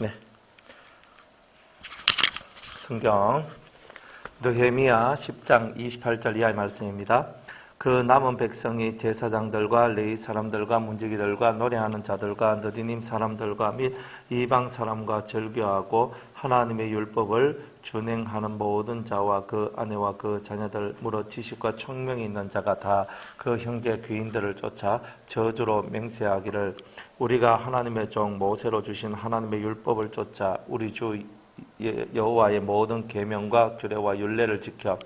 네. 성경 느헤미야 10장 28절 이하의 말씀입니다. 그 남은 백성이 제사장들과 레위 사람들과 문지기들과 노래하는 자들과 느디님 사람들과 및 이방 사람과 절교하고 하나님의 율법을 준행하는 모든 자와 그 아내와 그 자녀들 무릇 지식과 총명이 있는 자가 다 그 형제 귀인들을 쫓아 저주로 맹세하기를 우리가 하나님의 종 모세로 주신 하나님의 율법을 쫓아 우리 주 여호와의 모든 계명과 규례와 율례를 지켜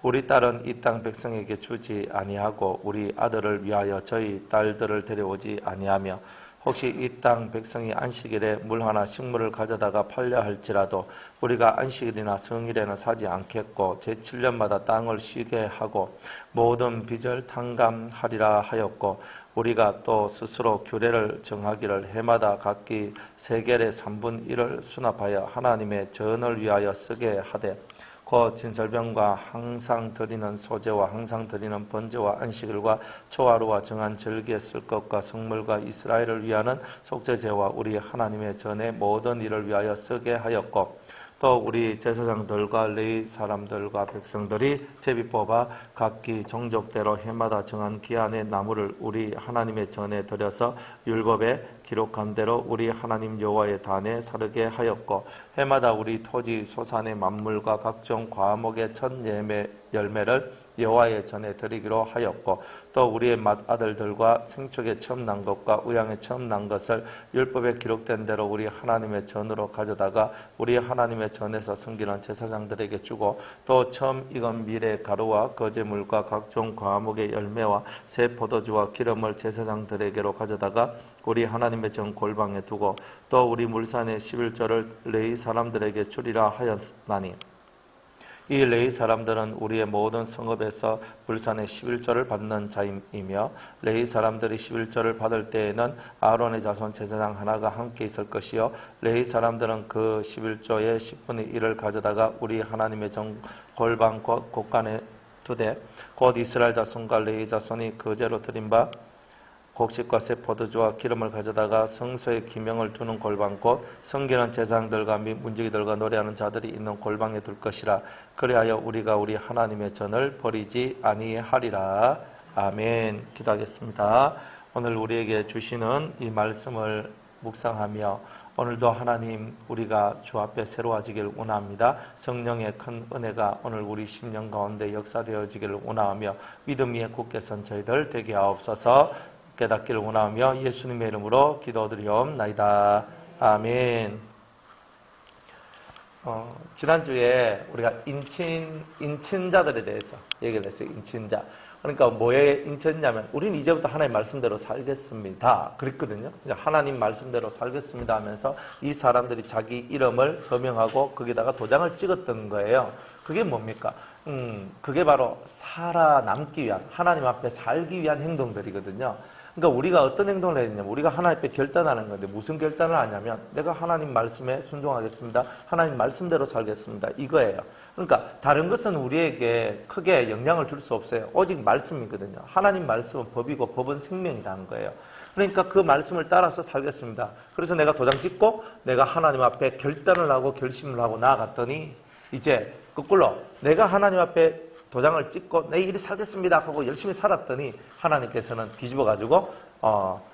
우리 딸은 이 땅 백성에게 주지 아니하고 우리 아들을 위하여 저희 딸들을 데려오지 아니하며 혹시 이 땅 백성이 안식일에 물 하나 식물을 가져다가 팔려 할지라도 우리가 안식일이나 성일에는 사지 않겠고 제7년마다 땅을 쉬게 하고 모든 빚을 탕감하리라 하였고 우리가 또 스스로 규례를 정하기를 해마다 각기 세겔의 3분 1을 수납하여 하나님의 전을 위하여 쓰게 하되 그 진설병과 항상 드리는 소제와 항상 드리는 번제와 안식일과 초하루와 정한 절기에 쓸 것과 성물과 이스라엘을 위하는 속죄제와 우리 하나님의 전의 모든 일을 위하여 쓰게 하였고 또 우리 제사장들과 레위 사람들과 백성들이 제비 뽑아 각기 종족대로 해마다 정한 기한의 나무를 우리 하나님의 전에 들여서 율법에 기록한 대로 우리 하나님 여호와의 단에 사르게 하였고 해마다 우리 토지 소산의 만물과 각종 과목의 첫 열매를 여호와의 전에 드리기로 하였고 또 우리의 맏아들들과 생축에 처음 난 것과 우양에 처음 난 것을 율법에 기록된 대로 우리 하나님의 전으로 가져다가 우리 하나님의 전에서 섬기는 제사장들에게 주고 또 처음 익은 밀의 가루와 거제물과 각종 과목의 열매와 새 포도주와 기름을 제사장들에게로 가져다가 우리 하나님의 전 골방에 두고 또 우리 물산의 11조를 레위 사람들에게 주리라 하였나니 이 레위 사람들은 우리의 모든 성읍에서 물산의 11조를 받는 자이며 레위 사람들이 11조를 받을 때에는 아론의 자손 제사장 하나가 함께 있을 것이요 레위 사람들은 그 11조의 10분의 1을 가져다가 우리 하나님의 정 골방 곳간에 두되 곧 이스라엘 자손과 레위 자손이 거제로 드린 바 곡식과 새 포도주와 기름을 가져다가 성소에 기명을 두는 골방 곧 섬기는 제사장들과 및 문지기들과 노래하는 자들이 있는 골방에 둘 것이라. 그리하여 우리가 우리 하나님의 전을 버리지 아니하리라. 아멘. 기도하겠습니다. 오늘 우리에게 주시는 이 말씀을 묵상하며 오늘도 하나님 우리가 주 앞에 새로워지기를 원합니다. 성령의 큰 은혜가 오늘 우리 심령 가운데 역사되어지기를 원하며 믿음 위에 굳게 선 저희들 되게 하옵소서. 깨닫기를 원하며 예수님의 이름으로 기도드리옵나이다. 아멘. 지난주에 우리가 인친자들에 대해서 얘기를 했어요. 인친자. 그러니까 뭐에 인친냐면 우리는 이제부터 하나님 말씀대로 살겠습니다. 그랬거든요. 하나님 말씀대로 살겠습니다 하면서 이 사람들이 자기 이름을 서명하고 거기다가 도장을 찍었던 거예요. 그게 뭡니까? 그게 바로 살아남기 위한, 하나님 앞에 살기 위한 행동들이거든요. 그러니까 우리가 어떤 행동을 해야 되냐면 우리가 하나님 앞에 결단하는 건데 무슨 결단을 하냐면 내가 하나님 말씀에 순종하겠습니다. 하나님 말씀대로 살겠습니다. 이거예요. 그러니까 다른 것은 우리에게 크게 영향을 줄 수 없어요. 오직 말씀이거든요. 하나님 말씀은 법이고 법은 생명이라는 거예요. 그러니까 그 말씀을 따라서 살겠습니다. 그래서 내가 도장 찍고 내가 하나님 앞에 결단을 하고 결심을 하고 나아갔더니 이제 거꾸로 내가 하나님 앞에 도장을 찍고 내 일이 살겠습니다 하고 열심히 살았더니 하나님께서는 뒤집어가지고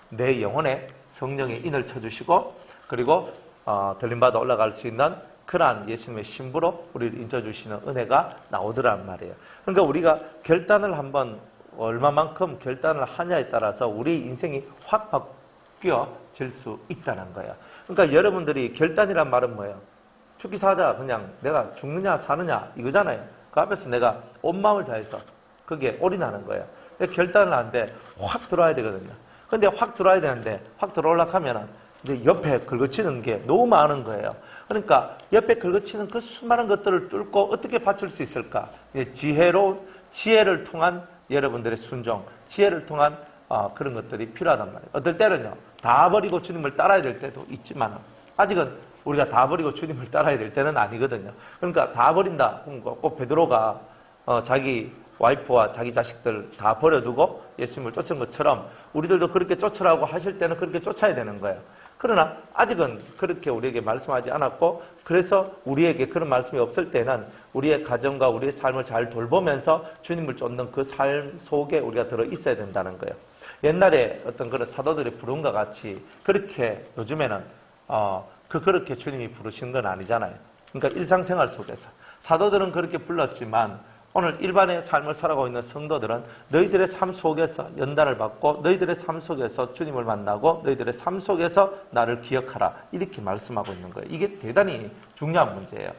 내 영혼에 성령의 인을 쳐주시고 그리고 들림받아 올라갈 수 있는 그러한 예수님의 신부로 우리를 인쳐주시는 은혜가 나오더란 말이에요. 그러니까 우리가 결단을 한번 얼마만큼 결단을 하냐에 따라서 우리 인생이 확 바뀌어질 수 있다는 거예요. 그러니까 여러분들이 결단이란 말은 뭐예요? 죽기 사자 그냥 내가 죽느냐 사느냐 이거잖아요. 그 앞에서 내가 온 마음을 다해서 거기에 올인하는 거예요. 결단을 하는데 확 들어와야 되거든요. 근데 확 들어와야 되는데 확 들어오려고 하면 이제 옆에 긁어치는 게 너무 많은 거예요. 그러니까 옆에 긁어치는 그 수많은 것들을 뚫고 어떻게 받칠 수 있을까? 지혜를 통한 여러분들의 순종, 지혜를 통한 그런 것들이 필요하단 말이에요. 어떨 때는요, 다 버리고 주님을 따라야 될 때도 있지만 아직은 우리가 다 버리고 주님을 따라야 될 때는 아니거든요. 그러니까 다 버린다. 꼭 베드로가 자기 와이프와 자기 자식들 다 버려두고 예수님을 쫓은 것처럼 우리들도 그렇게 쫓으라고 하실 때는 그렇게 쫓아야 되는 거예요. 그러나 아직은 그렇게 우리에게 말씀하지 않았고, 그래서 우리에게 그런 말씀이 없을 때는 우리의 가정과 우리의 삶을 잘 돌보면서 주님을 쫓는 그 삶 속에 우리가 들어 있어야 된다는 거예요. 옛날에 어떤 그런 사도들의 부름과 같이 그렇게 요즘에는 그렇게 주님이 부르신 건 아니잖아요. 그러니까 일상생활 속에서 사도들은 그렇게 불렀지만 오늘 일반의 삶을 살아가고 있는 성도들은 너희들의 삶 속에서 연단을 받고 너희들의 삶 속에서 주님을 만나고 너희들의 삶 속에서 나를 기억하라, 이렇게 말씀하고 있는 거예요. 이게 대단히 중요한 문제예요.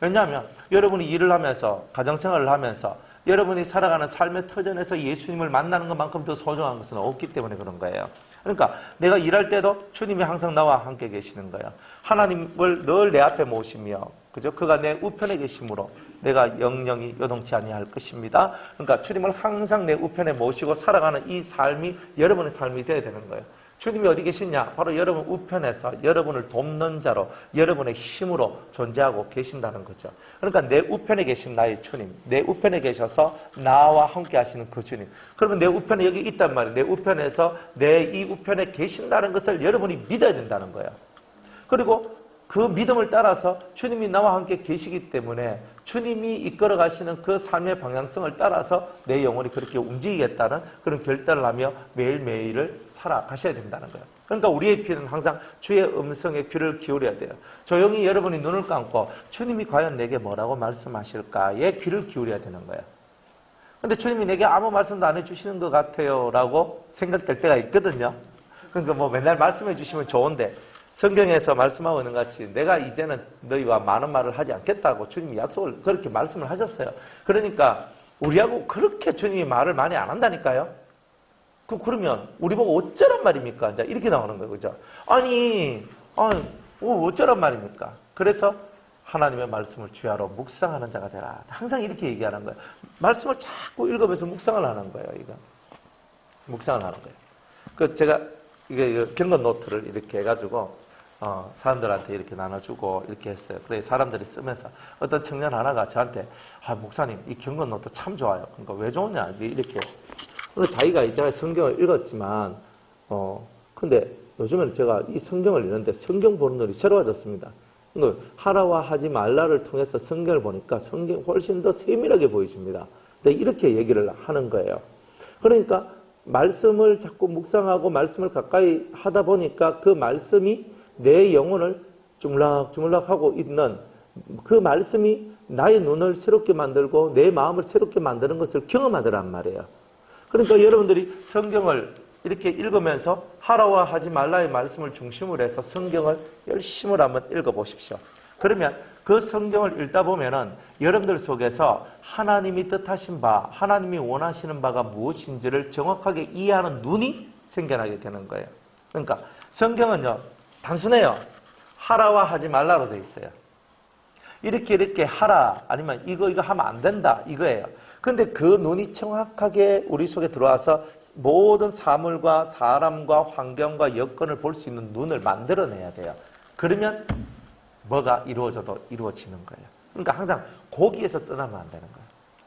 왜냐하면 여러분이 일을 하면서, 가정생활을 하면서 여러분이 살아가는 삶의 터전에서 예수님을 만나는 것만큼 더 소중한 것은 없기 때문에 그런 거예요. 그러니까 내가 일할 때도 주님이 항상 나와 함께 계시는 거예요. 하나님을 늘 내 앞에 모시며, 그죠? 그가 내 우편에 계심으로 내가 영영이 요동치 아니할 것입니다. 그러니까 주님을 항상 내 우편에 모시고 살아가는 이 삶이 여러분의 삶이 되어야 되는 거예요. 주님이 어디 계시냐? 바로 여러분 우편에서 여러분을 돕는 자로, 여러분의 힘으로 존재하고 계신다는 거죠. 그러니까 내 우편에 계신 나의 주님, 내 우편에 계셔서 나와 함께 하시는 그 주님. 그러면 내 우편에 여기 있단 말이에요. 내 우편에서 내 이 우편에 계신다는 것을 여러분이 믿어야 된다는 거예요. 그리고 그 믿음을 따라서 주님이 나와 함께 계시기 때문에 주님이 이끌어 가시는 그 삶의 방향성을 따라서 내 영혼이 그렇게 움직이겠다는 그런 결단을 하며 매일매일을 살아가셔야 된다는 거예요. 그러니까 우리의 귀는 항상 주의 음성에 귀를 기울여야 돼요. 조용히 여러분이 눈을 감고 주님이 과연 내게 뭐라고 말씀하실까에 귀를 기울여야 되는 거예요. 근데 주님이 내게 아무 말씀도 안 해주시는 것 같아요 라고 생각될 때가 있거든요. 그러니까 뭐 맨날 말씀해 주시면 좋은데, 성경에서 말씀하고 있는 것 같이 내가 이제는 너희와 많은 말을 하지 않겠다고 주님이 약속을 그렇게 말씀을 하셨어요. 그러니까 우리하고 그렇게 주님이 말을 많이 안 한다니까요. 그러면 우리 보고 어쩌란 말입니까? 이제 이렇게 나오는 거예요. 그죠? 아니 어쩌란 말입니까? 그래서 하나님의 말씀을 주야로 묵상하는 자가 되라. 항상 이렇게 얘기하는 거예요. 말씀을 자꾸 읽으면서 묵상을 하는 거예요. 이거 묵상을 하는 거예요. 제가 이게 경건 노트를 이렇게 해가지고 사람들한테 이렇게 나눠주고 이렇게 했어요. 그래 사람들이 쓰면서 어떤 청년 하나가 저한테 목사님 이 경건 노트 참 좋아요. 그러니까 왜 좋냐 이렇게. 자기가 이제 성경을 읽었지만 근데 요즘에는 제가 이 성경을 읽는데 성경 보는 눈이 새로워졌습니다. 그러니까 하라와 하지 말라를 통해서 성경을 보니까 성경이 훨씬 더 세밀하게 보이십니다. 근데 이렇게 얘기를 하는 거예요. 그러니까 말씀을 자꾸 묵상하고 말씀을 가까이 하다 보니까 그 말씀이 내 영혼을 주물락주물락하고 있는 그 말씀이 나의 눈을 새롭게 만들고 내 마음을 새롭게 만드는 것을 경험하더란 말이에요. 그러니까 여러분들이 성경을 이렇게 읽으면서 하라와 하지 말라의 말씀을 중심으로 해서 성경을 열심히 한번 읽어보십시오. 그러면 그 성경을 읽다 보면은 여러분들 속에서 하나님이 뜻하신 바, 하나님이 원하시는 바가 무엇인지를 정확하게 이해하는 눈이 생겨나게 되는 거예요. 그러니까 성경은요, 단순해요. 하라와 하지 말라로 되어 있어요. 이렇게 하라, 아니면 이거 하면 안 된다, 이거예요. 근데 그 눈이 정확하게 우리 속에 들어와서 모든 사물과 사람과 환경과 여건을 볼 수 있는 눈을 만들어내야 돼요. 그러면 뭐가 이루어져도 이루어지는 거예요. 그러니까 항상 거기에서 떠나면 안 되는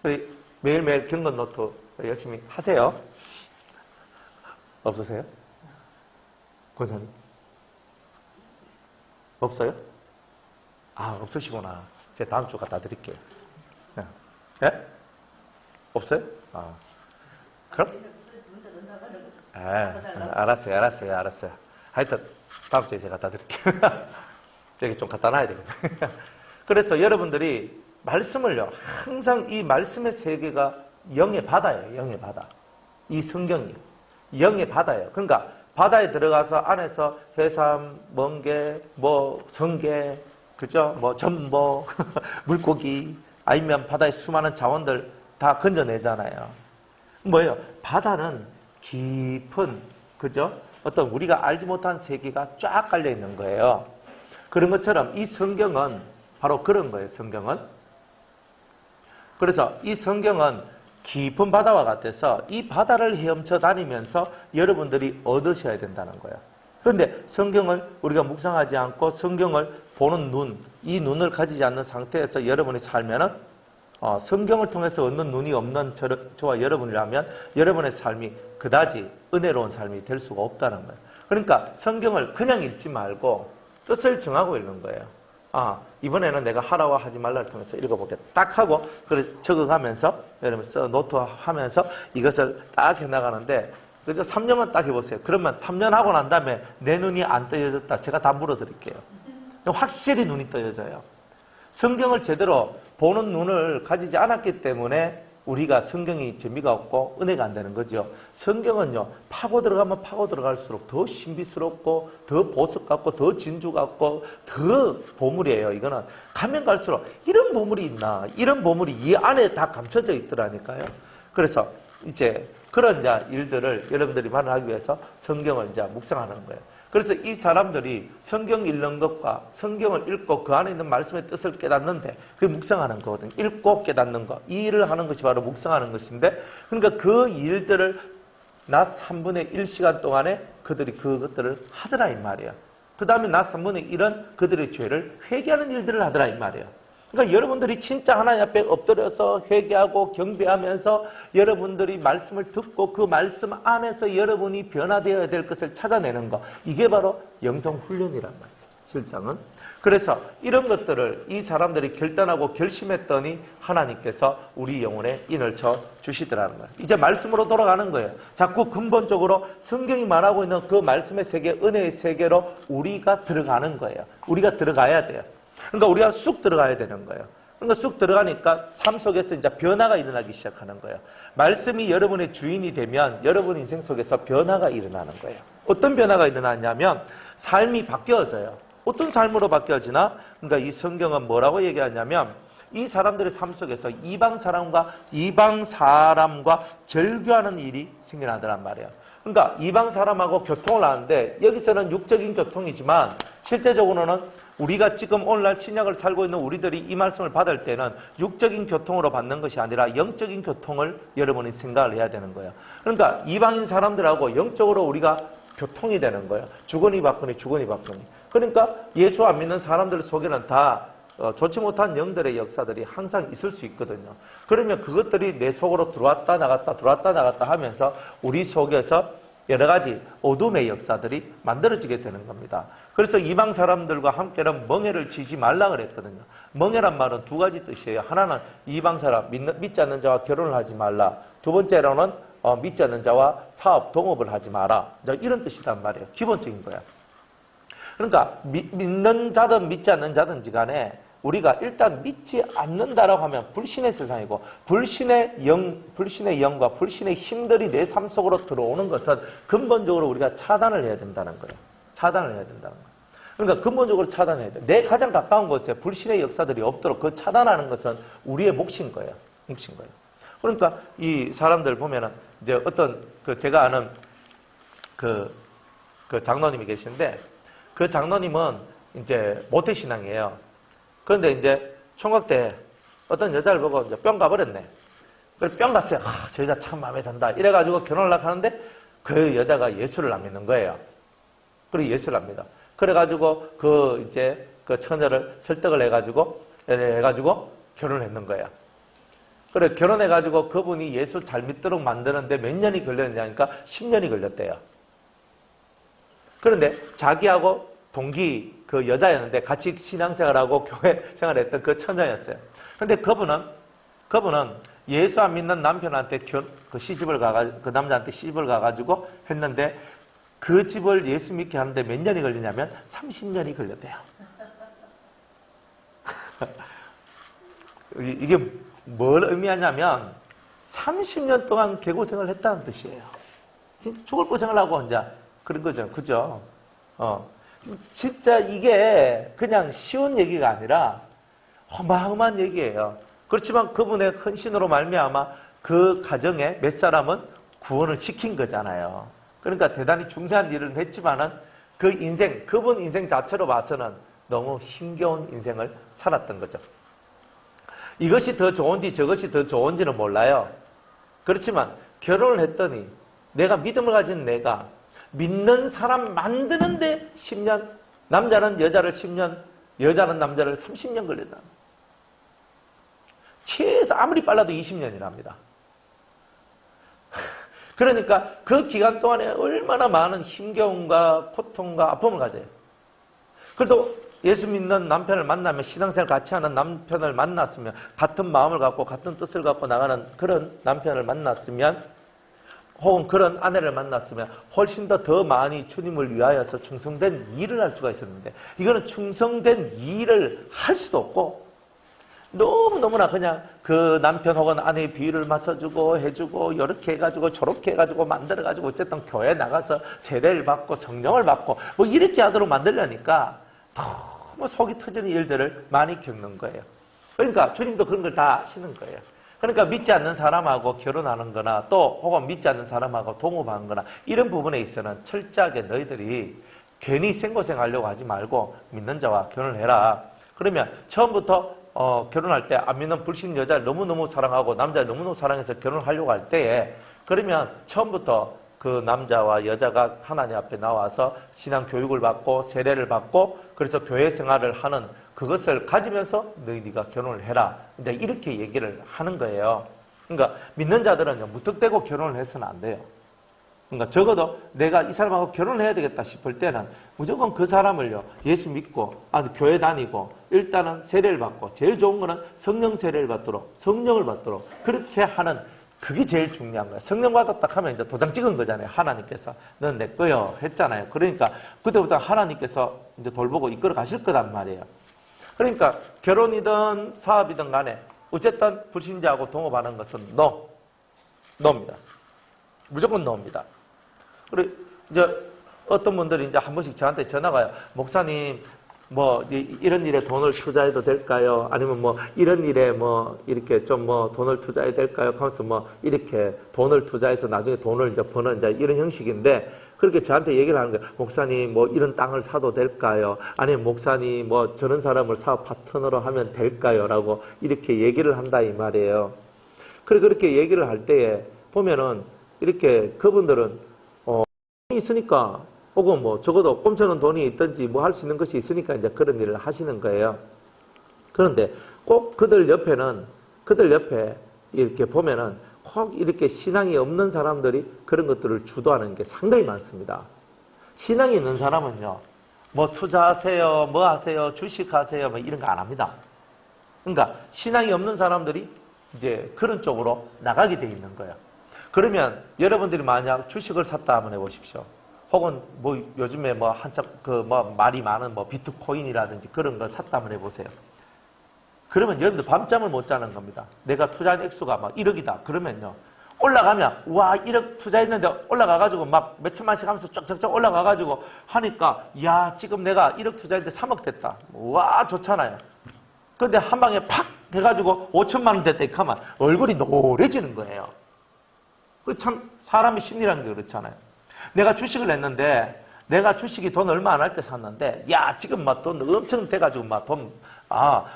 거예요. 매일매일 경건 노트 열심히 하세요. 없으세요? 권사님? 없어요? 없으시구나. 제가 다음 주 갖다 드릴게요. 예? 없어요? 그럼? 알았어요. 하여튼 다음 주에 제가 갖다 드릴게요. 여기 좀 갖다 놔야 되겠네. 그래서 여러분들이 말씀을요, 항상 이 말씀의 세계가 영의 바다예요. 영의 바다. 이 성경이 영의 바다예요. 그러니까 바다에 들어가서 안에서 해삼, 멍게, 성게, 그죠? 전복, 물고기, 아니면 바다의 수많은 자원들 다 건져내잖아요. 뭐예요? 바다는 깊은, 그죠? 어떤 우리가 알지 못한 세계가 쫙 깔려 있는 거예요. 그런 것처럼 이 성경은 바로 그런 거예요. 성경은. 그래서 이 성경은 깊은 바다와 같아서 이 바다를 헤엄쳐 다니면서 여러분들이 얻으셔야 된다는 거예요. 그런데 성경을 우리가 묵상하지 않고 성경을 보는 눈, 이 눈을 가지지 않는 상태에서 여러분이 살면은 성경을 통해서 얻는 눈이 없는 저와 여러분이라면 여러분의 삶이 그다지 은혜로운 삶이 될 수가 없다는 거예요. 그러니까 성경을 그냥 읽지 말고 뜻을 정하고 읽는 거예요. 아, 이번에는 내가 하라고 하지 말라를 통해서 읽어보겠다. 딱 하고, 그래, 적어가면서, 여러분 노트 하면서 이것을 딱 해나가는데, 그래서 3년만 딱 해보세요. 그러면 3년 하고 난 다음에 내 눈이 안 떠져졌다. 제가 다 물어드릴게요. 확실히 눈이 떠져져요. 성경을 제대로 보는 눈을 가지지 않았기 때문에 우리가 성경이 재미가 없고 은혜가 안 되는 거죠. 성경은요, 파고 들어가면 파고 들어갈수록 더 신비스럽고 더 보석 같고 더 진주 같고 더 보물이에요. 이거는 가면 갈수록 이런 보물이 있나, 이런 보물이 이 안에 다 감춰져 있더라니까요. 그래서 이제 그런 일들을 여러분들이 마련하기 위해서 성경을 이제 묵상하는 거예요. 그래서 이 사람들이 성경 읽는 것과 성경을 읽고 그 안에 있는 말씀의 뜻을 깨닫는데 그게 묵상하는 거거든요. 읽고 깨닫는 거. 이 일을 하는 것이 바로 묵상하는 것인데, 그러니까 그 일들을 낮 3분의 1시간 동안에 그들이 그것들을 하더라 이 말이에요. 그 다음에 낮 3분의 1은 그들의 죄를 회개하는 일들을 하더라 이 말이에요. 그러니까 여러분들이 진짜 하나님 앞에 엎드려서 회개하고 경배하면서 여러분들이 말씀을 듣고 그 말씀 안에서 여러분이 변화되어야 될 것을 찾아내는 것, 이게 바로 영성훈련이란 말이죠, 실상은. 그래서 이런 것들을 이 사람들이 결단하고 결심했더니 하나님께서 우리 영혼에 인을 쳐 주시더라는 거예요. 이제 말씀으로 돌아가는 거예요. 자꾸 근본적으로 성경이 말하고 있는 그 말씀의 세계, 은혜의 세계로 우리가 들어가는 거예요. 우리가 들어가야 돼요. 그러니까 우리가 쑥 들어가야 되는 거예요. 그러니까 쑥 들어가니까 삶 속에서 이제 변화가 일어나기 시작하는 거예요. 말씀이 여러분의 주인이 되면 여러분 인생 속에서 변화가 일어나는 거예요. 어떤 변화가 일어나냐면 삶이 바뀌어져요. 어떤 삶으로 바뀌어지나? 그러니까 이 성경은 뭐라고 얘기하냐면 이 사람들의 삶 속에서 이방 사람과 절교하는 일이 생겨나더란 말이에요. 그러니까 이방 사람하고 교통을 하는데 여기서는 육적인 교통이지만 실제적으로는 우리가 지금 오늘날 신약을 살고 있는 우리들이 이 말씀을 받을 때는 육적인 교통으로 받는 것이 아니라 영적인 교통을 여러분이 생각을 해야 되는 거예요. 그러니까 이방인 사람들하고 영적으로 우리가 교통이 되는 거예요. 주거니 받거니 주거니 받거니. 그러니까 예수 안 믿는 사람들 속에는 다 좋지 못한 영들의 역사들이 항상 있을 수 있거든요. 그러면 그것들이 내 속으로 들어왔다 나갔다 하면서 우리 속에서 여러 가지 어둠의 역사들이 만들어지게 되는 겁니다. 그래서 이방 사람들과 함께는 멍에를 지지 말라 그랬거든요. 멍에란 말은 두 가지 뜻이에요. 하나는 이방 사람, 믿지 않는 자와 결혼을 하지 말라. 두 번째로는 믿지 않는 자와 사업, 동업을 하지 마라. 이런 뜻이란 말이에요. 기본적인 거야. 그러니까 믿는 자든 믿지 않는 자든지 간에 우리가 일단 믿지 않는다라고 하면 불신의 세상이고 불신의 영과 불신의 힘들이 내 삶 속으로 들어오는 것은 근본적으로 우리가 차단을 해야 된다는 거예요. 차단을 해야 된다는 거예요. 그러니까 근본적으로 차단해야 돼. 내 가장 가까운 곳에 불신의 역사들이 없도록 그 차단하는 것은 우리의 몫인 거예요. 몫인 거예요. 그러니까 이 사람들 보면은 이제 어떤 제가 아는 그 장로님이 계신데 그 장로님은 이제 모태신앙이에요. 그런데 이제 총각 때 어떤 여자를 보고 이제 뿅 가버렸네. 그래서 뿅 갔어요. 저 여자 참 마음에 든다. 이래가지고 결혼을 하려고 하는데 그 여자가 예수를 안 믿는 거예요. 그리고 예수를 안 믿어. 그래가지고 그 처녀를 설득을 해가지고 결혼을 했는 거예요. 그래 결혼해가지고 그분이 예수 잘 믿도록 만드는데 몇 년이 걸렸냐니까 10년이 걸렸대요. 그런데 자기하고 동기 그 여자였는데 같이 신앙생활하고 교회 생활했던 그 처녀였어요. 그런데 그분은 예수 안 믿는 남편한테 그 남자한테 시집을 가가지고 했는데 그 집을 예수 믿게 하는데 몇 년이 걸리냐면 30년이 걸렸대요. 이게 뭘 의미하냐면 30년 동안 개고생을 했다는 뜻이에요. 진짜 죽을 고생을 하고 혼자 그런 거죠. 그죠? 진짜 이게 그냥 쉬운 얘기가 아니라 어마어마한 얘기예요. 그렇지만 그분의 헌신으로 말미암아 그 가정에 몇 사람은 구원을 시킨 거잖아요. 그러니까 대단히 중요한 일을 했지만은 그분 인생 자체로 봐서는 너무 힘겨운 인생을 살았던 거죠. 이것이 더 좋은지 저것이 더 좋은지는 몰라요. 그렇지만 결혼을 했더니 내가 믿음을 가진 내가 믿는 사람 만드는데 10년, 남자는 여자를 10년, 여자는 남자를 30년 걸린다. 최소 아무리 빨라도 20년이랍니다. 그러니까 그 기간 동안에 얼마나 많은 힘겨움과 고통과 아픔을 가져요. 그래도 예수 믿는 남편을 만나면, 신앙생활 같이 하는 남편을 만났으면, 같은 마음을 갖고 같은 뜻을 갖고 나가는 그런 남편을 만났으면, 혹은 그런 아내를 만났으면 훨씬 더 많이 주님을 위하여서 충성된 일을 할 수가 있었는데, 이거는 충성된 일을 할 수도 없고 너무너무나 그냥 그 남편 혹은 아내의 비위를 맞춰주고 해주고 이렇게 해가지고 저렇게 해가지고 만들어가지고 어쨌든 교회 나가서 세례를 받고 성령을 받고 뭐 이렇게 하도록 만들려니까 너무 속이 터지는 일들을 많이 겪는 거예요. 그러니까 주님도 그런 걸 다 아시는 거예요. 그러니까 믿지 않는 사람하고 결혼하는 거나 또 혹은 믿지 않는 사람하고 동업하는 거나 이런 부분에 있어서는 철저하게 너희들이 괜히 생고생하려고 하지 말고 믿는 자와 결혼을 해라. 그러면 처음부터 결혼할 때 안 믿는 불신 여자를 너무너무 사랑하고 남자를 너무너무 사랑해서 결혼을 하려고 할 때에, 그러면 처음부터 그 남자와 여자가 하나님 앞에 나와서 신앙 교육을 받고 세례를 받고 그래서 교회 생활을 하는 그것을 가지면서 너희가 결혼을 해라. 이제 이렇게 얘기를 하는 거예요. 그러니까 믿는 자들은 무턱대고 결혼을 해서는 안 돼요. 그러니까 적어도 내가 이 사람하고 결혼을 해야 되겠다 싶을 때는 무조건 그 사람을요, 예수 믿고, 교회 다니고, 일단은 세례를 받고, 제일 좋은 거는 성령 세례를 받도록, 성령을 받도록, 그렇게 하는, 그게 제일 중요한 거예요. 성령 받았다 하면 이제 도장 찍은 거잖아요. 하나님께서. 넌 내 거요. 했잖아요. 그러니까, 그때부터 하나님께서 이제 돌보고 이끌어 가실 거란 말이에요. 그러니까, 결혼이든 사업이든 간에, 어쨌든 불신자하고 동업하는 것은 노입니다. 무조건 노입니다. 그리고 이제 어떤 분들이 이제 한 번씩 저한테 전화가 와요. 목사님, 뭐 이런 일에 돈을 투자해도 될까요? 아니면 뭐 이런 일에 뭐 이렇게 좀 뭐 돈을 투자해야 될까요? 하면서 뭐 이렇게 돈을 투자해서 나중에 돈을 이제 버는 이제 이런 형식인데, 그렇게 저한테 얘기를 하는 거예요. 목사님, 뭐 이런 땅을 사도 될까요? 아니면 목사님, 뭐 저런 사람을 사업 파트너로 하면 될까요? 라고 이렇게 얘기를 한다 이 말이에요. 그렇게 얘기를 할 때에 보면은 이렇게 그분들은 돈이 있으니까, 혹은 뭐 적어도 꼼쳐놓은 돈이 있든지 뭐 할 수 있는 것이 있으니까 이제 그런 일을 하시는 거예요. 그런데 꼭 그들 옆에 이렇게 보면은 꼭 이렇게 신앙이 없는 사람들이 그런 것들을 주도하는 게 상당히 많습니다. 신앙이 있는 사람은요, 뭐 투자하세요, 뭐 하세요, 주식하세요, 뭐 이런 거 안 합니다. 그러니까 신앙이 없는 사람들이 이제 그런 쪽으로 나가게 돼 있는 거예요. 그러면 여러분들이 만약 주식을 샀다 한번 해보십시오. 혹은 뭐 요즘에 뭐 한참 말이 많은 뭐 비트코인이라든지 그런 걸 샀다 한번 해보세요. 그러면 여러분들 밤잠을 못 자는 겁니다. 내가 투자한 액수가 막 1억이다. 그러면요, 올라가면 와 1억 투자했는데 올라가가지고 막 몇천만씩 하면서 쫙쫙쫙 올라가가지고 하니까, 야 지금 내가 1억 투자했는데 3억 됐다. 와 좋잖아요. 근데 한 방에 팍 해가지고 5천만 원 됐다 이렇게 하면 얼굴이 노래지는 거예요. 그 참 사람의 심리라는 게 그렇잖아요. 내가 주식을 냈는데, 내가 주식이 돈 얼마 안 할 때 샀는데, 야 지금 막 돈 엄청 돼가지고 막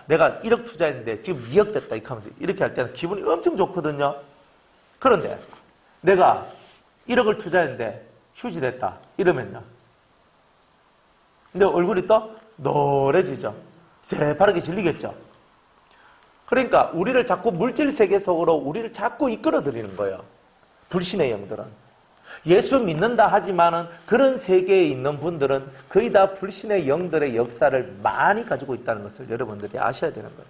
내가 1억 투자했는데 지금 2억 됐다 이렇게 하면서 이렇게 할 때는 기분이 엄청 좋거든요. 그런데 내가 1억을 투자했는데 휴지 됐다 이러면요, 근데 얼굴이 또 노래지죠. 새파랗게 질리겠죠. 그러니까 우리를 자꾸 물질 세계 속으로 우리를 자꾸 이끌어들이는 거예요. 불신의 영들은. 예수 믿는다 하지만은 그런 세계에 있는 분들은 거의 다 불신의 영들의 역사를 많이 가지고 있다는 것을 여러분들이 아셔야 되는 거예요.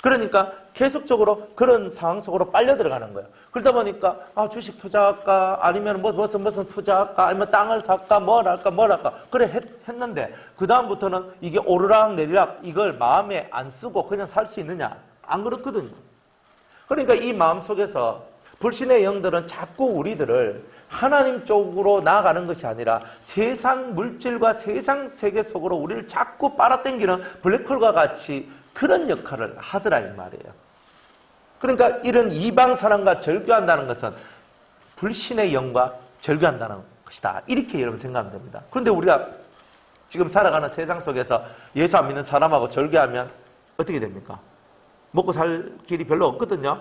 그러니까 계속적으로 그런 상황 속으로 빨려 들어가는 거예요. 그러다 보니까 주식 투자할까, 아니면 무슨 투자할까, 아니면 땅을 살까, 뭘 할까 그래 했는데 그 다음부터는 이게 오르락 내리락 이걸 마음에 안 쓰고 그냥 살 수 있느냐? 안 그렇거든요. 그러니까 이 마음 속에서 불신의 영들은 자꾸 우리들을 하나님 쪽으로 나아가는 것이 아니라 세상 물질과 세상 세계 속으로 우리를 자꾸 빨아당기는 블랙홀과 같이 그런 역할을 하더라 이 말이에요. 그러니까 이런 이방 사람과 절교한다는 것은 불신의 영과 절교한다는 것이다. 이렇게 여러분 생각하면 됩니다. 그런데 우리가 지금 살아가는 세상 속에서 예수 안 믿는 사람하고 절교하면 어떻게 됩니까? 먹고 살 길이 별로 없거든요.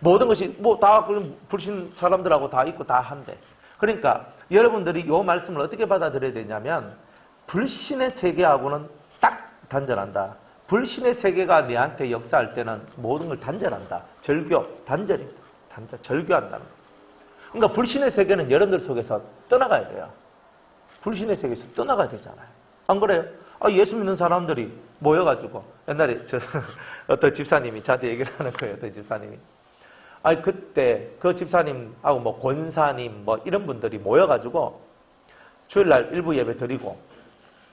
모든 것이 다 불신 사람들하고 다 있고 다 한데. 그러니까 여러분들이 이 말씀을 어떻게 받아들여야 되냐면, 불신의 세계하고는 딱 단절한다. 불신의 세계가 내한테 역사할 때는 모든 걸 단절한다. 절교, 단절입니다. 절교한다는 거예요. 그러니까 불신의 세계는 여러분들 속에서 떠나가야 돼요. 불신의 세계에서 떠나가야 되잖아요. 안 그래요? 예수 믿는 사람들이 모여가지고 옛날에 어떤 집사님이 저한테 얘기를 하는 거예요. 어떤 집사님이. 그때 그 집사님하고 뭐 권사님 뭐 이런 분들이 모여가지고 주일날 1부 예배 드리고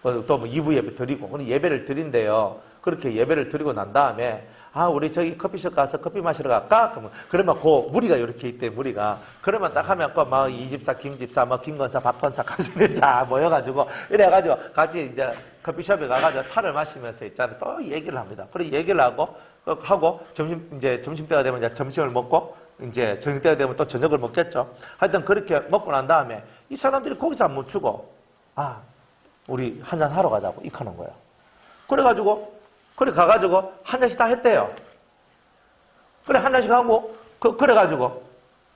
또 뭐 2부 예배 드리고 그런 예배를 드린대요. 그렇게 예배를 드리고 난 다음에 우리 저기 커피숍 가서 커피 마시러 갈까? 그러면 그 무리가 이렇게 있대, 무리가. 그러면 딱 하면 막 이 집사, 김 집사, 뭐 김건사, 박건사, 가수들 다 모여가지고 이래가지고 같이 이제 커피숍에 가가지고 차를 마시면서 있잖아요. 또 얘기를 합니다. 그리고 얘기를 하고 점심때가 되면 이제 점심을 먹고 이제 저녁때가 되면 또 저녁을 먹겠죠. 하여튼 그렇게 먹고 난 다음에 이 사람들이 거기서 안 멈추고 우리 한잔 하러 가자고 이카는 거예요. 그래 가가지고 한 잔씩 다 했대요. 그래 한 잔씩 하고 그래가지고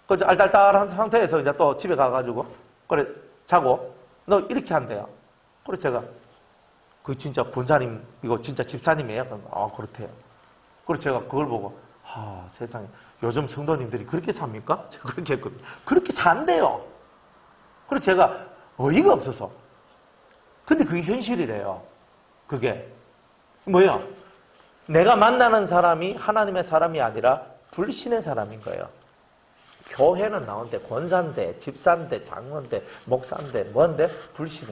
그 알딸딸한 상태에서 이제 또 집에 가가지고 그래 자고 너 이렇게 한대요. 그래 제가 그 진짜 권사님 이거 진짜 집사님이에요? 그렇대요. 그래 제가 그걸 보고 세상에 요즘 성도님들이 그렇게 삽니까? 제가 그렇게 산대요. 그래 제가 어이가 없어서. 근데 그게 현실이래요. 그게 뭐야? 내가 만나는 사람이 하나님의 사람이 아니라 불신의 사람인 거예요. 교회는 나온데 권사인데 집사인데 장로인데 목사인데 뭔데 불신.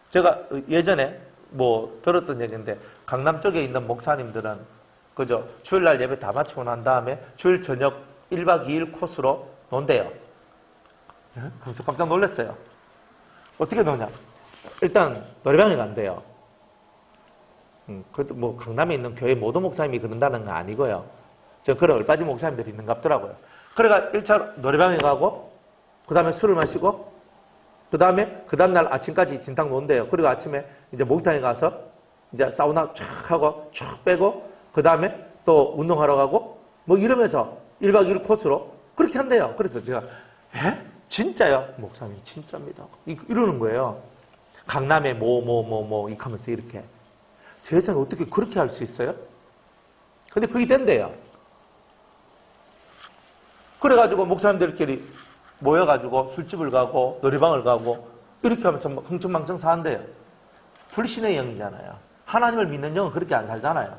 제가 예전에 뭐 들었던 얘기인데 강남 쪽에 있는 목사님들은 그저 주일날 예배 다 마치고 난 다음에 주일 저녁 1박 2일 코스로 논대요. 그래서 깜짝 놀랐어요. 어떻게 노냐? 일단 노래방에 간대요. 그것도 뭐 강남에 있는 교회 모든 목사님이 그런다는 건 아니고요. 그런 얼빠진 목사님들이 있는 것 같더라고요. 그래가 1차 노래방에 가고 그 다음에 술을 마시고 그 다음에 그 다음날 아침까지 진탕 논대요. 그리고 아침에 이제 목욕탕에 가서 이제 사우나 쫙 하고 쭉 빼고 그 다음에 또 운동하러 가고 뭐 이러면서 1박 2일 코스로 그렇게 한대요. 그래서 제가 진짜요? 목사님 진짜입니다. 이러는 거예요. 강남에 이렇게 하면서 이렇게. 세상에 어떻게 그렇게 할 수 있어요? 근데 그게 된대요. 그래가지고 목사님들끼리 모여가지고 술집을 가고 노래방을 가고 이렇게 하면서 흥청망청 사는데요. 불신의 영이잖아요. 하나님을 믿는 영은 그렇게 안 살잖아요.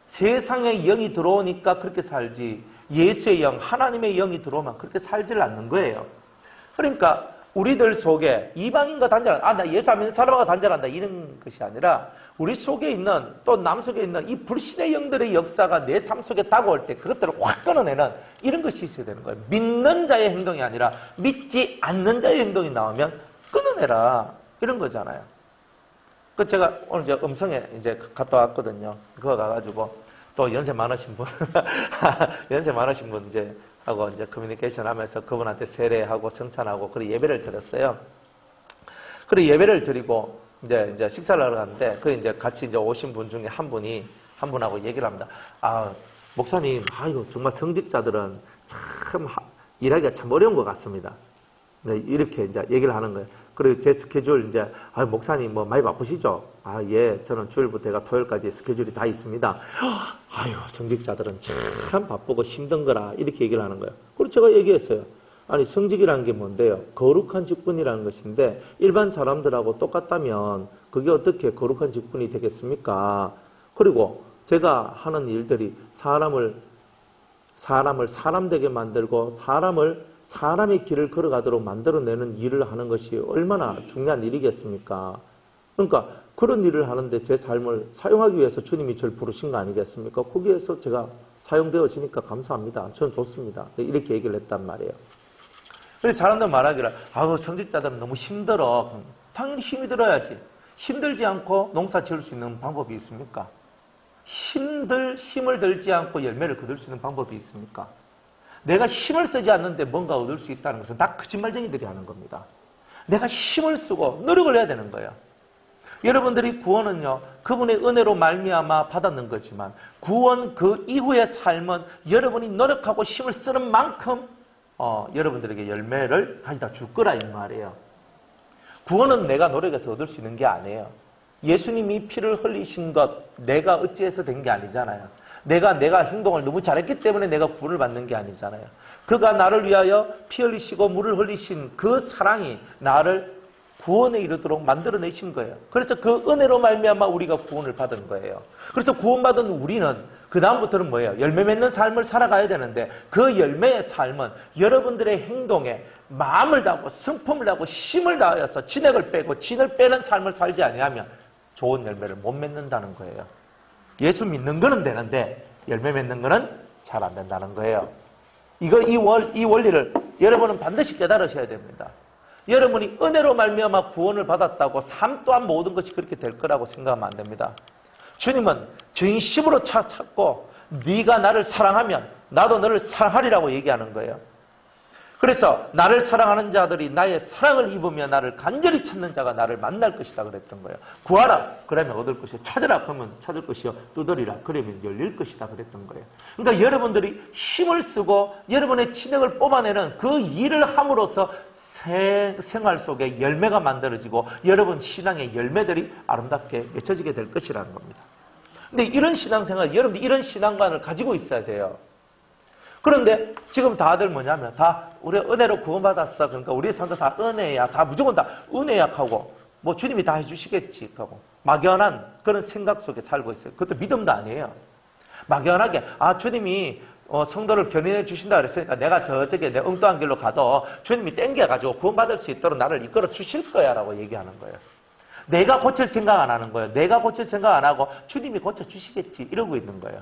세상에 영이 들어오니까 그렇게 살지 예수의 영, 하나님의 영이 들어오면 그렇게 살질 않는 거예요. 그러니까 우리들 속에 이방인과 단절한다. 나 예수 안 믿는 사람과 단절한다. 이런 것이 아니라 우리 속에 있는 또 남 속에 있는 이 불신의 영들의 역사가 내 삶 속에 다가올 때 그것들을 확 끊어내는 이런 것이 있어야 되는 거예요. 믿는 자의 행동이 아니라 믿지 않는 자의 행동이 나오면 끊어내라. 이런 거잖아요. 그 제가 오늘 이제 음성에 이제 갔다 왔거든요. 그거 가가지고 또 연세 많으신 분, 연세 많으신 분 이제 하고 이제 커뮤니케이션 하면서 그분한테 세례하고 성찬하고 그래 예배를 드렸어요. 그래 예배를 드리고 이제 식사를 하러 갔는데 그 이제 같이 이제 오신 분 중에 한 분하고 얘기를 합니다. 목사님, 이거 정말 성직자들은 참 일하기가 참 어려운 것 같습니다. 네, 이렇게 이제 얘기를 하는 거예요. 그리고 제 스케줄 이제 목사님 뭐 많이 바쁘시죠? 예, 저는 주일부터 내가 토요일까지 스케줄이 다 있습니다. 성직자들은 참 바쁘고 힘든 거라 이렇게 얘기를 하는 거예요. 그리고 제가 얘기했어요. 성직이라는 게 뭔데요? 거룩한 직분이라는 것인데 일반 사람들하고 똑같다면 그게 어떻게 거룩한 직분이 되겠습니까? 그리고 제가 하는 일들이 사람을 사람 되게 만들고 사람의 길을 걸어가도록 만들어내는 일을 하는 것이 얼마나 중요한 일이겠습니까? 그러니까 그런 일을 하는데 제 삶을 사용하기 위해서 주님이 저를 부르신 거 아니겠습니까? 거기에서 제가 사용되어지니까 감사합니다. 저는 좋습니다. 이렇게 얘기를 했단 말이에요. 그래서 사람들 말하기를 성직자들은 너무 힘들어. 당연히 힘이 들어야지. 힘들지 않고 농사 지을 수 있는 방법이 있습니까? 힘을 들지 않고 열매를 거둘 수 있는 방법이 있습니까? 내가 힘을 쓰지 않는데 뭔가 얻을 수 있다는 것은 다 거짓말쟁이들이 하는 겁니다. 내가 힘을 쓰고 노력을 해야 되는 거예요. 여러분들이 구원은요, 그분의 은혜로 말미암아 받았는 거지만 구원 그 이후의 삶은 여러분이 노력하고 힘을 쓰는 만큼 여러분들에게 열매를 가져다 줄 거라 이 말이에요. 구원은 내가 노력해서 얻을 수 있는 게 아니에요. 예수님이 피를 흘리신 것 내가 어찌해서 된 게 아니잖아요. 내가 행동을 너무 잘했기 때문에 내가 구원을 받는 게 아니잖아요. 그가 나를 위하여 피 흘리시고 물을 흘리신 그 사랑이 나를 구원에 이르도록 만들어내신 거예요. 그래서 그 은혜로 말미암아 우리가 구원을 받은 거예요. 그래서 구원받은 우리는 그 다음부터는 뭐예요? 열매 맺는 삶을 살아가야 되는데 그 열매의 삶은 여러분들의 행동에 마음을 다하고 성품을 다하고 힘을 다하여서 진액을 빼고 진을 빼는 삶을 살지 아니하면 좋은 열매를 못 맺는다는 거예요. 예수 믿는 거는 되는데 열매 맺는 거는 잘 안 된다는 거예요. 이 원리를 여러분은 반드시 깨달으셔야 됩니다. 여러분이 은혜로 말미암아 구원을 받았다고 삶 또한 모든 것이 그렇게 될 거라고 생각하면 안 됩니다. 주님은 진심으로 찾고 네가 나를 사랑하면 나도 너를 사랑하리라고 얘기하는 거예요. 그래서 나를 사랑하는 자들이 나의 사랑을 입으며 나를 간절히 찾는 자가 나를 만날 것이다 그랬던 거예요. 구하라 그러면 얻을 것이요, 찾으라 그러면 찾을 것이요, 두드리라 그러면 열릴 것이다 그랬던 거예요. 그러니까 여러분들이 힘을 쓰고 여러분의 진액을 뽑아내는 그 일을 함으로써 생활 속에 열매가 만들어지고 여러분 신앙의 열매들이 아름답게 맺혀지게 될 것이라는 겁니다. 근데 이런 신앙생활, 여러분들 이런 신앙관을 가지고 있어야 돼요. 그런데 지금 다들 뭐냐면 다 우리 은혜로 구원받았어. 그러니까 우리의 삶도 다 은혜야. 다 무조건 다 은혜야 하고 뭐 주님이 다 해주시겠지 하고 막연한 그런 생각 속에 살고 있어요. 그것도 믿음도 아니에요. 막연하게 주님이 성도를 견인해 주신다 그랬으니까 내가 저쪽에 내 엉뚱한 길로 가도 주님이 땡겨가지고 구원받을 수 있도록 나를 이끌어 주실 거야 라고 얘기하는 거예요. 내가 고칠 생각 안 하는 거예요. 내가 고칠 생각 안 하고 주님이 고쳐주시겠지 이러고 있는 거예요.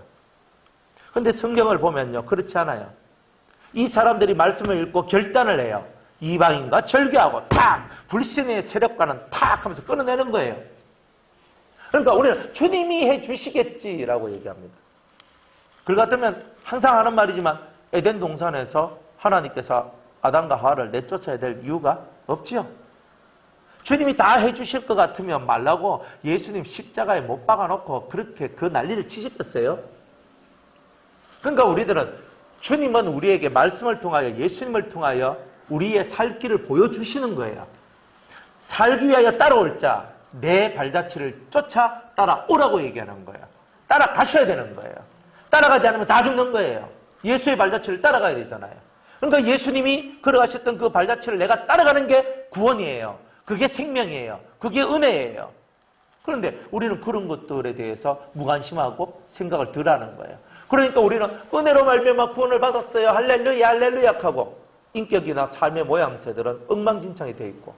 근데 성경을 보면요 그렇지 않아요. 이 사람들이 말씀을 읽고 결단을 해요. 이방인과 절교하고 탁! 불신의 세력과는 탁! 하면서 끊어내는 거예요. 그러니까 우리는 주님이 해주시겠지라고 얘기합니다. 그 같으면 항상 하는 말이지만 에덴 동산에서 하나님께서 아담과 하와를 내쫓아야 될 이유가 없지요. 주님이 다 해주실 것 같으면 말라고 예수님 십자가에 못 박아놓고 그렇게 그 난리를 치셨겠어요? 그러니까 우리들은 주님은 우리에게 말씀을 통하여 예수님을 통하여 우리의 살 길을 보여주시는 거예요. 살기 위하여 따라올 자, 내 발자취를 쫓아 따라오라고 얘기하는 거예요. 따라가셔야 되는 거예요. 따라가지 않으면 다 죽는 거예요. 예수의 발자취를 따라가야 되잖아요. 그러니까 예수님이 걸어가셨던 그 발자취를 내가 따라가는 게 구원이에요. 그게 생명이에요. 그게 은혜예요. 그런데 우리는 그런 것들에 대해서 무관심하고 생각을 덜 하는 거예요. 그러니까 우리는 은혜로 말미암아 구원을 받았어요. 할렐루야 할렐루야 하고 인격이나 삶의 모양새들은 엉망진창이 되어 있고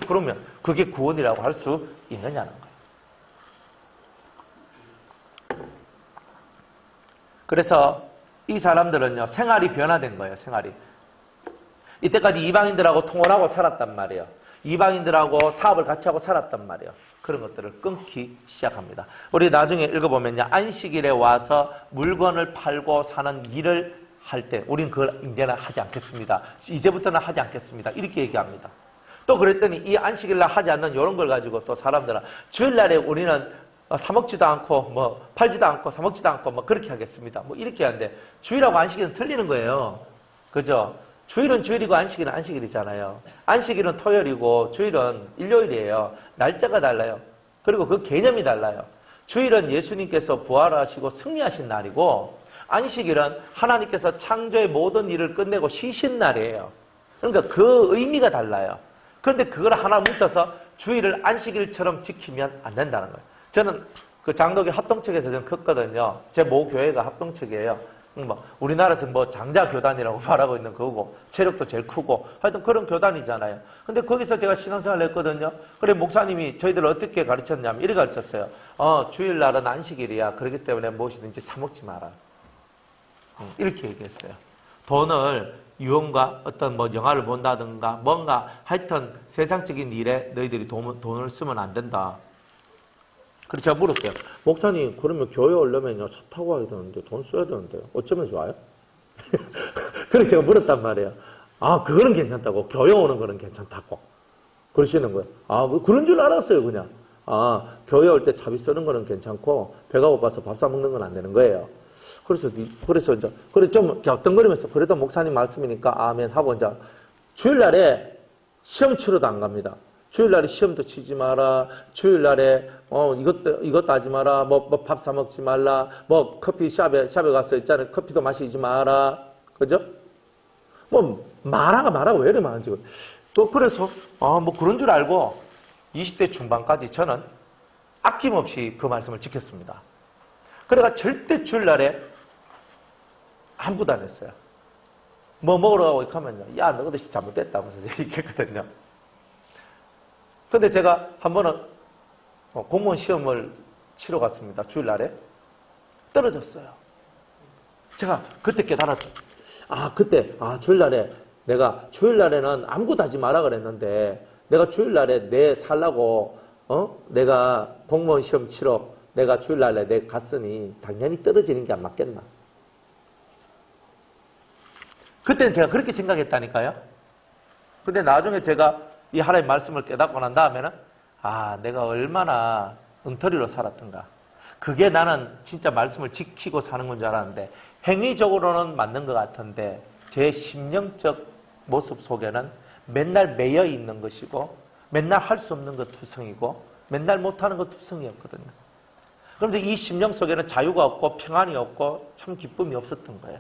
그러면 그게 구원이라고 할 수 있느냐는 거예요. 그래서 이 사람들은요 생활이 변화된 거예요. 생활이 이때까지 이방인들하고 통혼하고 살았단 말이에요. 이방인들하고 사업을 같이 하고 살았단 말이에요. 그런 것들을 끊기 시작합니다. 우리 나중에 읽어보면요. 안식일에 와서 물건을 팔고 사는 일을 할 때 우리는 그걸 이제는 하지 않겠습니다. 이제부터는 하지 않겠습니다. 이렇게 얘기합니다. 또 그랬더니 이 안식일날 하지 않는 이런 걸 가지고 또 사람들은 주일날에 우리는 사먹지도 않고 뭐 팔지도 않고 사먹지도 않고 뭐 그렇게 하겠습니다. 뭐 이렇게 하는데 주일하고 안식일은 틀리는 거예요. 그죠? 주일은 주일이고 안식일은 안식일이잖아요. 안식일은 토요일이고 주일은 일요일이에요. 날짜가 달라요. 그리고 그 개념이 달라요. 주일은 예수님께서 부활하시고 승리하신 날이고 안식일은 하나님께서 창조의 모든 일을 끝내고 쉬신 날이에요. 그러니까 그 의미가 달라요. 그런데 그걸 하나 뭉쳐서 주일을 안식일처럼 지키면 안 된다는 거예요. 저는 그 장로교 합동측에서 좀 컸거든요. 제 모 교회가 합동측이에요. 우리나라에서 장자교단이라고 말하고 있는 거고 세력도 제일 크고 하여튼 그런 교단이잖아요. 근데 거기서 제가 신앙생활을 했거든요. 그래 목사님이 저희들을 어떻게 가르쳤냐면 이렇게 가르쳤어요. 주일날은 안식일이야. 그렇기 때문에 무엇이든지 사먹지 마라. 이렇게 얘기했어요. 돈을 유흥과 어떤 영화를 본다든가 뭔가 하여튼 세상적인 일에 너희들이 돈을 쓰면 안 된다. 그래서 제가 물었어요. 목사님 그러면 교회 오려면요 차 타고 가야 되는데 돈 써야 되는데 어쩌면 좋아요? 그래서 제가 물었단 말이에요. 그거는 괜찮다고. 교회 오는 거는 괜찮다고 그러시는 거예요. 그런 줄 알았어요. 그냥 교회 올 때 차비 쓰는 거는 괜찮고 배가 고파서 밥 사 먹는 건 안 되는 거예요. 그래서 이제 좀 격덩거리면서 그래도 목사님 말씀이니까 아멘 하고 이제 주일날에 시험 치러도 안 갑니다. 주일날에 시험도 치지 마라. 주일날에 이것도 하지 마라. 뭐 밥 사 먹지 말라. 뭐 커피 샵에 가서 있잖아요. 커피도 마시지 마라. 그죠? 뭐 말아가 왜 이래 많은지. 그래서 뭐 그런 줄 알고 20대 중반까지 저는 아낌없이 그 말씀을 지켰습니다. 그래가 절대 주일날에 아무것도 안 했어요. 뭐 먹으러 가고 이렇게 하면요. 야, 너 그것이 잘못됐다면서 이렇게 했거든요. 근데 제가 한 번은 공무원 시험을 치러 갔습니다. 주일날에. 떨어졌어요. 제가 그때 깨달았죠. 주일날에는 아무것도 하지 마라 그랬는데, 내가 주일날에 내 살라고, 내가 공무원 시험 치러 내가 주일날에 내가 갔으니 당연히 떨어지는 게 안 맞겠나. 그때는 제가 그렇게 생각했다니까요. 근데 나중에 제가 이 하나님의 말씀을 깨닫고 난 다음에는 내가 얼마나 엉터리로 살았던가. 그게 나는 진짜 말씀을 지키고 사는 건 줄 알았는데 행위적으로는 맞는 것 같은데 제 심령적 모습 속에는 맨날 매여 있는 것이고 맨날 할 수 없는 것 투성이고 맨날 못하는 것 투성이었거든요. 그런데 이 심령 속에는 자유가 없고 평안이 없고 참 기쁨이 없었던 거예요.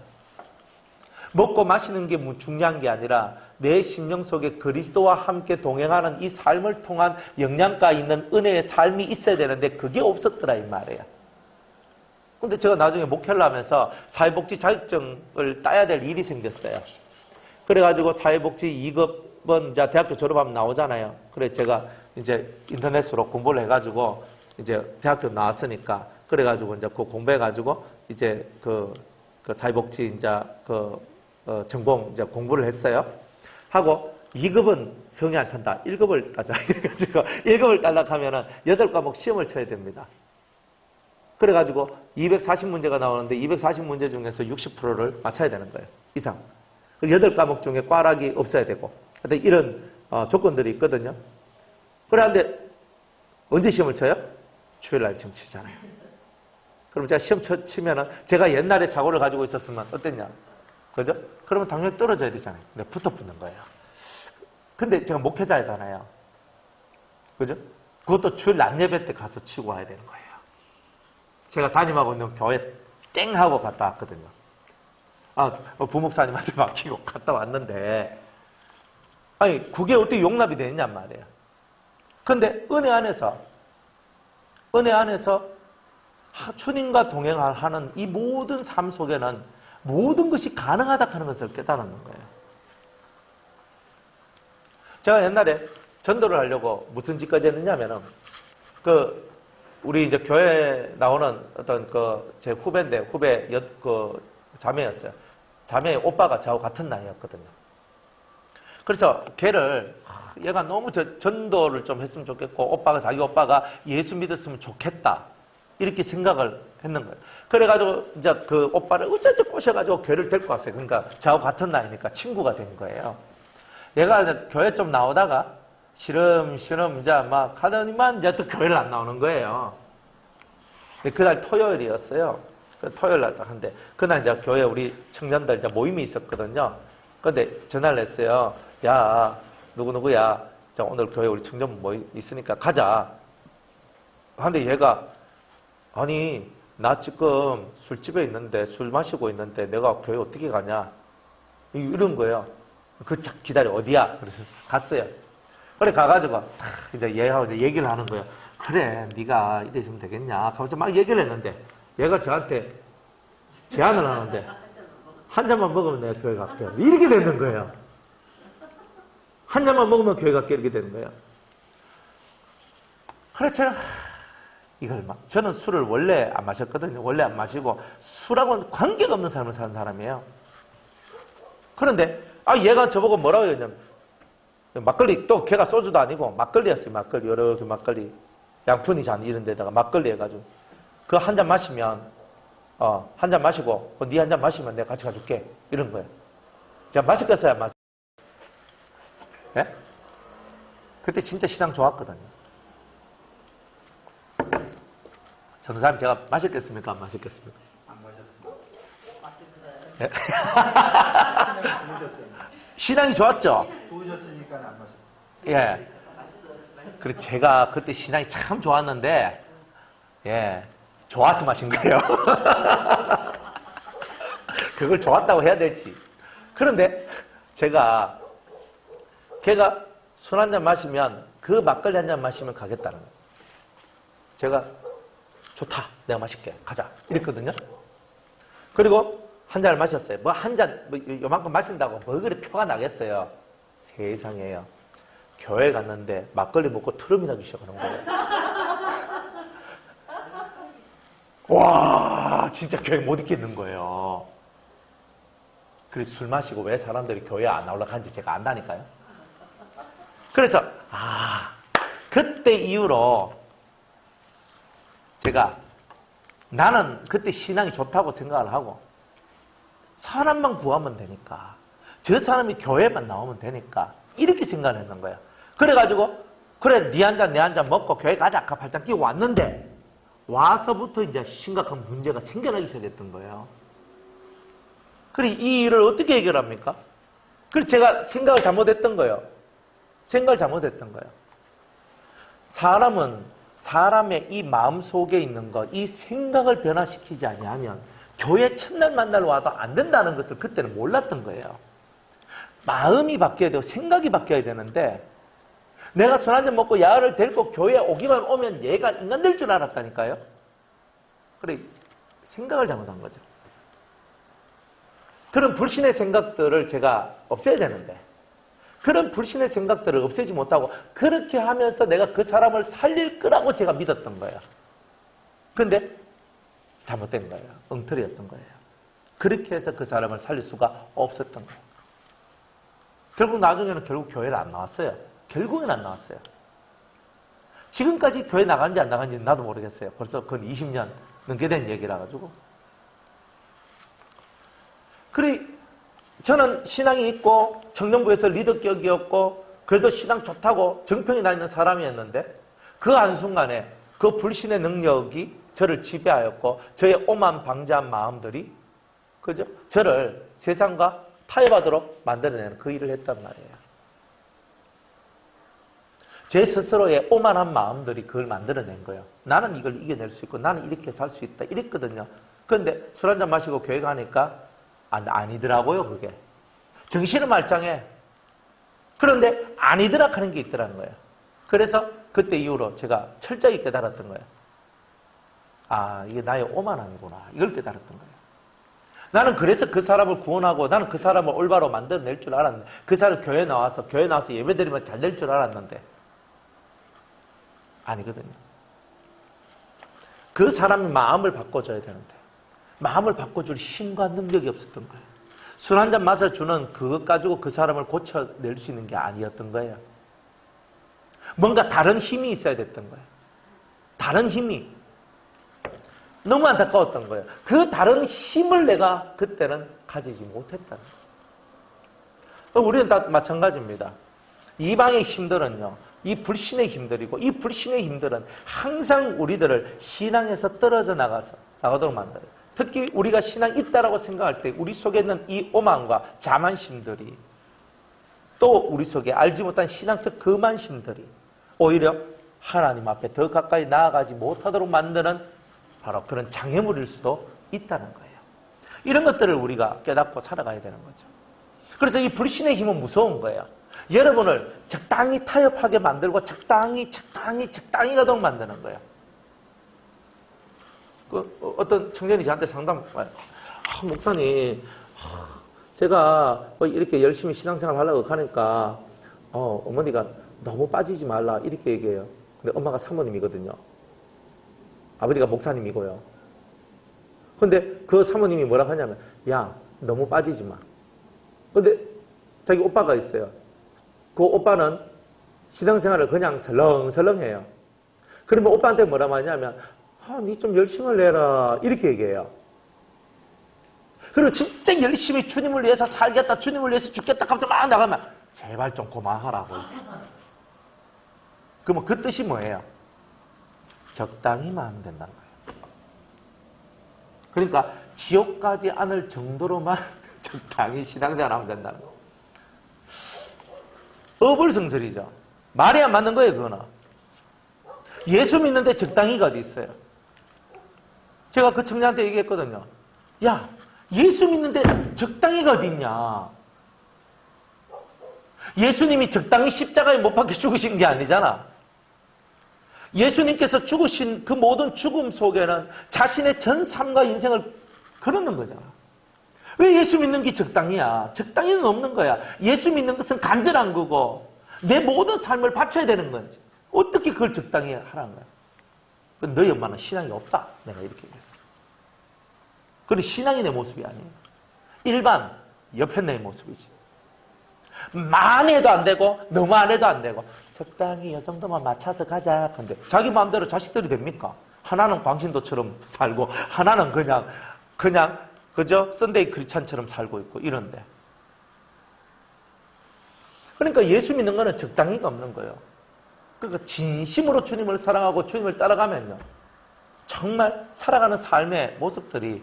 먹고 마시는 게 중요한 게 아니라 내 심령 속에 그리스도와 함께 동행하는 이 삶을 통한 영양가 있는 은혜의 삶이 있어야 되는데 그게 없었더라 이 말이에요. 근데 제가 나중에 목회를 하면서 사회복지 자격증을 따야 될 일이 생겼어요. 그래가지고 사회복지 2급은 이제 대학교 졸업하면 나오잖아요. 그래 제가 이제 인터넷으로 공부를 해가지고 이제 대학교 나왔으니까 그래가지고 이제 그 공부해가지고 이제 그 사회복지 이제 전공 이제 공부를 했어요. 하고 2급은 성이 안 찬다. 1급을 따자. 그래가지고 1급을 따려고 하면은 8과목 시험을 쳐야 됩니다. 그래가지고 240문제가 나오는데 240문제 중에서 60%를 맞춰야 되는 거예요. 이상. 8과목 중에 꽈락이 없어야 되고. 근데 이런 조건들이 있거든요. 그런데 언제 시험을 쳐요? 주일날 시험 치잖아요. 그럼 제가 시험 치면은 제가 옛날에 사고를 가지고 있었으면 어땠냐? 그죠? 그러면 당연히 떨어져야 되잖아요. 근데 붙는 거예요. 근데 제가 목회자잖아요. 그죠? 그것도 주일 낮 예배 때 가서 치고 와야 되는 거예요. 제가 담임하고 있는 교회 땡 하고 갔다 왔거든요. 부목사님한테 맡기고 갔다 왔는데, 그게 어떻게 용납이 되느냐 말이에요. 근데 은혜 안에서 주님과 동행하는 이 모든 삶 속에는 모든 것이 가능하다 하는 것을 깨달는 거예요. 제가 옛날에 전도를 하려고 무슨 짓까지 했느냐면은, 우리 이제 교회 나오는 어떤 제 후배 자매였어요. 자매의 오빠가 저하고 같은 나이였거든요. 그래서 걔를, 얘가 너무 전도를 좀 했으면 좋겠고, 자기 오빠가 예수 믿었으면 좋겠다. 이렇게 생각을 했는 거예요. 그래가지고, 이제 그 오빠를 어쩌지 꼬셔가지고 교회를 데리고 왔어요. 그러니까 저하고 같은 나이니까 친구가 된 거예요. 얘가 이제 교회 좀 나오다가, 시름시름 이제 막 하더니만 이제 또 교회를 안 나오는 거예요. 그날 토요일이었어요. 토요일 날 딱 한데, 그날 이제 교회 우리 청년들 이제 모임이 있었거든요. 근데 전화를 했어요. 야, 누구누구야. 자, 오늘 교회 우리 청년 모임 있으니까 가자. 근데 얘가, 아니, 나 지금 술집에 있는데, 술 마시고 있는데, 내가 교회 어떻게 가냐? 이런 거예요. 기다려, 어디야? 그래서 갔어요. 그래, 가가지고, 이제 얘하고 이제 얘기를 하는 거예요. 그래, 네가 이랬으면 되겠냐? 하면서 막 얘기를 했는데, 얘가 저한테 제안을 하는데, 한 잔만 먹으면 내가 교회 갈게. 이렇게 되는 거예요. 한 잔만 먹으면 교회 갈게. 이렇게 되는 거예요. 그래, 제가, 저는 술을 원래 안 마셨거든요. 원래 안 마시고, 술하고는 관계가 없는 삶을 사는 사람이에요. 그런데, 얘가 저보고 뭐라고 했냐면, 막걸리, 또 걔가 소주도 아니고, 막걸리였어요. 막걸리, 여러 개 막걸리. 양푼이 잔 이런 데다가 막걸리 해가지고. 그거 한 잔 마시면, 한 잔 마시고, 네 한 잔 마시면 내가 같이 가줄게. 이런 거예요. 제가 마시겠어요? 안 마시? 예? 그때 진짜 신앙 좋았거든요. 전도사님 제가 마셨겠습니까? 안 마셨겠습니까? 안 마셨습니다. 예? 신앙이 좋았죠? 좋으셨으니까 안 마셨어요. 예. 그리고 제가 그때 신앙이 참 좋았는데, 예, 좋아서 마신 거예요. 그걸 좋았다고 해야 될지. 그런데 걔가 술 한 잔 마시면 그 막걸리 한 잔 마시면 가겠다는 거예요. 제가 좋다, 내가 마실게, 가자 이랬거든요. 그리고 한 잔을 마셨어요. 뭐 한 잔, 뭐 요만큼 마신다고 뭐 그리 표가 나겠어요. 세상에요. 교회 갔는데 막걸리 먹고 트름이 나기 시작하는 거예요. 와, 진짜 교회 못 있겠는 거예요. 그래서 술 마시고 왜 사람들이 교회 안 나오려고 하는지 제가 안다니까요. 그래서 그때 이후로 제가 나는 그때 신앙이 좋다고 생각을 하고 사람만 구하면 되니까 저 사람이 교회만 나오면 되니까 이렇게 생각을 했는 거예요. 그래가지고 그래 네 한 잔 내 한 잔 먹고 교회 가자 아까 발장 끼고 왔는데 와서부터 이제 심각한 문제가 생겨나기 시작했던 거예요. 그래 이 일을 어떻게 해결합니까? 그래서 제가 생각을 잘못했던 거예요. 사람은 사람의 이 마음 속에 있는 것, 이 생각을 변화시키지 아니하면 교회 첫날 만날 와도 안 된다는 것을 그때는 몰랐던 거예요. 마음이 바뀌어야 되고 생각이 바뀌어야 되는데 내가 술 한잔 먹고 야를 데리고 교회에 오기만 오면 얘가 인간 될 줄 알았다니까요. 그래 생각을 잘못한 거죠. 그런 불신의 생각들을 제가 없애야 되는데 그런 불신의 생각들을 없애지 못하고 그렇게 하면서 내가 그 사람을 살릴 거라고 제가 믿었던 거예요. 그런데 잘못된 거예요. 엉터리였던 거예요. 그렇게 해서 그 사람을 살릴 수가 없었던 거예요. 결국 나중에는 교회를 안 나왔어요. 결국엔 안 나왔어요. 지금까지 교회 나간지 안 나간지 나도 모르겠어요. 벌써 그건 20년 넘게 된 얘기라 가지고. 그래 저는 신앙이 있고 청년부에서 리더격이었고 그래도 신앙 좋다고 정평이 나 있는 사람이었는데 그 한순간에 그 불신의 능력이 저를 지배하였고 저의 오만 방자한 마음들이 그죠? 저를 세상과 타협하도록 만들어내는 그 일을 했단 말이에요. 제 스스로의 오만한 마음들이 그걸 만들어낸 거예요. 나는 이걸 이겨낼 수 있고 나는 이렇게 살 수 있다 이랬거든요. 그런데 술 한잔 마시고 교회 가니까 아니더라고요. 그게 정신은 말짱해. 그런데 아니더라 하는 게 있더라는 거예요. 그래서 그때 이후로 제가 철저히 깨달았던 거예요. 이게 나의 오만함이구나. 이걸 깨달았던 거예요. 나는 그래서 그 사람을 구원하고 나는 그 사람을 올바로 만들어낼 줄 알았는데 그 사람 교회 나와서 예배드리면 잘 될 줄 알았는데 아니거든요. 그 사람의 마음을 바꿔줘야 되는데 마음을 바꿔줄 힘과 능력이 없었던 거예요. 술 한잔 마셔주는 그것 가지고 그 사람을 고쳐낼 수 있는 게 아니었던 거예요. 뭔가 다른 힘이 있어야 됐던 거예요. 다른 힘이. 너무 안타까웠던 거예요. 그 다른 힘을 내가 그때는 가지지 못했다는 거예요. 우리는 다 마찬가지입니다. 이방의 힘들은요. 이 불신의 힘들이고 이 불신의 힘들은 항상 우리들을 신앙에서 떨어져 나가도록 만들어요. 특히 우리가 신앙이 있다라고 생각할 때 우리 속에 있는 이 오만과 자만심들이 또 우리 속에 알지 못한 신앙적 거만심들이 오히려 하나님 앞에 더 가까이 나아가지 못하도록 만드는 바로 그런 장애물일 수도 있다는 거예요. 이런 것들을 우리가 깨닫고 살아가야 되는 거죠. 그래서 이 불신의 힘은 무서운 거예요. 여러분을 적당히 타협하게 만들고 적당히 가도록 만드는 거예요. 어떤 청년이 저한테 목사님, 제가 이렇게 열심히 신앙생활 하려고 하니까 어머니가 너무 빠지지 말라 이렇게 얘기해요. 근데 엄마가 사모님이거든요. 아버지가 목사님이고요. 근데 그 사모님이 뭐라고 하냐면 야, 너무 빠지지 마. 근데 자기 오빠가 있어요. 그 오빠는 신앙생활을 그냥 설렁설렁해요. 그러면 오빠한테 뭐라고 하냐면 니 좀 열심을 내라 이렇게 얘기해요. 그리고 진짜 열심히 주님을 위해서 살겠다, 주님을 위해서 죽겠다 하면서 막 나가면 제발 좀 그만하라고. 그러면 그 뜻이 뭐예요? 적당히만 하면 된다는 거예요. 그러니까 지옥 가지 않을 정도로만 적당히 신앙생활 하면 된다는 거예요. 어불성설이죠. 말이 안 맞는 거예요, 그거는. 예수 믿는데 적당히가 어디 있어요? 제가 그 청년한테 얘기했거든요. 야, 예수 믿는데 적당히가 어디 있냐? 예수님이 적당히 십자가에 못 박혀 죽으신 게 아니잖아. 예수님께서 죽으신 그 모든 죽음 속에는 자신의 전 삶과 인생을 걸어놓은 거잖아. 왜 예수 믿는 게 적당이야? 적당히는 없는 거야. 예수 믿는 것은 간절한 거고 내 모든 삶을 바쳐야 되는 거지. 어떻게 그걸 적당히 하라는 거야? 너희 엄마는 신앙이 없다. 내가 이렇게 얘기했어. 그건 신앙이 내 모습이 아니에요. 일반 여편네의 모습이지. 많이 해도 안 되고 너무 안 해도 안 되고 적당히 이 정도만 맞춰서 가자. 근데 자기 마음대로 자식들이 됩니까? 하나는 광신도처럼 살고 하나는 그냥 그저 썬데이 크리스찬처럼 살고 있고 이런데. 그러니까 예수 믿는 거는 적당히가 없는 거예요. 그러니까 진심으로 주님을 사랑하고 주님을 따라가면요, 정말 살아가는 삶의 모습들이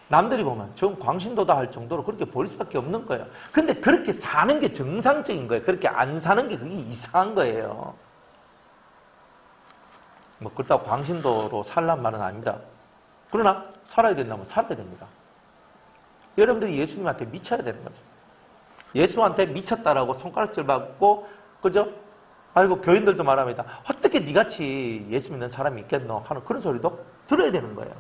남들이 보면 전 광신도다 할 정도로 그렇게 보일 수밖에 없는 거예요. 근데 그렇게 사는 게 정상적인 거예요. 그렇게 안 사는 게 그게 이상한 거예요. 뭐 그렇다고 광신도로 살란 말은 아닙니다. 그러나 살아야 된다면 살아야 됩니다. 여러분들이 예수님한테 미쳐야 되는 거죠. 예수한테 미쳤다라고 손가락질 받고 그죠? 아이고 교인들도 말합니다. 어떻게 니같이 예수 믿는 사람이 있겠노? 하는 그런 소리도 들어야 되는 거예요.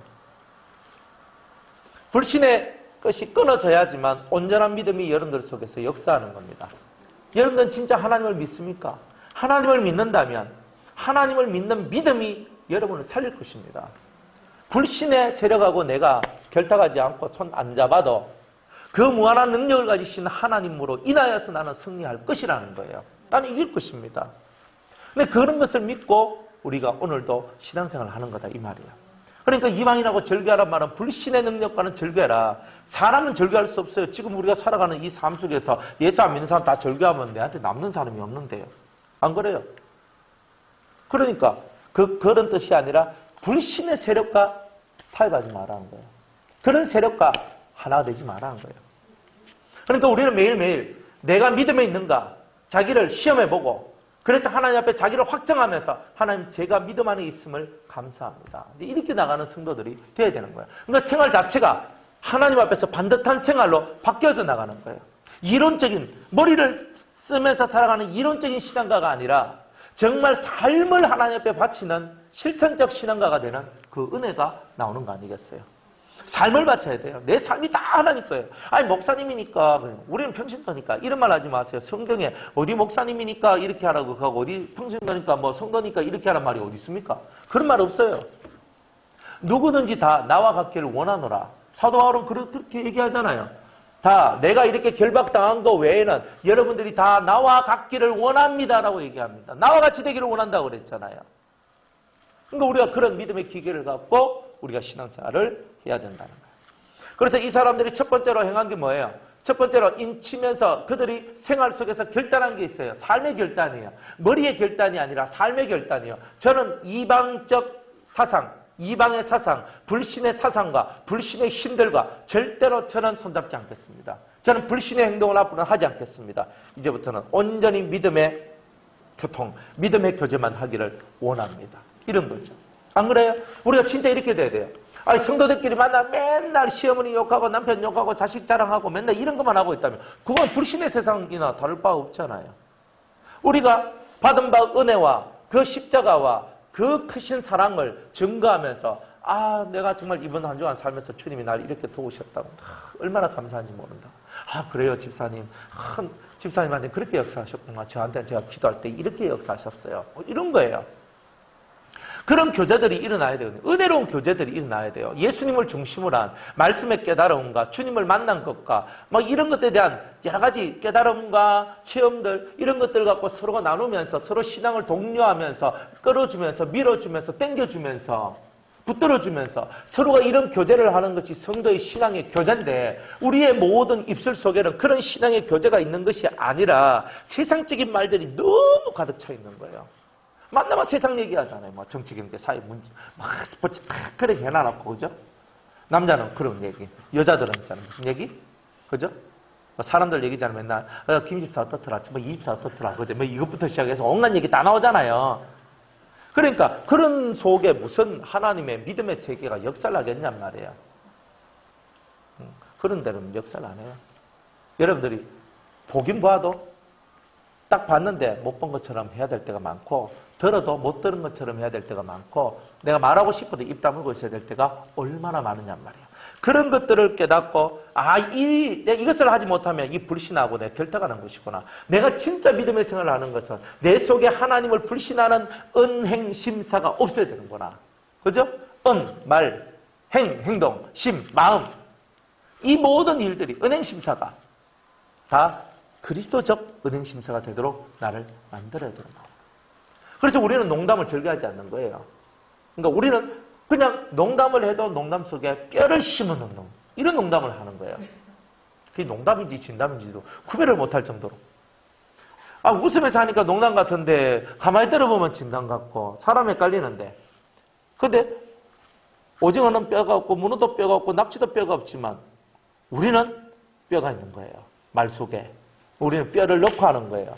불신의 것이 끊어져야지만 온전한 믿음이 여러분들 속에서 역사하는 겁니다. 여러분들은 진짜 하나님을 믿습니까? 하나님을 믿는다면 하나님을 믿는 믿음이 여러분을 살릴 것입니다. 불신의 세력하고 내가 결탁하지 않고 손 안 잡아도 그 무한한 능력을 가지신 하나님으로 인하여서 나는 승리할 것이라는 거예요. 나는 이길 것입니다. 근데 그런 것을 믿고 우리가 오늘도 신앙생활을 하는 거다 이 말이에요. 그러니까 이방인하고 절교하란 말은 불신의 능력과는 절교해라. 사람은 절교할 수 없어요. 지금 우리가 살아가는 이 삶 속에서 예수 안 믿는 사람 다 절교하면 내한테 남는 사람이 없는데요. 안 그래요? 그러니까 그런 뜻이 아니라 불신의 세력과 타협하지 말라는 거예요. 그런 세력과 하나가 되지 말라는 거예요. 그러니까 우리는 매일매일 내가 믿음에 있는가 자기를 시험해보고 그래서 하나님 앞에 자기를 확정하면서 하나님 제가 믿음 안에 있음을 감사합니다. 이렇게 나가는 성도들이 되어야 되는 거예요. 그러니까 생활 자체가 하나님 앞에서 반듯한 생활로 바뀌어서 나가는 거예요. 이론적인 머리를 쓰면서 살아가는 이론적인 신앙가가 아니라 정말 삶을 하나님 앞에 바치는 실천적 신앙가가 되는 그 은혜가 나오는 거 아니겠어요? 삶을 바쳐야 돼요. 내 삶이 다 하나님 거예요. 아니 목사님이니까 우리는 평신도니까 이런 말 하지 마세요. 성경에 어디 목사님이니까 이렇게 하라고 하고 어디 평신도니까 뭐 성도니까 이렇게 하란 말이 어디 있습니까? 그런 말 없어요. 누구든지 다 나와 같기를 원하노라. 사도 바울은 그렇게 얘기하잖아요. 다 내가 이렇게 결박당한 거 외에는 여러분들이 다 나와 같기를 원합니다라고 얘기합니다. 나와 같이 되기를 원한다고 그랬잖아요. 그러니까 우리가 그런 믿음의 기계를 갖고 우리가 신앙생활을 해야 된다는 거예요. 그래서 이 사람들이 첫 번째로 행한 게 뭐예요? 첫 번째로 인치면서 그들이 생활 속에서 결단한 게 있어요. 삶의 결단이에요. 머리의 결단이 아니라 삶의 결단이에요. 저는 이방적 사상, 이방의 사상, 불신의 사상과 불신의 힘들과 절대로 저는 손잡지 않겠습니다. 저는 불신의 행동을 앞으로는 하지 않겠습니다. 이제부터는 온전히 믿음의 교통, 믿음의 교제만 하기를 원합니다. 이런 거죠. 안 그래요? 우리가 진짜 이렇게 돼야 돼요. 아니 성도들끼리 만나 맨날 시어머니 욕하고 남편 욕하고 자식 자랑하고 맨날 이런 것만 하고 있다면 그건 불신의 세상이나 다를 바가 없잖아요. 우리가 받은 바 은혜와 그 십자가와 그 크신 사랑을 증거하면서 아 내가 정말 이번 한 주간 살면서 주님이 나를 이렇게 도우셨다고 얼마나 감사한지 모른다. 아 그래요 집사님. 집사님한테 그렇게 역사하셨구나. 저한테 제가 기도할 때 이렇게 역사하셨어요. 이런 거예요. 그런 교제들이 일어나야 되거든요. 은혜로운 교제들이 일어나야 돼요. 예수님을 중심으로 한 말씀의 깨달음과 주님을 만난 것과 막 이런 것들에 대한 여러 가지 깨달음과 체험들 이런 것들 갖고 서로가 나누면서 서로 신앙을 독려하면서 끌어주면서 밀어주면서 땡겨주면서 붙들어주면서 서로가 이런 교제를 하는 것이 성도의 신앙의 교제인데 우리의 모든 입술 속에는 그런 신앙의 교제가 있는 것이 아니라 세상적인 말들이 너무 가득 차 있는 거예요. 만나면 세상 얘기하잖아요. 뭐 정치, 경제, 사회, 문제, 막 스포츠 다 그래 해놔놓고 그죠? 남자는 그런 얘기, 여자들은 있잖아요. 무슨 얘기? 그죠? 뭐 사람들 얘기잖아요. 맨날 김 집사 어떻더라, 뭐 이 집사 어떻더라, 그죠? 뭐 이것부터 시작해서 온갖 얘기 다 나오잖아요. 그러니까 그런 속에 무슨 하나님의 믿음의 세계가 역사를 하겠냔 말이에요. 그런 데는 역사를 안 해요. 여러분들이 보긴 봐도 딱 봤는데 못 본 것처럼 해야 될 때가 많고, 들어도 못 들은 것처럼 해야 될 때가 많고, 내가 말하고 싶어도 입 다물고 있어야 될 때가 얼마나 많으냔 말이에요. 그런 것들을 깨닫고, 내가 이것을 하지 못하면 이 불신하고 내가 결탁하는 것이구나. 내가 진짜 믿음의 생활을 하는 것은 내 속에 하나님을 불신하는 은행 심사가 없어야 되는구나. 그죠? 말, 행동, 심, 마음. 이 모든 일들이 은행 심사가 다 그리스도적 은행 심사가 되도록 나를 만들어야 되는 거예요. 그래서 우리는 농담을 즐겨하지 않는 거예요. 그러니까 우리는 그냥 농담을 해도 농담 속에 뼈를 심어놓는 이런 농담을 하는 거예요. 그게 농담인지 진담인지도 구별을 못할 정도로. 웃으면서 하니까 농담 같은데 가만히 들어보면 진담 같고 사람 헷갈리는데, 근데 오징어는 뼈가 없고 문어도 뼈가 없고 낙지도 뼈가 없지만 우리는 뼈가 있는 거예요. 말 속에 우리는 뼈를 넣고 하는 거예요.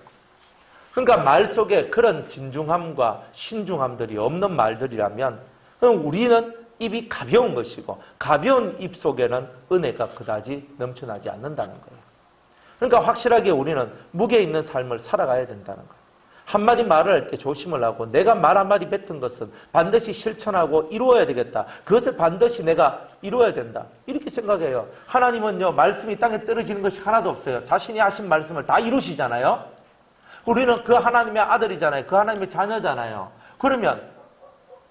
그러니까 말 속에 그런 진중함과 신중함들이 없는 말들이라면 그럼 우리는 입이 가벼운 것이고, 가벼운 입 속에는 은혜가 그다지 넘쳐나지 않는다는 거예요. 그러니까 확실하게 우리는 무게 있는 삶을 살아가야 된다는 거예요. 한마디 말을 할 때 조심을 하고, 내가 말 한마디 뱉은 것은 반드시 실천하고 이루어야 되겠다. 그것을 반드시 내가 이루어야 된다. 이렇게 생각해요. 하나님은요, 말씀이 땅에 떨어지는 것이 하나도 없어요. 자신이 하신 말씀을 다 이루시잖아요. 우리는 그 하나님의 아들이잖아요. 그 하나님의 자녀잖아요. 그러면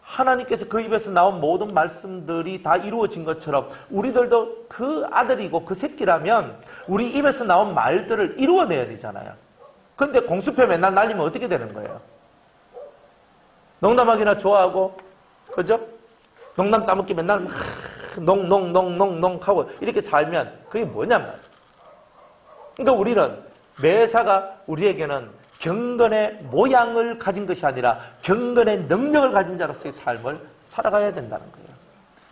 하나님께서 그 입에서 나온 모든 말씀들이 다 이루어진 것처럼 우리들도 그 아들이고 그 새끼라면 우리 입에서 나온 말들을 이루어내야 되잖아요. 근데 공수표 맨날 날리면 어떻게 되는 거예요? 농담하기나 좋아하고, 그죠? 농담 따먹기 맨날 농 하고 이렇게 살면 그게 뭐냔 말이에요. 그러니까 우리는 매사가 우리에게는 경건의 모양을 가진 것이 아니라 경건의 능력을 가진 자로서의 삶을 살아가야 된다는 거예요.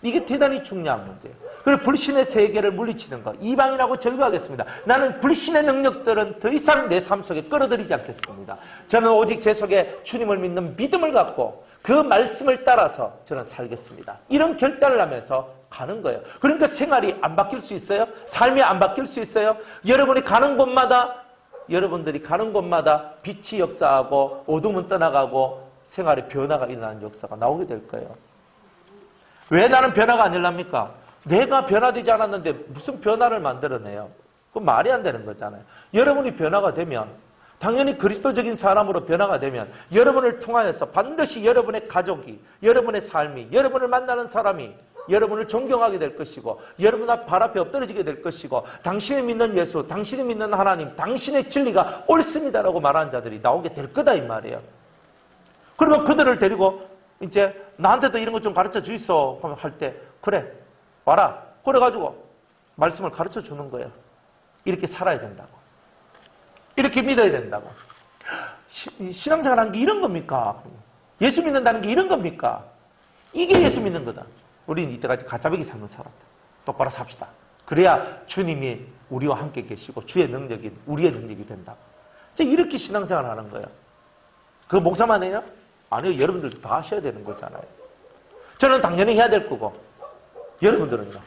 이게 대단히 중요한 문제예요. 그리고 불신의 세계를 물리치는 것, 이방인하고 절교하겠습니다. 나는 불신의 능력들은 더 이상 내 삶 속에 끌어들이지 않겠습니다. 저는 오직 제 속에 주님을 믿는 믿음을 갖고 그 말씀을 따라서 저는 살겠습니다. 이런 결단을 하면서 가는 거예요. 그러니까 생활이 안 바뀔 수 있어요? 삶이 안 바뀔 수 있어요? 여러분들이 가는 곳마다 빛이 역사하고 어둠은 떠나가고 생활의 변화가 일어나는 역사가 나오게 될 거예요. 왜 나는 변화가 안 일어납니까? 내가 변화되지 않았는데 무슨 변화를 만들어내요? 그건 말이 안 되는 거잖아요. 여러분이 변화가 되면, 당연히 그리스도적인 사람으로 변화가 되면 여러분을 통하여서 반드시 여러분의 가족이, 여러분의 삶이, 여러분을 만나는 사람이 여러분을 존경하게 될 것이고, 여러분 발 앞에 엎드러지게 될 것이고, 당신이 믿는 예수, 당신이 믿는 하나님, 당신의 진리가 옳습니다라고 말하는 자들이 나오게 될 거다 이 말이에요. 그러면 그들을 데리고 이제 나한테도 이런 것 좀 가르쳐 주이소 할 때, 그래 와라, 그래가지고 말씀을 가르쳐 주는 거예요. 이렇게 살아야 된다고, 이렇게 믿어야 된다고. 신앙생활하는 게 이런 겁니까? 예수 믿는다는 게 이런 겁니까? 이게 예수 믿는 거다. 우리는 이때까지 가짜배기 삶을 살았다. 똑바로 삽시다. 그래야 주님이 우리와 함께 계시고 주의 능력이 우리의 능력이 된다. 이렇게 신앙생활 하는 거예요. 그 목사만 해요? 아니요. 여러분들도 다 하셔야 되는 거잖아요. 저는 당연히 해야 될 거고, 여러분들은요,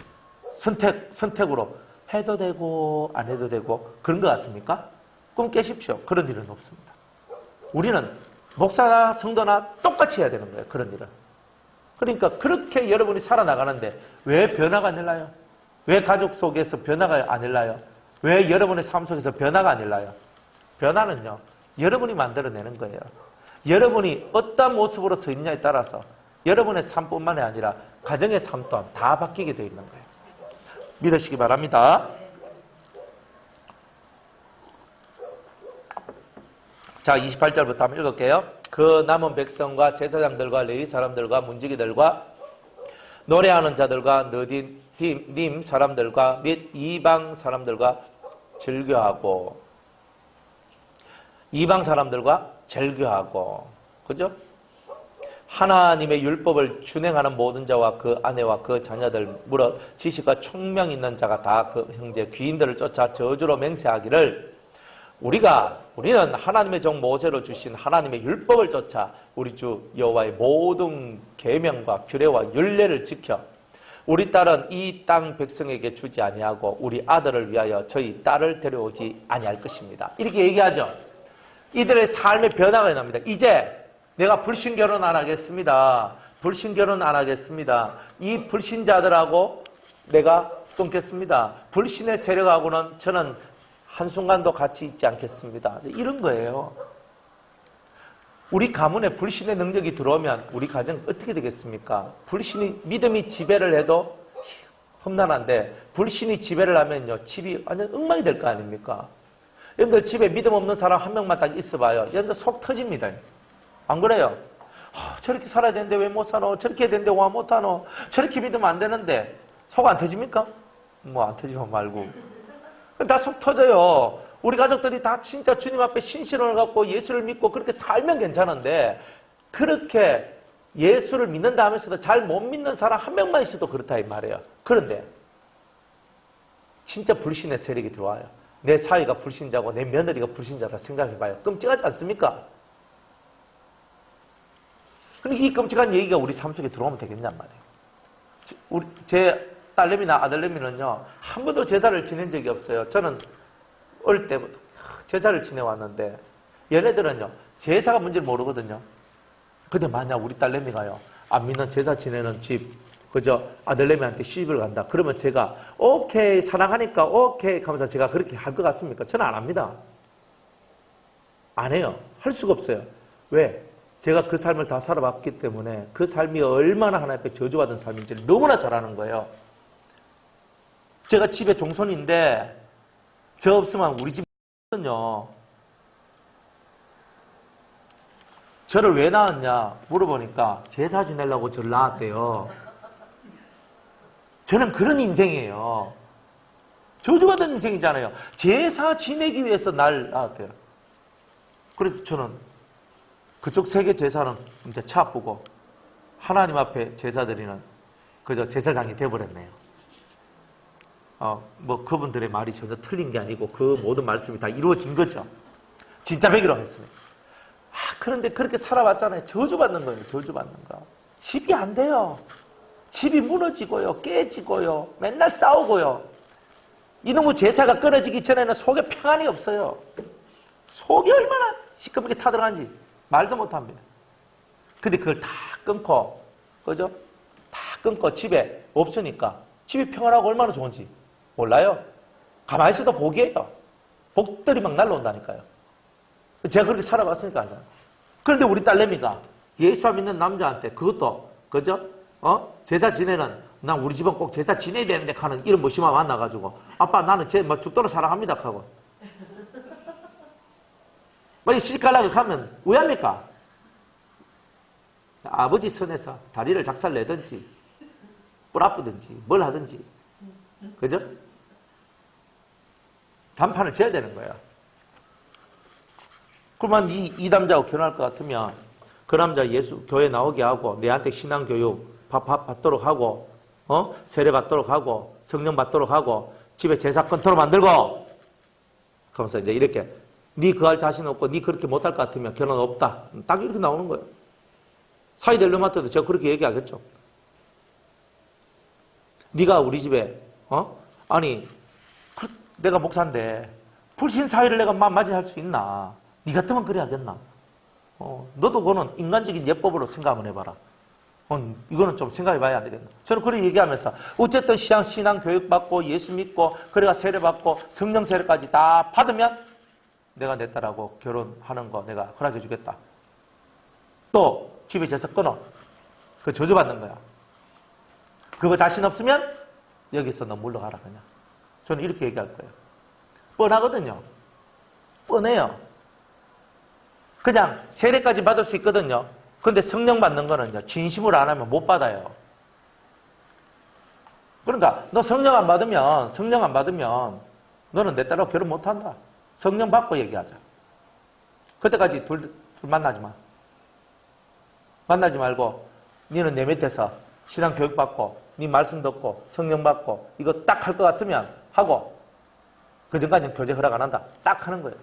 선택으로 해도 되고 안 해도 되고 그런 것 같습니까? 꿈 깨십시오. 그런 일은 없습니다. 우리는 목사나 성도나 똑같이 해야 되는 거예요. 그런 일은. 그러니까 그렇게 여러분이 살아나가는데 왜 변화가 안 일어나요? 왜 가족 속에서 변화가 안 일어나요? 왜 여러분의 삶 속에서 변화가 안 일어나요? 변화는요, 여러분이 만들어내는 거예요. 여러분이 어떤 모습으로 서 있냐에 따라서 여러분의 삶뿐만이 아니라 가정의 삶 또한 다 바뀌게 되어 있는 거예요. 믿으시기 바랍니다. 자, 28절부터 한번 읽을게요. 그 남은 백성과 제사장들과 레위 사람들과 문지기들과 노래하는 자들과 너디님 사람들과 및 이방 사람들과 절교하고, 이방 사람들과 절교하고, 그죠? 하나님의 율법을 준행하는 모든 자와 그 아내와 그 자녀들 무릇 지식과 총명 있는 자가 다 그 형제 귀인들을 쫓아 저주로 맹세하기를, 우리는 하나님의 종 모세로 주신 하나님의 율법을 쫓아 우리 주 여호와의 모든 계명과 규례와 율례를 지켜 우리 딸은 이 땅 백성에게 주지 아니하고 우리 아들을 위하여 저희 딸을 데려오지 아니할 것입니다. 이렇게 얘기하죠. 이들의 삶의 변화가 일어납니다. 이제 내가 불신 결혼 안 하겠습니다. 불신 결혼 안 하겠습니다. 이 불신자들하고 내가 끊겠습니다. 불신의 세력하고는 저는 한순간도 같이 있지 않겠습니다. 이런 거예요. 우리 가문에 불신의 능력이 들어오면 우리 가정 어떻게 되겠습니까? 믿음이 지배를 해도 험난한데 불신이 지배를 하면요, 집이 완전 엉망이 될 거 아닙니까? 여러분들 집에 믿음 없는 사람 한 명만 딱 있어봐요. 여러분들 속 터집니다. 안 그래요? 저렇게 살아야 되는데 왜 못 사노? 저렇게 해야 되는데 왜 못 하노? 저렇게 믿으면 안 되는데 속 안 터집니까? 뭐 안 터지면 말고. 다 속 터져요. 우리 가족들이 다 진짜 주님 앞에 신실을 갖고 예수를 믿고 그렇게 살면 괜찮은데 그렇게 예수를 믿는다 하면서도 잘 못 믿는 사람 한 명만 있어도 그렇다 이 말이에요. 그런데 진짜 불신의 세력이 들어와요. 내 사위가 불신자고 내 며느리가 불신자다 생각해봐요. 끔찍하지 않습니까? 그러니까 이 끔찍한 얘기가 우리 삶 속에 들어오면 되겠냔 말이에요. 제 딸내미나 아들내미는요, 한 번도 제사를 지낸 적이 없어요. 저는 어릴 때부터 제사를 지내왔는데 얘네들은요 제사가 뭔지를 모르거든요. 근데 만약 우리 딸내미가요 안 믿는 제사 지내는 집 그저 아들내미한테 시집을 간다 그러면 제가 오케이 사랑하니까 오케이 하면서 제가 그렇게 할 것 같습니까? 저는 안 합니다. 안 해요. 할 수가 없어요. 왜? 제가 그 삶을 다 살아봤기 때문에 그 삶이 얼마나 하나님 앞에 저주받은 삶인지를 너무나 잘 아는 거예요. 제가 집에 종손인데 저 없으면 우리 집은요. 저를 왜 낳았냐 물어보니까 제사 지내려고 저를 낳았대요. 저는 그런 인생이에요. 저주받은 인생이잖아요. 제사 지내기 위해서 날 낳았대요. 그래서 저는 그쪽 세계 제사는 이제 차쁘고 하나님 앞에 제사 드리는 그저 제사장이 돼버렸네요. 뭐 그분들의 말이 전혀 틀린 게 아니고 그 모든 말씀이 다 이루어진 거죠. 진짜 배기로 했습니다. 그런데 그렇게 살아왔잖아요. 저주받는 거예요. 저주받는 거. 집이 안 돼요. 집이 무너지고요. 깨지고요. 맨날 싸우고요. 이놈의 제사가 끊어지기 전에는 속에 평안이 없어요. 속이 얼마나 시커멓게 타들어간지 말도 못합니다. 근데 그걸 다 끊고 그죠? 다 끊고 집에 없으니까 집이 평안하고 얼마나 좋은지 몰라요? 가만히 있어도 복이에요. 복들이 막 날라온다니까요. 제가 그렇게 살아봤으니까 알잖아요. 그런데 우리 딸내미가 예수 믿는 남자한테 그것도 그죠? 제사 지내는 난 우리 집은 꼭 제사 지내야 되는데 하는 이런 무심한 만나가지고 아빠 나는 뭐 죽도록 사랑합니다 하고 뭐 시집가려고 하면 왜 합니까? 아버지 선에서 다리를 작살내든지 뿔 아프든지 뭘 하든지 그죠? 단판을 지어야 되는 거예요. 그러면 이 남자하고 결혼할 것 같으면 그 남자 예수 교회 나오게 하고 내한테 신앙교육 받도록 하고 세례 받도록 하고 성령 받도록 하고 집에 제사 끊도록 만들고 그러면서 이제 이렇게 네 그할 자신 없고 네 그렇게 못할 것 같으면 결혼 없다. 딱 이렇게 나오는 거예요. 사이 될 놈한테도 제가 그렇게 얘기하겠죠. 네가 우리 집에 아니 내가 목사인데 불신 사회를 내가 맞이할 수 있나? 네 같으면 그래 하겠나? 너도 그거는 인간적인 예법으로 생각 한번 해봐라. 이거는 좀 생각해봐야 안 되겠나? 저는 그렇게 얘기하면서 어쨌든 신앙 교육 받고 예수 믿고 그래가 세례 받고 성령 세례까지 다 받으면 내가 내 딸하고 결혼하는 거 내가 허락해 주겠다. 또 집에 제사 끊어. 그거 저주받는 거야. 그거 자신 없으면 여기서 너 물러가라 그냥. 저는 이렇게 얘기할 거예요. 뻔하거든요. 뻔해요. 그냥 세례까지 받을 수 있거든요. 근데 성령 받는 거는요. 진심으로 안 하면 못 받아요. 그러니까 너 성령 안 받으면 너는 내 딸하고 결혼 못 한다. 성령 받고 얘기하자. 그때까지 둘 만나지 마. 만나지 말고 너는 내 밑에서 신앙 교육 받고 네 말씀 듣고 성령 받고 이거 딱 할 것 같으면 하고 그 전까지는 교제 허락 안 한다. 딱 하는 거예요.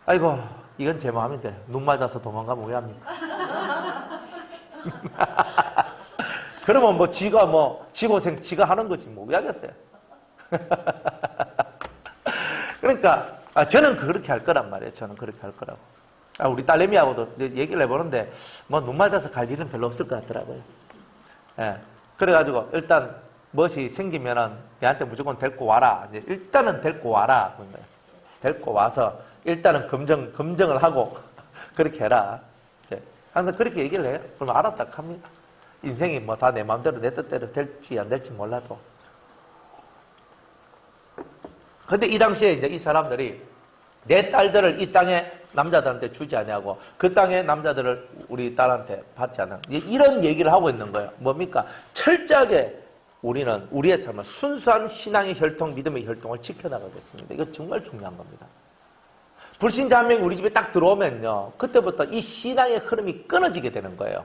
아이고, 이건 제 마음인데 눈 맞아서 도망가면 왜 합니까? 그러면 뭐 지고생 지가 하는 거지 뭐 왜 하겠어요? 그러니까 저는 그렇게 할 거란 말이에요. 저는 그렇게 할 거라고. 우리 딸내미하고도 이제 얘기를 해보는데 뭐 눈 맞아서 갈 일은 별로 없을 것 같더라고요. 예. 그래가지고 일단 무엇이 생기면은 얘한테 무조건 데리고 와라. 이제 일단은 데리고 와라. 데리고 와서 일단은 검정을 하고 그렇게 해라. 이제 항상 그렇게 얘기를 해요. 그럼 알았다 합니다. 인생이 뭐 다 내 마음대로 내 뜻대로 될지 안 될지 몰라도. 근데 이 당시에 이제 이 사람들이 내 딸들을 이 땅에 남자들한테 주지 아니하고 그 땅의 남자들을 우리 딸한테 받지 않는 이런 얘기를 하고 있는 거예요. 뭡니까? 철저하게 우리는 우리의 삶은 순수한 신앙의 혈통, 믿음의 혈통을 지켜나가겠습니다. 이거 정말 중요한 겁니다. 불신자 한 명이 우리 집에 딱 들어오면요. 그때부터 이 신앙의 흐름이 끊어지게 되는 거예요.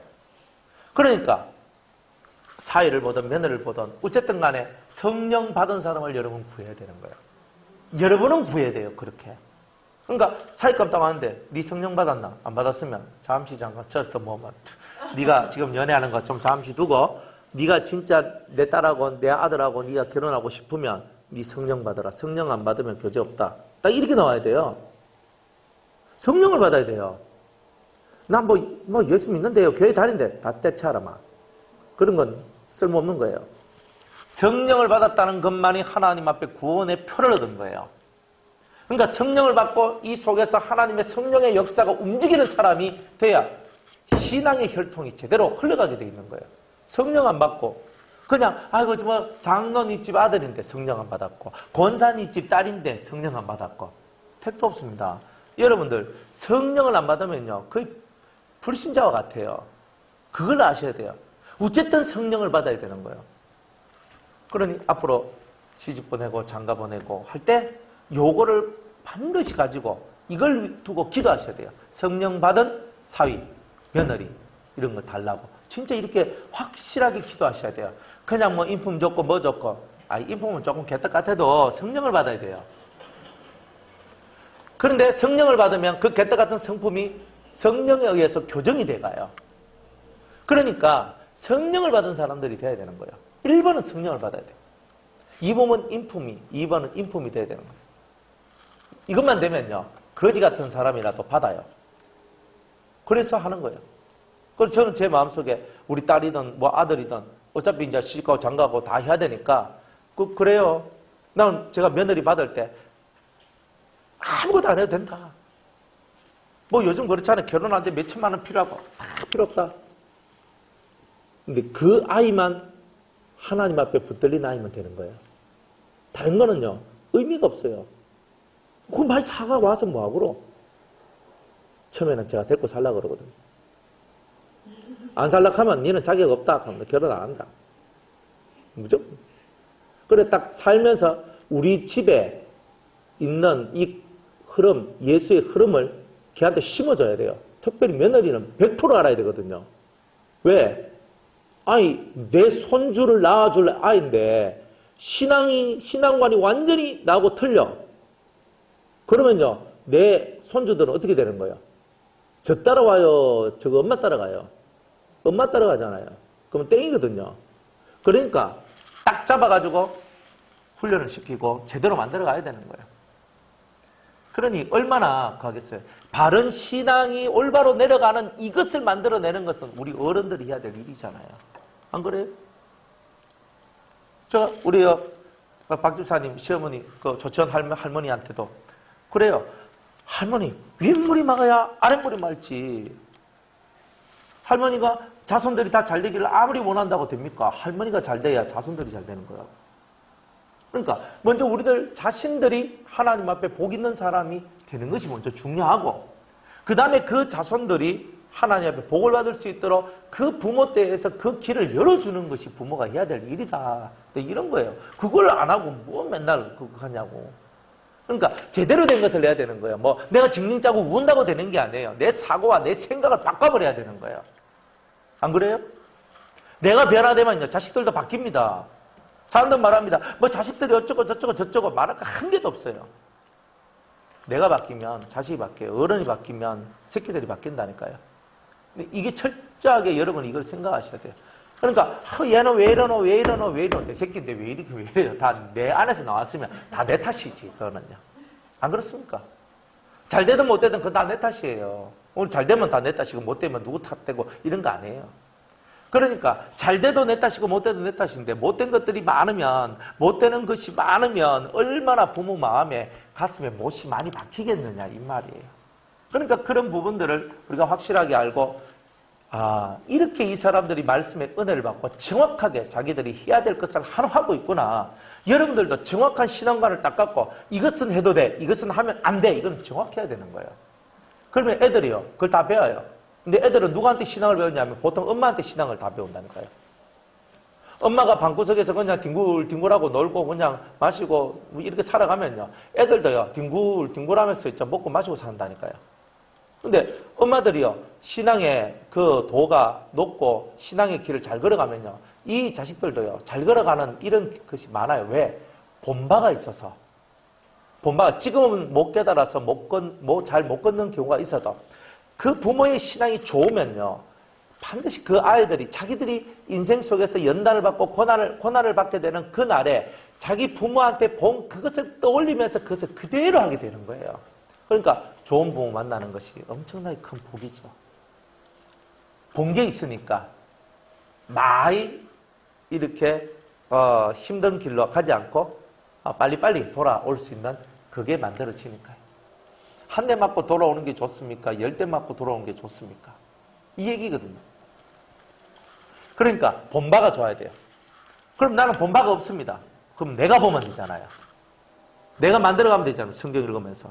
그러니까 사위를 보든 며느리를 보든 어쨌든 간에 성령 받은 사람을 여러분 구해야 되는 거예요. 여러분은 구해야 돼요. 그렇게. 그러니까 사위감 당하는데 네 성령 받았나? 안 받았으면 잠시 잠깐 저스트 모먼트. 네가 지금 연애하는 거 좀 잠시 두고 네가 진짜 내 딸하고 내 아들하고 네가 결혼하고 싶으면 네 성령 받아라. 성령 안 받으면 교제 없다. 딱 이렇게 나와야 돼요. 성령을 받아야 돼요. 난 뭐 예수 믿는데요. 교회 다닌데 다 떼차라 막. 그런 건 쓸모없는 거예요. 성령을 받았다는 것만이 하나님 앞에 구원의 표를 얻은 거예요. 그러니까 성령을 받고 이 속에서 하나님의 성령의 역사가 움직이는 사람이 돼야 신앙의 혈통이 제대로 흘러가게 돼 있는 거예요. 성령 안 받고 그냥 아이고 뭐 장로님 집 아들인데 성령 안 받았고 권사님 집 딸인데 성령 안 받았고 택도 없습니다. 여러분들 성령을 안 받으면요 거의 불신자와 같아요. 그걸 아셔야 돼요. 어쨌든 성령을 받아야 되는 거예요. 그러니 앞으로 시집 보내고 장가 보내고 할 때 요거를 반드시 가지고 이걸 두고 기도하셔야 돼요. 성령 받은 사위, 며느리 이런 거 달라고. 진짜 이렇게 확실하게 기도하셔야 돼요. 그냥 뭐 인품 좋고 뭐 좋고 인품은 조금 개떡 같아도 성령을 받아야 돼요. 그런데 성령을 받으면 그 개떡 같은 성품이 성령에 의해서 교정이 돼가요. 그러니까 성령을 받은 사람들이 돼야 되는 거예요. 1번은 성령을 받아야 돼요. 2번은 인품이 돼야 되는 거예요. 이것만 되면요. 거지 같은 사람이라도 받아요. 그래서 하는 거예요. 그래서 저는 제 마음속에 우리 딸이든 뭐 아들이든 어차피 이제 시집가고 장가고 다 해야 되니까 그래요. 난 제가 며느리 받을 때 아무것도 안 해도 된다. 뭐 요즘 그렇잖아요. 결혼하는데 몇 천만 원 필요하고 다 필요 없다. 근데 그 아이만 하나님 앞에 붙들린 아이면 되는 거예요. 다른 거는요. 의미가 없어요. 그 말 사가 와서 뭐하고로. 처음에는 제가 데리고 살려고 그러거든요. 안 살려고 하면 니는 자격 없다 하면 결혼 안 한다. 무조건. 그래 딱 살면서 우리 집에 있는 이 흐름, 예수의 흐름을 걔한테 심어줘야 돼요. 특별히 며느리는 100% 알아야 되거든요. 왜? 내 손주를 낳아줄 아이인데 신앙관이 완전히 나하고 틀려. 그러면요, 내 손주들은 어떻게 되는 거예요? 저 따라와요? 저거 엄마 따라가요? 엄마 따라가잖아요. 그러면 땡이거든요. 그러니까 딱 잡아가지고 훈련을 시키고 제대로 만들어 가야 되는 거예요. 그러니 얼마나 가겠어요. 바른 신앙이 올바로 내려가는 이것을 만들어내는 것은 우리 어른들이 해야 될 일이잖아요. 안 그래요? 우리 박 집사님 시어머니 조치원 할머니한테도 그래요. 할머니 윗물이 막아야 아랫물이 맑지. 할머니가 자손들이 다 잘 되기를 아무리 원한다고 됩니까? 할머니가 잘 돼야 자손들이 잘 되는 거야. 그러니까 먼저 우리들 자신들이 하나님 앞에 복 있는 사람이 되는 것이 먼저 중요하고 그 다음에 그 자손들이 하나님 앞에 복을 받을 수 있도록 그 부모 때에서 그 길을 열어주는 것이 부모가 해야 될 일이다. 이런 거예요. 그걸 안 하고 뭐 맨날 그거 하냐고. 그러니까 제대로 된 것을 해야 되는 거예요. 뭐 내가 징징 짜고 운다고 되는 게 아니에요. 내 사고와 내 생각을 바꿔버려야 되는 거예요. 안 그래요? 내가 변화되면요 자식들도 바뀝니다. 사람들 말합니다. 뭐 자식들이 어쩌고 저쩌고 말할 거 한 개도 없어요. 내가 바뀌면 자식이 바뀌어요. 어른이 바뀌면 새끼들이 바뀐다니까요. 근데 이게 철저하게 여러분 이걸 생각하셔야 돼요. 그러니까 얘는 왜 이러노 왜 이러노 왜 이러노 내 새끼인데 왜 이렇게 왜 이래요. 다 내 안에서 나왔으면 다 내 탓이지. 그거는요. 안 그렇습니까? 잘 되든 못 되든 그건 다 내 탓이에요. 오늘 잘 되면 다 내 탓이고 못 되면 누구 탓되고 이런 거 아니에요. 그러니까 잘 돼도 내 탓이고 못 돼도 내 탓인데 못된 것들이 많으면 못 되는 것이 많으면 얼마나 부모 마음에 가슴에 못이 많이 박히겠느냐 이 말이에요. 그러니까 그런 부분들을 우리가 확실하게 알고 이렇게 이 사람들이 말씀의 은혜를 받고 정확하게 자기들이 해야 될 것을 하고 있구나. 여러분들도 정확한 신앙관을 딱 갖고 이것은 해도 돼, 이것은 하면 안 돼. 이건 정확해야 되는 거예요. 그러면 애들이요 그걸 다 배워요. 근데 애들은 누구한테 신앙을 배웠냐면 보통 엄마한테 신앙을 다 배운다니까요. 엄마가 방구석에서 그냥 뒹굴뒹굴하고 놀고 그냥 마시고 이렇게 살아가면요. 애들도요 뒹굴뒹굴하면서 먹고 마시고 산다니까요. 근데 엄마들이요 신앙의 그 도가 높고 신앙의 길을 잘 걸어가면요 이 자식들도요 잘 걸어가는 이런 것이 많아요. 왜? 본바가 있어서. 본바가 지금은 못 깨달아서 잘 못 걷는 경우가 있어도 그 부모의 신앙이 좋으면요 반드시 그 아이들이 자기들이 인생 속에서 연단을 받고 고난을 받게 되는 그날에 자기 부모한테 본 그것을 떠올리면서 그것을 그대로 하게 되는 거예요. 그러니까 좋은 부모 만나는 것이 엄청나게 큰 복이죠. 본 게 있으니까 많이 이렇게 힘든 길로 가지 않고 빨리빨리 돌아올 수 있는 그게 만들어지니까요. 한 대 맞고 돌아오는 게 좋습니까? 10대 맞고 돌아오는 게 좋습니까? 이 얘기거든요. 그러니까 본바가 좋아야 돼요. 그럼 나는 본바가 없습니다. 그럼 내가 보면 되잖아요. 내가 만들어가면 되잖아요. 성경 읽으면서.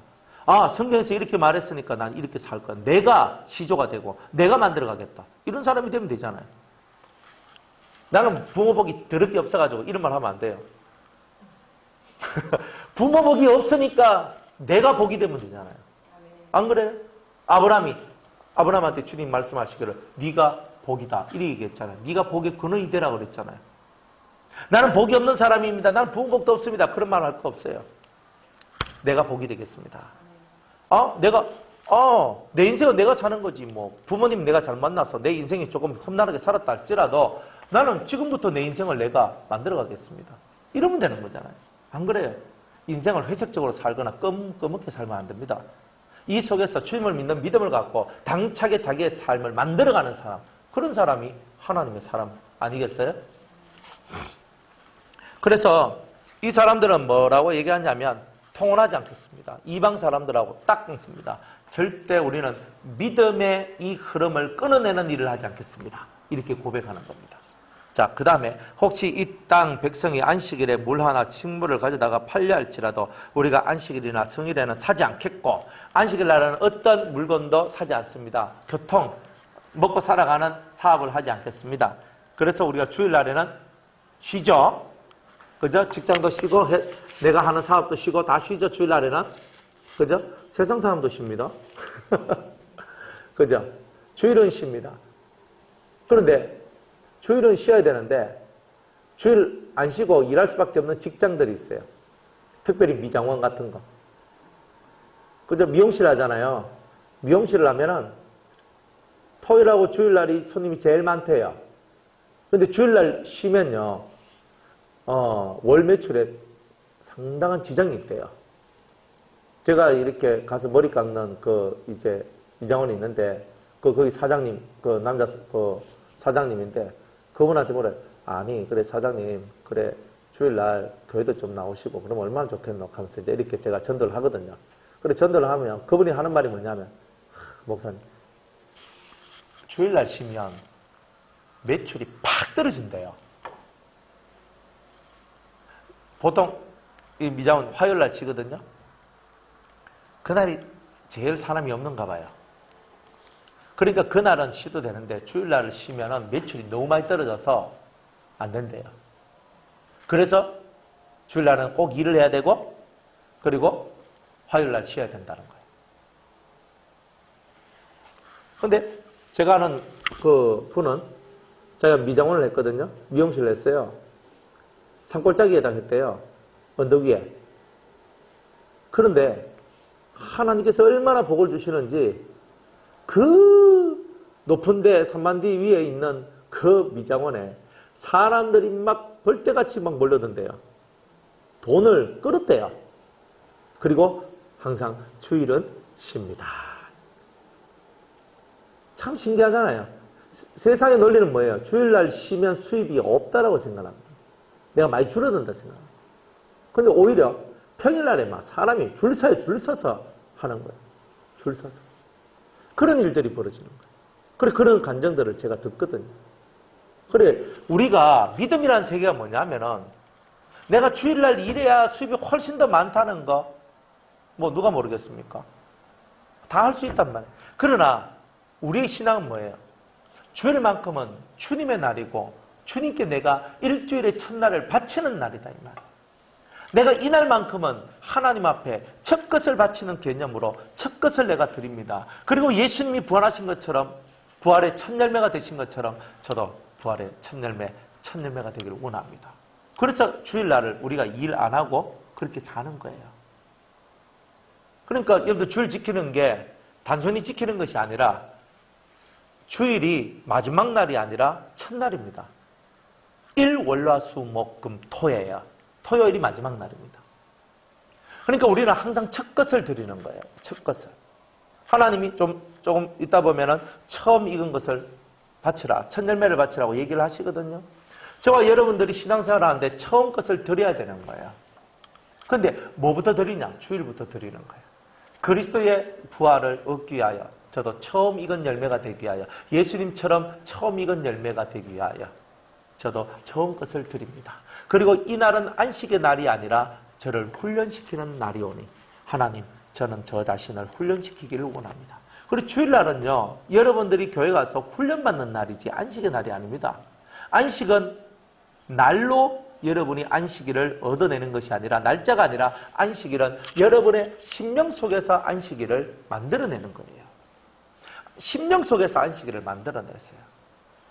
성경에서 이렇게 말했으니까 난 이렇게 살 거야. 내가 시조가 되고 내가 만들어가겠다. 이런 사람이 되면 되잖아요. 나는 부모복이 더럽게 없어가지고 이런 말 하면 안 돼요. 부모복이 없으니까 내가 복이 되면 되잖아요. 안 그래요? 아브라함한테 주님 말씀하시기를 네가 복이다 이렇게 얘기했잖아요. 네가 복의 근원이 되라고 그랬잖아요. 나는 복이 없는 사람입니다. 나는 부모복도 없습니다. 그런 말 할 거 없어요. 내가 복이 되겠습니다. 내 인생은 내가 사는 거지 뭐. 부모님 내가 잘 만나서 내 인생이 조금 험난하게 살았다 할지라도 나는 지금부터 내 인생을 내가 만들어 가겠습니다. 이러면 되는 거잖아요. 안 그래요? 인생을 회색적으로 살거나 껌껌하게 살면 안 됩니다. 이 속에서 주님을 믿는 믿음을 갖고 당차게 자기의 삶을 만들어가는 사람, 그런 사람이 하나님의 사람 아니겠어요? 그래서 이 사람들은 뭐라고 얘기하냐면 통혼하지 않겠습니다. 이방 사람들하고 딱 끊습니다. 절대 우리는 믿음의 이 흐름을 끊어내는 일을 하지 않겠습니다. 이렇게 고백하는 겁니다. 자, 그 다음에 혹시 이 땅 백성이 안식일에 물 하나 식물을 가져다가 팔려 할지라도 우리가 안식일이나 성일에는 사지 않겠고 안식일 날에는 어떤 물건도 사지 않습니다. 교통, 먹고 살아가는 사업을 하지 않겠습니다. 그래서 우리가 주일 날에는 쉬죠. 그죠? 직장도 쉬고 내가 하는 사업도 쉬고 다 쉬죠. 주일 날에는. 그죠? 세상 사람도 쉽니다. 그죠? 주일은 쉽니다. 그런데 주일은 쉬어야 되는데 주일 안 쉬고 일할 수밖에 없는 직장들이 있어요. 특별히 미장원 같은 거. 그죠? 미용실 하잖아요. 미용실을 하면은 토요일하고 주일날이 손님이 제일 많대요. 근데 주일날 쉬면요. 월 매출에 상당한 지장이 있대요. 제가 이렇게 가서 머리 깎는 이제 미장원이 있는데 거기 사장님, 남자 사장님인데 그분한테 뭐래? 아니, 그래 사장님, 그래 주일날 교회도 좀 나오시고 그러면 얼마나 좋겠노 하면서 이제 이렇게 제가 전도를 하거든요. 그래 전도를 하면 그분이 하는 말이 뭐냐면 목사님, 주일날 쉬면 매출이 팍 떨어진대요. 보통 이 미장원 화요일날 쉬거든요. 그날이 제일 사람이 없는가 봐요. 그러니까 그날은 쉬도 되는데 주일날을 쉬면 매출이 너무 많이 떨어져서 안 된대요. 그래서 주일날은 꼭 일을 해야 되고 그리고 화요일날 쉬어야 된다는 거예요. 근데 제가 아는 그 분은 제가 미장원을 했거든요. 미용실을 했어요. 산골짜기에다 했대요. 언덕 위에. 그런데 하나님께서 얼마나 복을 주시는지 그 높은데 3만 뒤 위에 있는 그 미장원에 사람들이 막 벌떼같이 막 몰려든대요. 돈을 끌었대요. 그리고 항상 주일은 쉽니다. 참 신기하잖아요. 세상의 논리는 뭐예요? 주일날 쉬면 수입이 없다라고 생각합니다. 내가 많이 줄어든다 생각합니다. 근데 오히려 평일날에 막 사람이 줄 서서 하는 거예요. 줄 서서. 그런 일들이 벌어지는 거예요. 그래, 그런 감정들을 제가 듣거든요. 그래, 우리가 믿음이라는 세계가 뭐냐면은 내가 주일날 일해야 수입이 훨씬 더 많다는 거, 뭐 누가 모르겠습니까? 다 할 수 있단 말이에요. 그러나 우리의 신앙은 뭐예요? 주일만큼은 주님의 날이고 주님께 내가 일주일의 첫날을 바치는 날이다 이 말이에요. 내가 이날만큼은 하나님 앞에 첫 것을 바치는 개념으로 첫 것을 내가 드립니다. 그리고 예수님이 부활하신 것처럼 부활의 첫 열매가 되신 것처럼 저도 부활의 첫 열매가 되기를 원합니다. 그래서 주일날을 우리가 일 안 하고 그렇게 사는 거예요. 그러니까 여러분들 주일 지키는 게 단순히 지키는 것이 아니라 주일이 마지막 날이 아니라 첫날입니다. 일, 월, 화, 수, 목, 금, 토예요. 토요일이 마지막 날입니다. 그러니까 우리는 항상 첫 것을 드리는 거예요. 첫 것을. 하나님이 조금 있다 보면은 처음 익은 것을 바치라. 첫 열매를 바치라고 얘기를 하시거든요. 저와 여러분들이 신앙생활을 하는데 처음 것을 드려야 되는 거예요. 근데 뭐부터 드리냐? 주일부터 드리는 거예요. 그리스도의 부활을 얻기 위하여 저도 처음 익은 열매가 되기 위하여 예수님처럼 처음 익은 열매가 되기 위하여 저도 처음 것을 드립니다. 그리고 이 날은 안식의 날이 아니라 저를 훈련시키는 날이 오니 하나님 저는 저 자신을 훈련시키기를 원합니다. 그리고 주일날은요 여러분들이 교회 가서 훈련받는 날이지 안식의 날이 아닙니다. 안식은 날로 여러분이 안식일을 얻어내는 것이 아니라 날짜가 아니라 안식일은 여러분의 심령 속에서 안식일을 만들어내는 거예요. 심령 속에서 안식일을 만들어내세요.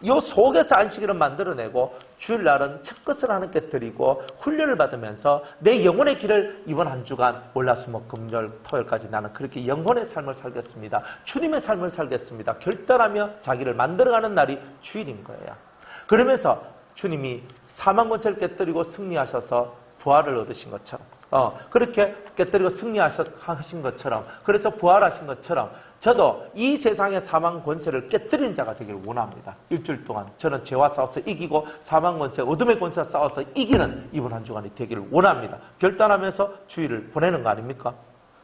이 속에서 안식일을 만들어내고 주일날은 첫 것을 하나님께 드리고 훈련을 받으면서 내 영혼의 길을 이번 한 주간 월화수목 금요일 토요일까지 나는 그렇게 영혼의 삶을 살겠습니다. 주님의 삶을 살겠습니다. 결단하며 자기를 만들어가는 날이 주일인 거예요. 그러면서 주님이 사망 권세를 깨뜨리고 승리하셔서 부활을 얻으신 것처럼 그렇게 깨뜨리고 승리하신 것처럼 그래서 부활하신 것처럼 저도 이 세상의 사망 권세를 깨뜨리는 자가 되기를 원합니다. 일주일 동안 저는 죄와 싸워서 이기고 사망 권세, 어둠의 권세와 싸워서 이기는 이번 한 주간이 되기를 원합니다. 결단하면서 주일을 보내는 거 아닙니까?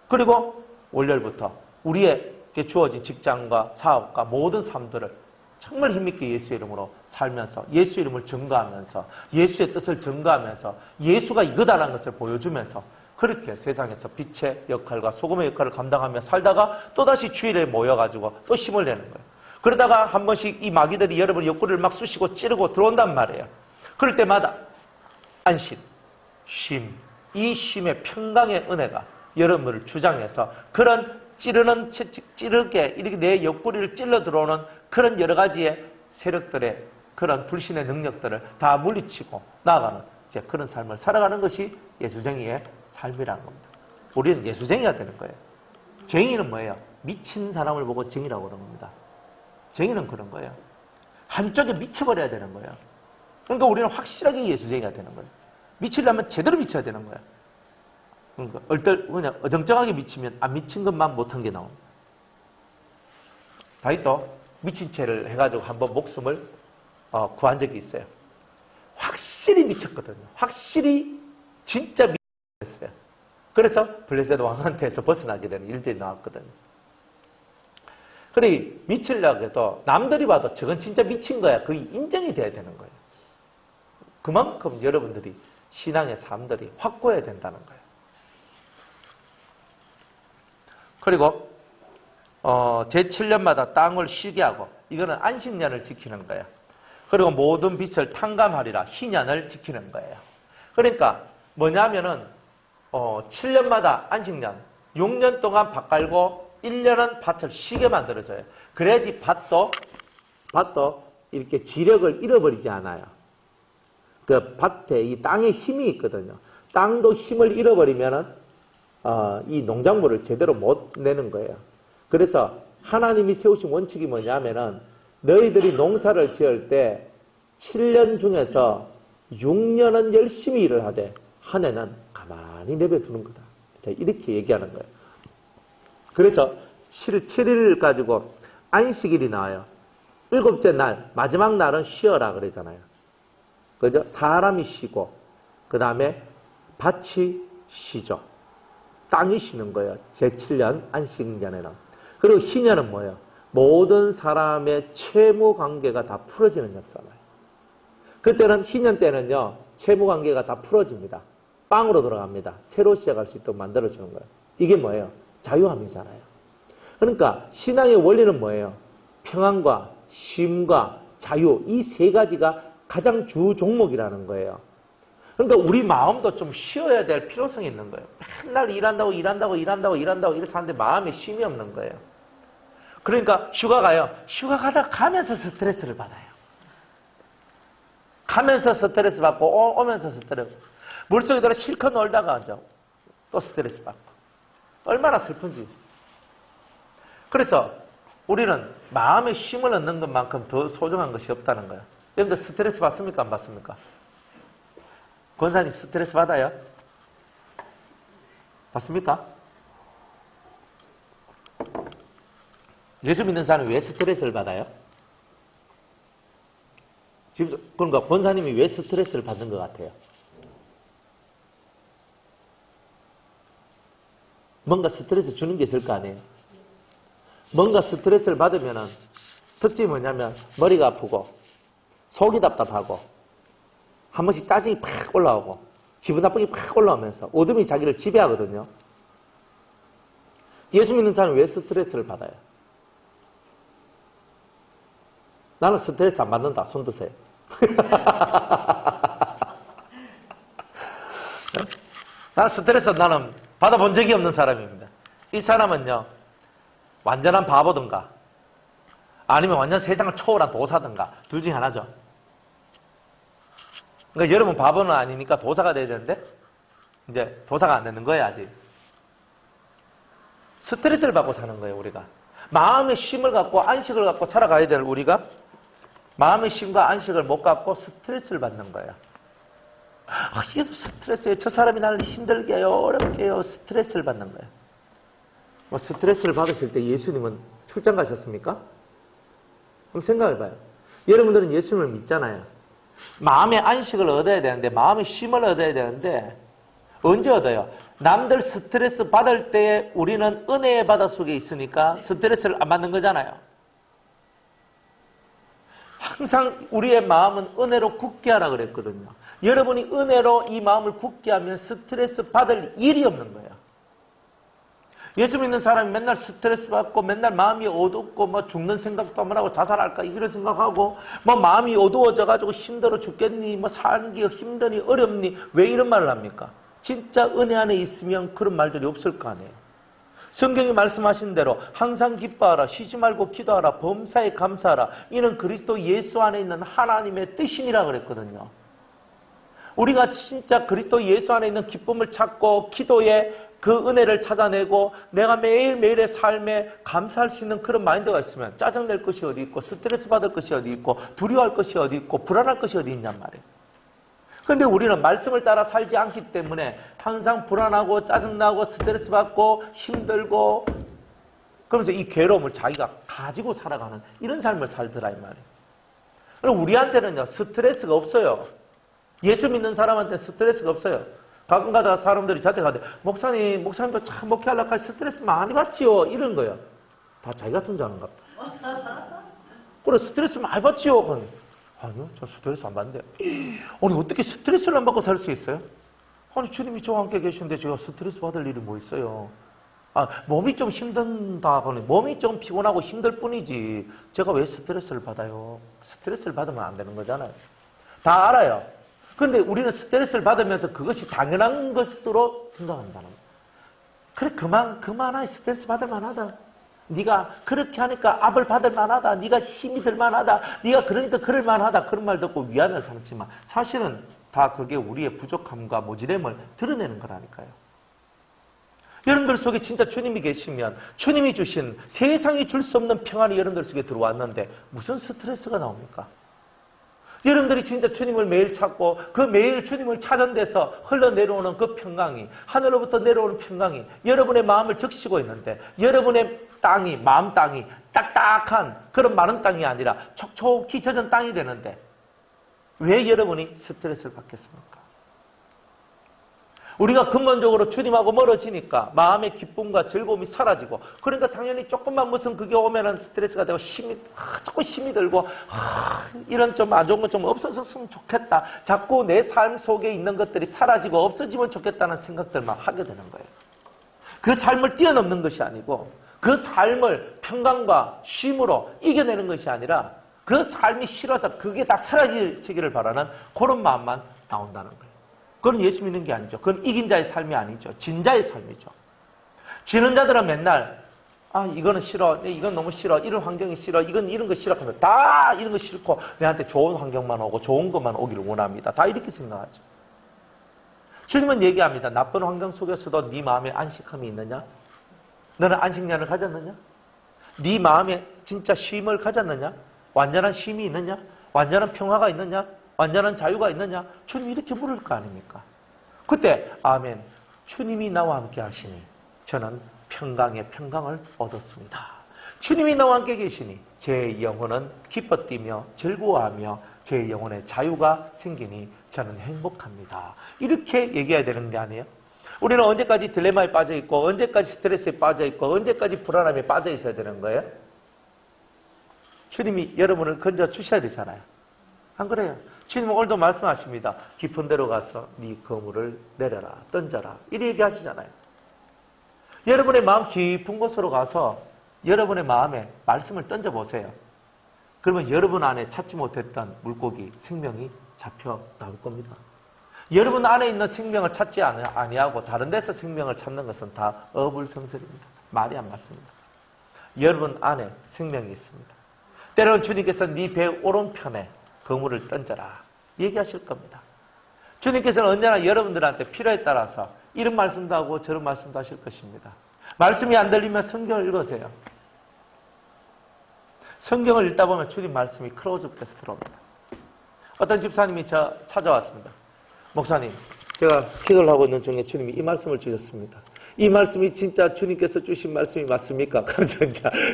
그리고 월요일부터 우리에게 주어진 직장과 사업과 모든 삶들을 정말 힘있게 예수의 이름으로 살면서 예수 이름을 증거하면서 예수의 뜻을 증거하면서 예수가 이거다라는 것을 보여주면서 그렇게 세상에서 빛의 역할과 소금의 역할을 감당하며 살다가 또다시 주일에 모여가지고 또 힘을 내는 거예요. 그러다가 한 번씩 이 마귀들이 여러분 옆구리를 막 쑤시고 찌르고 들어온단 말이에요. 그럴 때마다 안심, 쉼, 이 쉼의 평강의 은혜가 여러분을 주장해서 그런 찌르게 이렇게 내 옆구리를 찔러 들어오는 그런 여러 가지의 세력들의 그런 불신의 능력들을 다 물리치고 나아가는 이제 그런 삶을 살아가는 것이 예수쟁이의 삶이라는 겁니다. 우리는 예수쟁이가 되는 거예요. 쟁이는 뭐예요? 미친 사람을 보고 쟁이라고 그러는 겁니다. 쟁이는 그런 거예요. 한쪽에 미쳐버려야 되는 거예요. 그러니까 우리는 확실하게 예수쟁이가 되는 거예요. 미치려면 제대로 미쳐야 되는 거예요. 그러니까 그냥 어정쩡하게 미치면 안 미친 것만 못한 게 나옵니다. 다윗도 미친 채를 해가지고 한번 목숨을 구한 적이 있어요. 확실히 미쳤거든요. 확실히 진짜 미쳤어요. 그래서 블레셋 왕한테서 벗어나게 되는 일들이 나왔거든요. 그래 미치려고 해도 남들이 봐도 저건 진짜 미친 거야. 그게 인정이 돼야 되는 거예요. 그만큼 여러분들이 신앙의 삶들이 확고해야 된다는 거예요. 그리고 제7년마다 땅을 쉬게 하고 이거는 안식년을 지키는 거예요. 그리고 모든 빛을 탕감하리라 희년을 지키는 거예요. 그러니까 뭐냐면은 7년마다 안식년 6년 동안 밭 갈고 1년은 밭을 쉬게 만들어져요. 그래야지 밭도 이렇게 지력을 잃어버리지 않아요. 그 밭에 이 땅에 힘이 있거든요. 땅도 힘을 잃어버리면은 이 농작물을 제대로 못 내는 거예요. 그래서 하나님이 세우신 원칙이 뭐냐면은 너희들이 농사를 지을 때 7년 중에서 6년은 열심히 일을 하되 한 해는 가만히 내버려두는 거다. 자, 이렇게 얘기하는 거예요. 그래서 7일 가지고 안식일이 나와요. 7째 날, 마지막 날은 쉬어라 그러잖아요. 그죠? 사람이 쉬고, 그 다음에 밭이 쉬죠. 땅이 쉬는 거예요. 제7년 안식년에는. 그리고 희년은 뭐예요? 모든 사람의 채무 관계가 다 풀어지는 역사예요. 그때는 희년 때는요, 채무 관계가 다 풀어집니다. 빵으로 들어갑니다. 새로 시작할 수 있도록 만들어주는 거예요. 이게 뭐예요? 자유함이잖아요. 그러니까 신앙의 원리는 뭐예요? 평안과 쉼과 자유, 이 세 가지가 가장 주 종목이라는 거예요. 그러니까 우리 마음도 좀 쉬어야 될 필요성이 있는 거예요. 맨날 일한다고 이래서 하는데 마음에 쉼이 없는 거예요. 그러니까 휴가 가요. 휴가 가면서 스트레스를 받아요. 가면서 스트레스 받고 오면서 스트레스. 물속에 들어 실컷 놀다가 또 스트레스 받고. 얼마나 슬픈지. 그래서 우리는 마음의 쉼을 얻는 것만큼 더 소중한 것이 없다는 거예요. 여러분들 스트레스 받습니까? 안 받습니까? 권사님 스트레스 받아요? 받습니까? 예수 믿는 사람이 왜 스트레스를 받아요? 지금 그러니까 권사님이 왜 스트레스를 받는 것 같아요? 뭔가 스트레스 주는 게 있을 거 아니에요? 뭔가 스트레스를 받으면은 특징이 뭐냐면 머리가 아프고 속이 답답하고 한 번씩 짜증이 팍 올라오고 기분 나쁘게 팍 올라오면서 어둠이 자기를 지배하거든요. 예수 믿는 사람은 왜 스트레스를 받아요? 나는 스트레스 안 받는다. 손 드세요. 나는 스트레스 받아본 적이 없는 사람입니다. 이 사람은요, 완전한 바보든가 아니면 완전 세상을 초월한 도사든가 둘 중에 하나죠. 그러니까 여러분 바보는 아니니까 도사가 돼야 되는데 이제 도사가 안 되는 거예요. 아직 스트레스를 받고 사는 거예요. 우리가 마음의 쉼을 갖고 안식을 갖고 살아가야 될 우리가 마음의 쉼과 안식을 못 갖고 스트레스를 받는 거예요. 이게도 스트레스예요. 저 사람이 나를 힘들게 해요. 어렵게 해요. 스트레스를 받는 거예요. 스트레스를 받으실 때 예수님은 출장 가셨습니까? 한번 생각해봐요. 여러분들은 예수님을 믿잖아요. 마음의 안식을 얻어야 되는데 마음의 쉼을 얻어야 되는데 언제 얻어요? 남들 스트레스 받을 때 우리는 은혜의 바다 속에 있으니까 스트레스를 안 받는 거잖아요. 항상 우리의 마음은 은혜로 굳게 하라 그랬거든요. 여러분이 은혜로 이 마음을 굳게 하면 스트레스 받을 일이 없는 거예요. 예수 믿는 사람이 맨날 스트레스 받고 맨날 마음이 어둡고 죽는 생각도 한번 하고 자살할까 이런 생각하고 마음이 어두워져가지고 힘들어 죽겠니 사는 게 힘드니 어렵니 왜 이런 말을 합니까? 진짜 은혜 안에 있으면 그런 말들이 없을 거 아니에요. 성경이 말씀하신 대로 항상 기뻐하라 쉬지 말고 기도하라 범사에 감사하라 이는 그리스도 예수 안에 있는 하나님의 뜻이니라 그랬거든요. 우리가 진짜 그리스도 예수 안에 있는 기쁨을 찾고 기도에 그 은혜를 찾아내고 내가 매일매일의 삶에 감사할 수 있는 그런 마인드가 있으면 짜증낼 것이 어디 있고 스트레스 받을 것이 어디 있고 두려워할 것이 어디 있고 불안할 것이 어디 있냔 말이에요. 그런데 우리는 말씀을 따라 살지 않기 때문에 항상 불안하고 짜증나고 스트레스 받고 힘들고 그러면서 이 괴로움을 자기가 가지고 살아가는 이런 삶을 살더라 이 말이에요. 그럼 우리한테는요 스트레스가 없어요. 예수 믿는 사람한테는 스트레스가 없어요. 가끔가다 사람들이 저한테 가는데 목사님도 참 목회하려고 할 스트레스 많이 받지요 이런 거예요. 다 자기 같은 줄 아는가 보다. 그래 스트레스 많이 받지요. 그러니 아니요 저 스트레스 안 받는데. 아니 어떻게 스트레스를 안 받고 살 수 있어요? 아니 주님이 저와 함께 계시는데 제가 스트레스 받을 일이 뭐 있어요? 몸이 좀 힘든다 그러니 몸이 좀 피곤하고 힘들 뿐이지 제가 왜 스트레스를 받아요? 스트레스를 받으면 안 되는 거잖아요. 다 알아요. 그런데 우리는 스트레스를 받으면서 그것이 당연한 것으로 생각한다는 거예요. 그래 그만하게 스트레스 받을 만하다. 네가 그렇게 하니까 압을 받을 만하다. 네가 힘이 들 만하다. 네가 그러니까 그럴 만하다. 그런 말 듣고 위안을 삼지만 사실은 다 그게 우리의 부족함과 모질함을 드러내는 거라니까요. 여러분들 속에 진짜 주님이 계시면 주님이 주신 세상이 줄 수 없는 평안이 여러분들 속에 들어왔는데 무슨 스트레스가 나옵니까? 여러분들이 진짜 주님을 매일 찾고 그 매일 주님을 찾은 데서 흘러내려오는 그 평강이, 하늘로부터 내려오는 평강이 여러분의 마음을 적시고 있는데, 여러분의 땅이, 마음 땅이 딱딱한 그런 마른 땅이 아니라 촉촉히 젖은 땅이 되는데 왜 여러분이 스트레스를 받겠습니까? 우리가 근본적으로 주님하고 멀어지니까 마음의 기쁨과 즐거움이 사라지고, 그러니까 당연히 조금만 무슨 그게 오면은 스트레스가 되고 자꾸 힘이 들고, 이런 좀 안 좋은 건 좀 없어졌으면 좋겠다. 자꾸 내 삶 속에 있는 것들이 사라지고 없어지면 좋겠다는 생각들만 하게 되는 거예요. 그 삶을 뛰어넘는 것이 아니고 그 삶을 평강과 쉼으로 이겨내는 것이 아니라 그 삶이 싫어서 그게 다 사라지기를 바라는 그런 마음만 나온다는 거예요. 그건 예수 믿는 게 아니죠. 그건 이긴 자의 삶이 아니죠. 진 자의 삶이죠. 지는 자들은 맨날 이거는 싫어, 이건 너무 싫어, 이런 환경이 싫어, 이건 이런 거 싫어 하면 다 이런 거 싫고 내한테 좋은 환경만 오고 좋은 것만 오기를 원합니다. 다 이렇게 생각하죠. 주님은 얘기합니다. 나쁜 환경 속에서도 네 마음에 안식함이 있느냐? 너는 안식년을 가졌느냐? 네 마음에 진짜 쉼을 가졌느냐? 완전한 쉼이 있느냐? 완전한 평화가 있느냐? 완전한 자유가 있느냐? 주님이 이렇게 물을 거 아닙니까? 그때 아멘, 주님이 나와 함께 하시니 저는 평강의 평강을 얻었습니다. 주님이 나와 함께 계시니 제 영혼은 기뻐 뛰며 즐거워하며 제 영혼에 자유가 생기니 저는 행복합니다. 이렇게 얘기해야 되는 게 아니에요? 우리는 언제까지 딜레마에 빠져 있고 언제까지 스트레스에 빠져 있고 언제까지 불안함에 빠져 있어야 되는 거예요? 주님이 여러분을 건져 주셔야 되잖아요. 안 그래요? 주님은 오늘도 말씀하십니다. 깊은 데로 가서 네 거물을 내려라, 던져라, 이렇게 얘기하시잖아요. 여러분의 마음 깊은 곳으로 가서 여러분의 마음에 말씀을 던져보세요. 그러면 여러분 안에 찾지 못했던 물고기, 생명이 잡혀 나올 겁니다. 여러분 안에 있는 생명을 찾지 아니하고 다른 데서 생명을 찾는 것은 다 어불성설입니다. 말이 안 맞습니다. 여러분 안에 생명이 있습니다. 때로는 주님께서 네 배 오른편에 거물을 던져라 얘기하실 겁니다. 주님께서는 언제나 여러분들한테 필요에 따라서 이런 말씀도 하고 저런 말씀도 하실 것입니다. 말씀이 안 들리면 성경을 읽으세요. 성경을 읽다 보면 주님 말씀이 클로즈업 돼서 들어옵니다. 어떤 집사님이 저 찾아왔습니다. 목사님, 제가 기도를 하고 있는 중에 주님이 이 말씀을 주셨습니다. 이 말씀이 진짜 주님께서 주신 말씀이 맞습니까?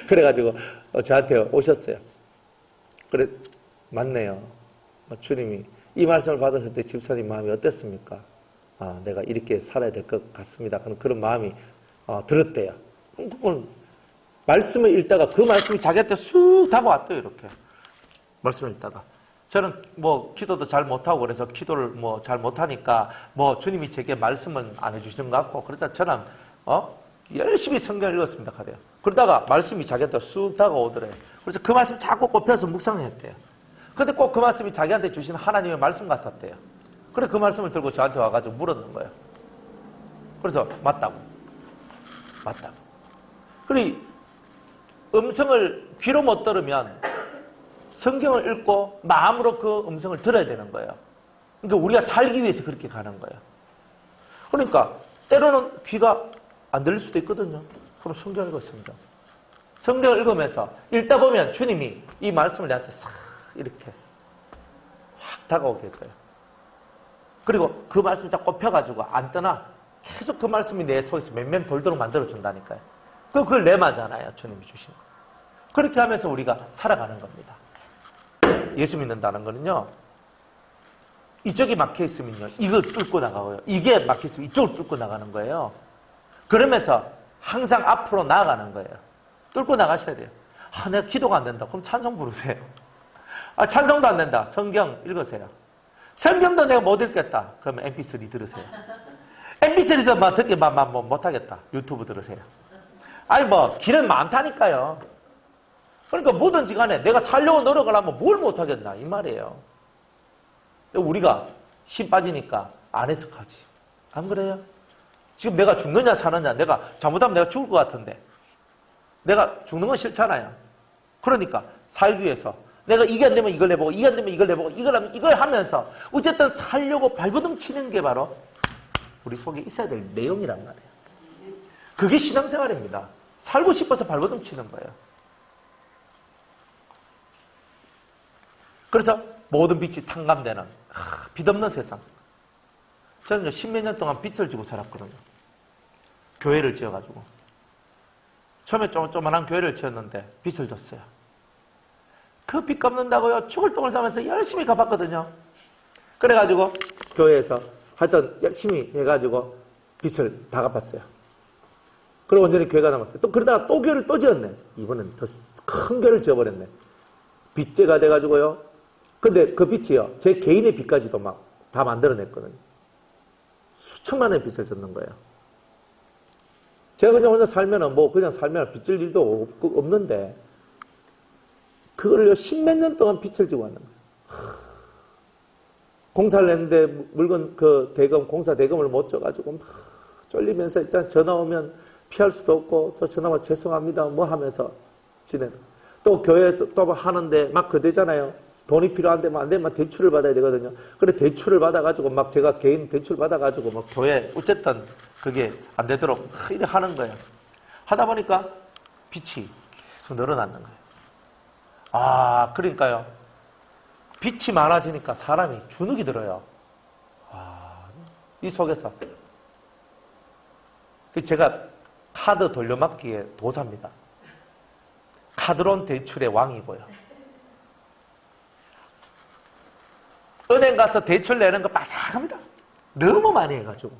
그래가지고 저한테 오셨어요. 그래, 맞네요. 주님이 이 말씀을 받았을 때 집사님 마음이 어땠습니까? 내가 이렇게 살아야 될 것 같습니다. 그런 마음이 들었대요. 말씀을 읽다가 그 말씀이 자기한테 쑥 다가왔대요. 이렇게 말씀을 읽다가 저는 기도도 잘 못하고 그래서 기도를 잘 못하니까 주님이 제게 말씀은 안 해주시는 것 같고, 그러자 저는 열심히 성경을 읽었습니다. 그래요. 그러다가 말씀이 자기한테 쑥 다가오더래요. 그래서 그 말씀 자꾸 꼽혀서 묵상을 했대요. 근데 꼭 그 말씀이 자기한테 주신 하나님의 말씀 같았대요. 그래 그 말씀을 들고 저한테 와가지고 물었는 거예요. 그래서 맞다고. 그리고 음성을 귀로 못 들으면 성경을 읽고 마음으로 그 음성을 들어야 되는 거예요. 그러니까 우리가 살기 위해서 그렇게 가는 거예요. 그러니까 때로는 귀가 안 들릴 수도 있거든요. 그럼 성경을 읽었습니다. 성경을 읽으면서 읽다 보면 주님이 이 말씀을 내한테 싹 이렇게 확 다가오게 해줘요. 그리고 그 말씀이 딱 꼽혀가지고 안 떠나 계속 그 말씀이 내 속에서 맴맴 돌도록 만들어준다니까요. 그걸 내마잖아요. 주님이 주신 거. 그렇게 하면서 우리가 살아가는 겁니다. 예수 믿는다는 거는요, 이쪽이 막혀있으면요 이걸 뚫고 나가고요, 이게 막혀있으면 이쪽을 뚫고 나가는 거예요. 그러면서 항상 앞으로 나아가는 거예요. 뚫고 나가셔야 돼요. 내가 기도가 안 된다. 그럼 찬송 부르세요. 찬송도 안 된다. 성경 읽으세요. 성경도 내가 못 읽겠다. 그러면 MP3 들으세요. MP3도 듣기 못하겠다. 유튜브 들으세요. 길은 많다니까요. 그러니까 뭐든지 간에 내가 살려고 노력을 하면 뭘 못하겠나 이 말이에요. 우리가 힘 빠지니까 안 해석하지. 안 그래요? 지금 내가 죽느냐 사느냐, 내가 잘못하면 내가 죽을 것 같은데 내가 죽는 건 싫잖아요. 그러니까 살기 위해서 내가 이게 안 되면 이걸 해보고, 이게 안 되면 이걸 해보고, 이걸 하면서 어쨌든 살려고 발버둥 치는 게 바로 우리 속에 있어야 될 내용이란 말이에요. 그게 신앙생활입니다. 살고 싶어서 발버둥 치는 거예요. 그래서 모든 빛이 탕감되는 빛없는 세상. 저는 10몇 년 동안 빛을 지고 살았거든요. 교회를 지어가지고. 처음에 조그만한 교회를 지었는데 빛을 줬어요. 그 빛 갚는다고요. 죽을 똥을 싸면서 열심히 갚았거든요. 그래가지고 교회에서 하여튼 열심히 해가지고 빚을 다 갚았어요. 그리고 완전히 교회가 남았어요. 또 그러다가 또 교회를 또 지었네. 이번엔 더 큰 교회를 지어버렸네. 빚제가 돼가지고요. 근데 그 빚이요. 제 개인의 빚까지도 막 다 만들어냈거든요. 수천만 원의 빚을 졌는 거예요. 제가 그냥 혼자 살면은 뭐 그냥 살면 빚질 일도 없는데 그걸요 10몇 년 동안 빚을 지고 왔는 거예요. 공사를 했는데 물건 그 대금 공사 대금을 못 줘가지고 막 쫄리면서 있잖아. 전화 오면 피할 수도 없고 저 전화 와 죄송합니다 뭐 하면서 지내는. 또 교회에서 또 하는데 막 그대잖아요. 돈이 필요한데 뭐 안 되면 대출을 받아야 되거든요. 그래 대출을 받아가지고 막 제가 개인 대출 받아가지고 막 교회 어쨌든 그게 안 되도록 이렇게 하는 거예요. 하다 보니까 빚이 계속 늘어나는 거예요. 아 그러니까요. 빚이 많아지니까 사람이 주눅이 들어요. 이 속에서 제가 카드 돌려막기의 도사입니다. 카드론 대출의 왕이고요. 은행 가서 대출 내는 거 빠삭합니다. 너무 많이 해가지고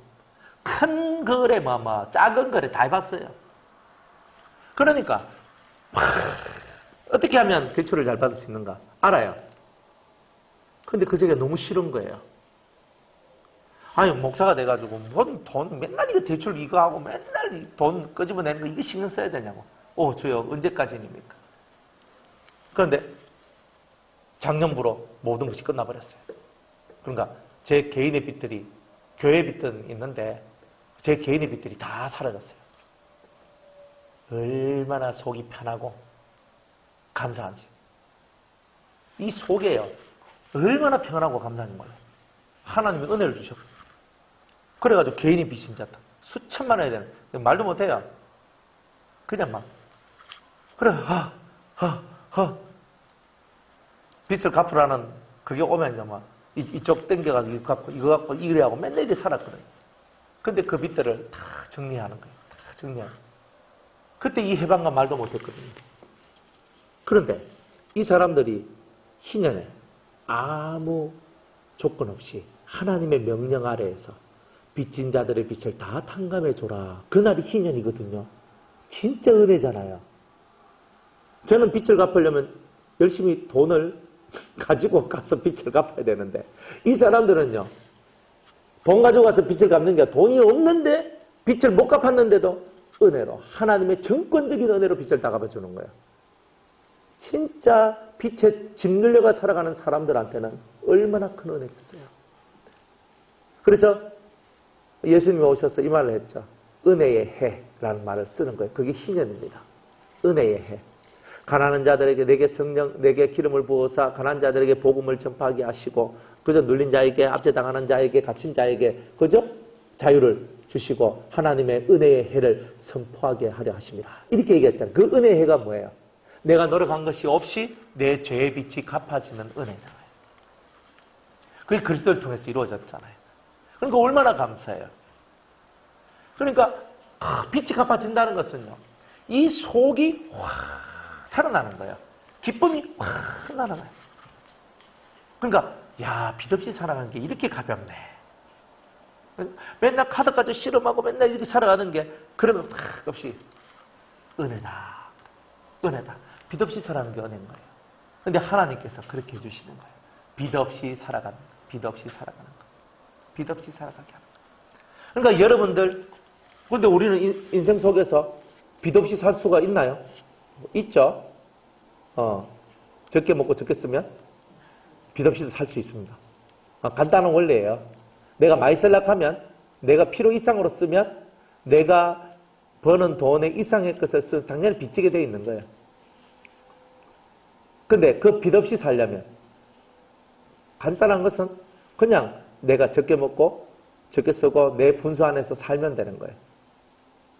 큰 거래 뭐 작은 거래 다 해봤어요. 그러니까 어떻게 하면 대출을 잘 받을 수 있는가 알아요. 근데 그 세계가 너무 싫은 거예요. 아니 목사가 돼가지고 뭔 돈 맨날 이거 대출 이거 하고 맨날 돈 끄집어내는 거 이거 신경 써야 되냐고. 주여 언제까지입니까? 그런데 작년부로 모든 것이 끝나버렸어요. 그러니까 제 개인의 빚들이 교회 빚은 있는데 제 개인의 빚들이 다 사라졌어요. 얼마나 속이 편하고 감사한지. 이 속에요. 얼마나 평안하고 감사한지 몰라요. 하나님이 은혜를 주셨고. 그래가지고 개인이 빚이 이제 수천만 원이 되는, 말도 못해요. 그냥 막, 그래, 빚을 갚으라는 그게 오면 이제 막, 이쪽 땡겨가지고 이거 갖고 이래 하고 맨날 이래 살았거든요. 근데 그 빚들을 다 정리하는 거예요. 다 정리하는 거예요. 그때 이 해방감 말도 못했거든요. 그런데 이 사람들이 희년에 아무 조건 없이 하나님의 명령 아래에서 빚진 자들의 빚을 다 탕감해줘라. 그날이 희년이거든요. 진짜 은혜잖아요. 저는 빚을 갚으려면 열심히 돈을 가지고 가서 빚을 갚아야 되는데 이 사람들은요. 돈 가지고 가서 빚을 갚는 게 돈이 없는데 빚을 못 갚았는데도 은혜로 하나님의 정권적인 은혜로 빚을 다 갚아주는 거예요. 진짜 빚에 짓눌려가 살아가는 사람들한테는 얼마나 큰 은혜겠어요. 그래서 예수님이 오셔서 이 말을 했죠. 은혜의 해라는 말을 쓰는 거예요. 그게 희년입니다. 은혜의 해. 가난한 자들에게 내게 기름을 부어서 가난한 자들에게 복음을 전파하게 하시고 그저 눌린 자에게 압제당하는 자에게 갇힌 자에게 그저 자유를 주시고 하나님의 은혜의 해를 선포하게 하려 하십니다. 이렇게 얘기했잖아요. 그 은혜의 해가 뭐예요? 내가 노력한 것이 없이 내 죄의 빚이 갚아지는 은혜잖아요. 그게 그리스도를 통해서 이루어졌잖아요. 그러니까 얼마나 감사해요. 그러니까 빚이 갚아진다는 것은요. 이 속이 확 살아나는 거예요. 기쁨이 확 날아가요. 그러니까 야, 빚 없이 살아가는 게 이렇게 가볍네. 맨날 카드까지 씨름하고 맨날 이렇게 살아가는 게 그러면 없이 은혜다. 은혜다. 빚 없이 살아가는 게 은혜인 거예요. 그런데 하나님께서 그렇게 해주시는 거예요. 빚 없이 살아가는 거. 빚 없이 살아가는 거. 빚 없이 살아가게 하는 거. 그러니까 여러분들, 그런데 우리는 인생 속에서 빚 없이 살 수가 있나요? 있죠. 적게 먹고 적게 쓰면 빚 없이도 살 수 있습니다. 간단한 원리예요. 내가 많이 쓰려고 하면 내가 필요 이상으로 쓰면 내가 버는 돈의 이상의 것을 쓰면 당연히 빚지게 되어 있는 거예요. 근데 그 빚 없이 살려면 간단한 것은 그냥 내가 적게 먹고 적게 쓰고 내 분수 안에서 살면 되는 거예요.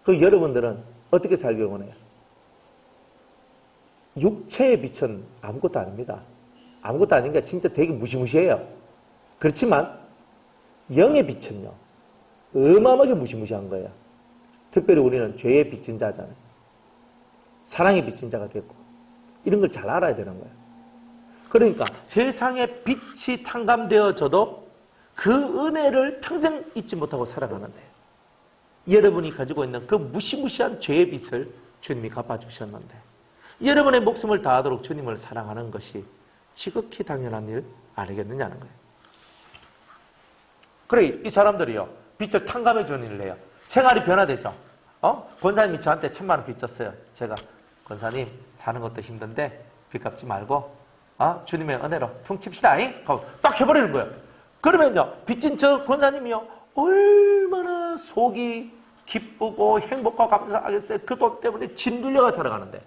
그 여러분들은 어떻게 살길 원해요? 육체의 빛은 아무것도 아닙니다. 아무것도 아닌 게 진짜 되게 무시무시해요. 그렇지만 영의 빛은요, 어마어마하게 무시무시한 거예요. 특별히 우리는 죄의 빚진 자잖아요. 사랑의 빚진 자가 됐고, 이런 걸 잘 알아야 되는 거예요. 그러니까 세상에 빛이 탕감되어져도 그 은혜를 평생 잊지 못하고 살아가는데, 여러분이 가지고 있는 그 무시무시한 죄의 빚을 주님이 갚아주셨는데, 여러분의 목숨을 다하도록 주님을 사랑하는 것이 지극히 당연한 일 아니겠느냐는 거예요. 그래, 이 사람들이요, 빚을 탕감해 주는 일을 해요. 생활이 변화되죠. 권사님이 저한테 1,000만 원 빚졌어요. 제가, 권사님, 사는 것도 힘든데 빚 갚지 말고 주님의 은혜로 퉁칩시다잉. 딱 해버리는 거예요. 그러면요, 빚진 저 권사님이요, 얼마나 속이 기쁘고 행복하고 감사하겠어요. 그 돈 때문에 짓눌려가 살아가는데.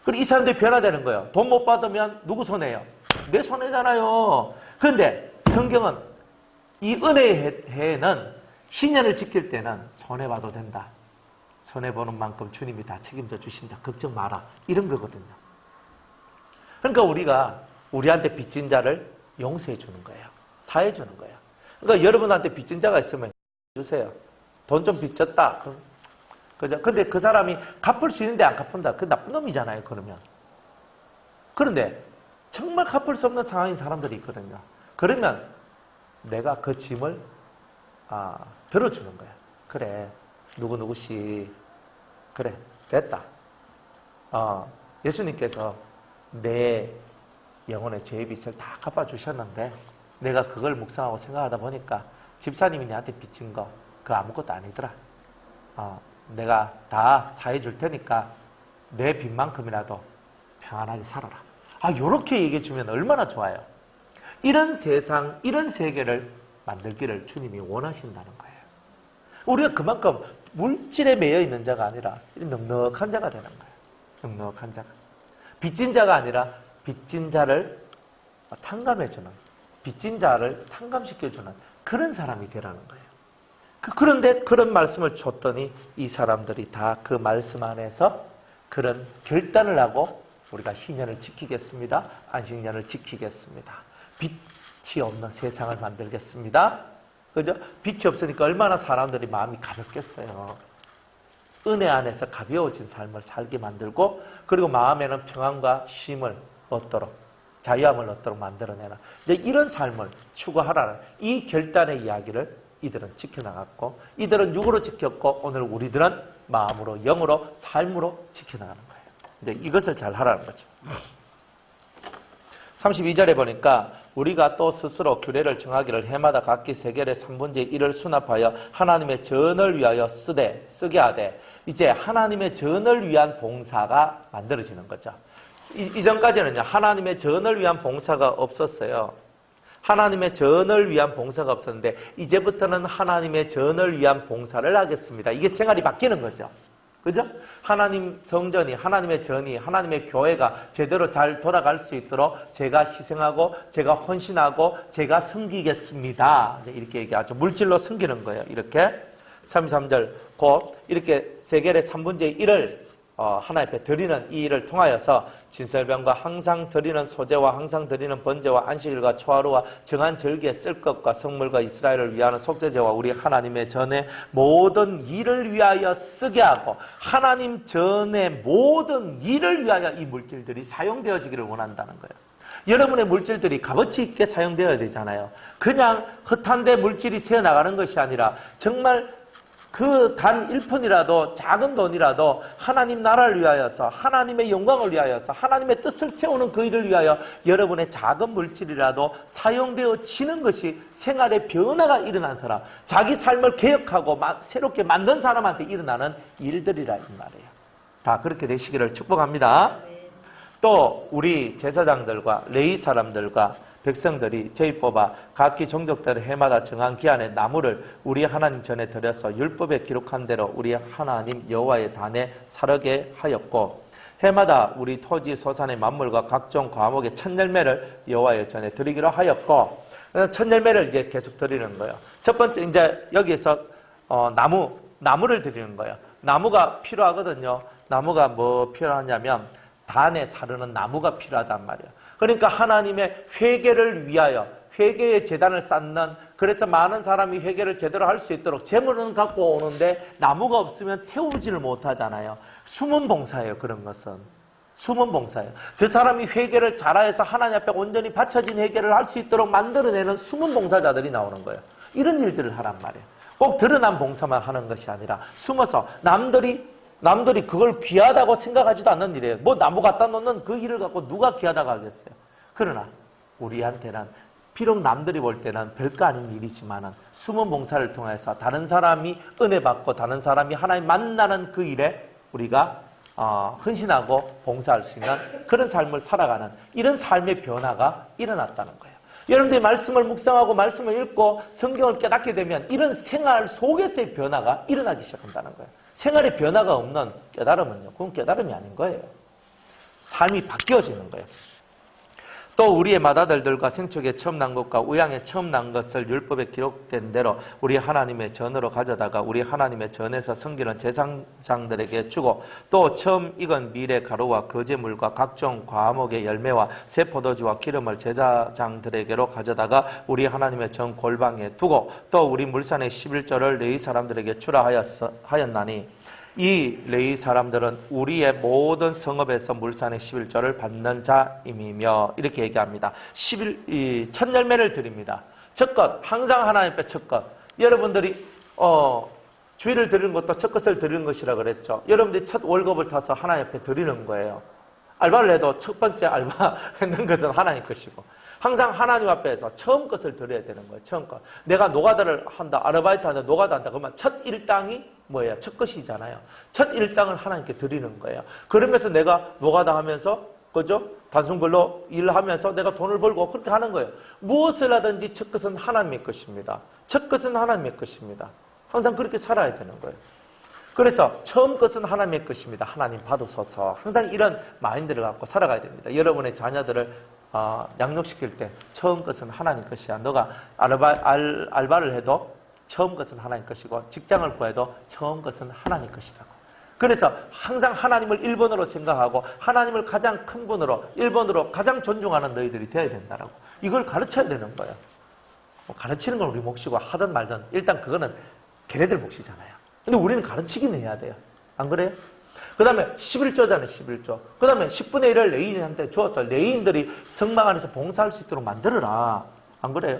그리고 이 사람들이 변화되는 거예요. 돈 못 받으면 누구 손해예요? 내 손해잖아요. 그런데 성경은 이 은혜의 해에는 신년을 지킬 때는 손해봐도 된다. 손해보는 만큼 주님이 다 책임져 주신다. 걱정 마라. 이런 거거든요. 그러니까 우리가 우리한테 빚진 자를 용서해 주는 거예요. 사해 주는 거예요. 그러니까 여러분한테 빚진 자가 있으면 주세요. 돈 좀 빚졌다. 그죠? 근데 그 사람이 갚을 수 있는데 안 갚는다. 그 나쁜 놈이잖아요, 그러면. 그런데 정말 갚을 수 없는 상황인 사람들이 있거든요. 그러면 내가 그 짐을 들어주는 거야. 그래, 누구누구씨, 그래, 됐다. 예수님께서 내 영혼의 죄의 빚을 다 갚아주셨는데 내가 그걸 묵상하고 생각하다 보니까 집사님이 내한테 빚진 거 그거 아무것도 아니더라. 내가 다 사해 줄 테니까 내 빚만큼이라도 평안하게 살아라. 요렇게 얘기해 주면 얼마나 좋아요. 이런 세상, 이런 세계를 만들기를 주님이 원하신다는 거예요. 우리가 그만큼 물질에 매여 있는 자가 아니라 넉넉한 자가 되는 거예요. 넉넉한 자가. 빚진 자가 아니라 빚진 자를 탕감해주는, 빚진 자를 탕감시켜주는 그런 사람이 되라는 거예요. 그런데 그런 말씀을 줬더니 이 사람들이 다 그 말씀 안에서 그런 결단을 하고 우리가 희년을 지키겠습니다. 안식년을 지키겠습니다. 빛이 없는 세상을 만들겠습니다. 그죠? 빛이 없으니까 얼마나 사람들이 마음이 가볍겠어요. 은혜 안에서 가벼워진 삶을 살게 만들고, 그리고 마음에는 평안과 쉼을 얻도록, 자유함을 얻도록 만들어내라. 이제 이런 삶을 추구하라는 이 결단의 이야기를 이들은 지켜나갔고, 이들은 육으로 지켰고, 오늘 우리들은 마음으로, 영으로, 삶으로 지켜나가는 거예요. 이제 이것을 잘 하라는 거죠. 32절에 보니까 우리가 또 스스로 규례를 정하기를 해마다 각기 세겔의 3분의 1을 수납하여 하나님의 전을 위하여 쓰게 하되, 이제 하나님의 전을 위한 봉사가 만들어지는 거죠. 이전까지는요, 하나님의 전을 위한 봉사가 없었어요. 하나님의 전을 위한 봉사가 없었는데 이제부터는 하나님의 전을 위한 봉사를 하겠습니다. 이게 생활이 바뀌는 거죠. 그죠? 하나님 성전이, 하나님의 전이, 하나님의 교회가 제대로 잘 돌아갈 수 있도록 제가 희생하고, 제가 헌신하고, 제가 섬기겠습니다. 이렇게 얘기하죠. 물질로 섬기는 거예요. 이렇게 33절 곧 이렇게 세겔의 3분의 1을 하나님 앞에 드리는 이 일을 통하여서 진설병과 항상 드리는 소제와 항상 드리는 번제와 안식일과 초하루와 정한 절기에 쓸 것과 성물과 이스라엘을 위하는 속죄제와 우리 하나님의 전에 모든 일을 위하여 쓰게 하고, 하나님 전의 모든 일을 위하여 이 물질들이 사용되어지기를 원한다는 거예요. 여러분의 물질들이 값어치 있게 사용되어야 되잖아요. 그냥 헛한데 물질이 새어나가는 것이 아니라 정말 그 단 1푼이라도, 작은 돈이라도 하나님 나라를 위하여서, 하나님의 영광을 위하여서, 하나님의 뜻을 세우는 그 일을 위하여 여러분의 작은 물질이라도 사용되어지는 것이 생활의 변화가 일어난 사람, 자기 삶을 개혁하고 새롭게 만든 사람한테 일어나는 일들이라 이 말이에요. 다 그렇게 되시기를 축복합니다. 또 우리 제사장들과 레위 사람들과 백성들이 저희 뽑아 각기 종족대로 해마다 정한 기한에 나무를 우리 하나님 전에 들여서 율법에 기록한 대로 우리 하나님 여호와의 단에 사르게 하였고, 해마다 우리 토지 소산의 만물과 각종 과목의 첫 열매를 여호와의 전에 드리기로 하였고, 첫 열매를 이제 계속 드리는 거예요. 첫 번째 이제 여기에서 나무를 드리는 거예요. 나무가 필요하거든요. 나무가 뭐 필요하냐면 단에 사르는 나무가 필요하단 말이에요. 그러니까 하나님의 회개를 위하여 회개의 제단을 쌓는, 그래서 많은 사람이 회개를 제대로 할 수 있도록 재물은 갖고 오는데 나무가 없으면 태우지를 못하잖아요. 숨은 봉사예요. 그런 것은 숨은 봉사예요. 저 사람이 회개를 잘해서 하나님 앞에 온전히 바쳐진 회개를 할 수 있도록 만들어내는 숨은 봉사자들이 나오는 거예요. 이런 일들을 하란 말이에요. 꼭 드러난 봉사만 하는 것이 아니라 숨어서 남들이 그걸 귀하다고 생각하지도 않는 일이에요. 뭐 나무 갖다 놓는 그 일을 갖고 누가 귀하다고 하겠어요. 그러나 우리한테는 비록 남들이 볼 때는 별거 아닌 일이지만 숨은 봉사를 통해서 다른 사람이 은혜 받고 다른 사람이 하나님 만나는 그 일에 우리가 헌신하고 봉사할 수 있는 그런 삶을 살아가는 이런 삶의 변화가 일어났다는 거예요. 여러분들이 말씀을 묵상하고 말씀을 읽고 성경을 깨닫게 되면 이런 생활 속에서의 변화가 일어나기 시작한다는 거예요. 생활의 변화가 없는 깨달음은요, 그건 깨달음이 아닌 거예요. 삶이 바뀌어지는 거예요. 또 우리의 맏아들들과 생축에 처음 난 것과 우양에 처음 난 것을 율법에 기록된 대로 우리 하나님의 전으로 가져다가 우리 하나님의 전에서 섬기는 제사장들에게 주고, 또 처음 익은 밀의 가루와 거제물과 각종 과목의 열매와 새 포도주와 기름을 제사장들에게로 가져다가 우리 하나님의 전 골방에 두고, 또 우리 물산의 11조를 레위 사람들에게 주라 하였나니 이 레위 사람들은 우리의 모든 성읍에서 물산의 11조를 받는 자임이며, 이렇게 얘기합니다. 첫 열매를 드립니다. 첫 것, 항상 하나님 앞에 첫 것. 여러분들이 주일을 드리는 것도 첫 것을 드리는 것이라 그랬죠. 여러분들이 첫 월급을 타서 하나님 앞에 드리는 거예요. 알바를 해도 첫 번째 알바 했는 것은 하나님 것이고, 항상 하나님 앞에서 처음 것을 드려야 되는 거예요. 처음 것. 내가 노가다를 한다, 아르바이트 한다, 노가다 한다. 그러면 첫 일당이 뭐예요? 첫 것이잖아요. 첫 일당을 하나님께 드리는 거예요. 그러면서 내가 노가다 하면서, 그죠? 단순근로 일하면서 내가 돈을 벌고 그렇게 하는 거예요. 무엇을 하든지 첫 것은 하나님의 것입니다. 첫 것은 하나님의 것입니다. 항상 그렇게 살아야 되는 거예요. 그래서 처음 것은 하나님의 것입니다. 하나님 받으소서. 항상 이런 마인드를 갖고 살아가야 됩니다. 여러분의 자녀들을 양육시킬 때 처음 것은 하나님 것이야. 너가 알바를 해도 처음 것은 하나님 것이고, 직장을 구해도 처음 것은 하나님 것이다. 그래서 항상 하나님을 1번으로 생각하고 하나님을 가장 큰 분으로 1번으로 가장 존중하는 너희들이 되어야 된다라고. 이걸 가르쳐야 되는 거예요. 가르치는 건 우리 몫이고 하든 말든 일단 그거는 걔네들 몫이잖아요. 근데 우리는 가르치긴 해야 돼요. 안 그래요? 그 다음에 11조잖아요. 11조. 그 다음에 10분의 1을 레위인한테 주어서 레위인들이 성막 안에서 봉사할 수 있도록 만들어라. 안 그래요?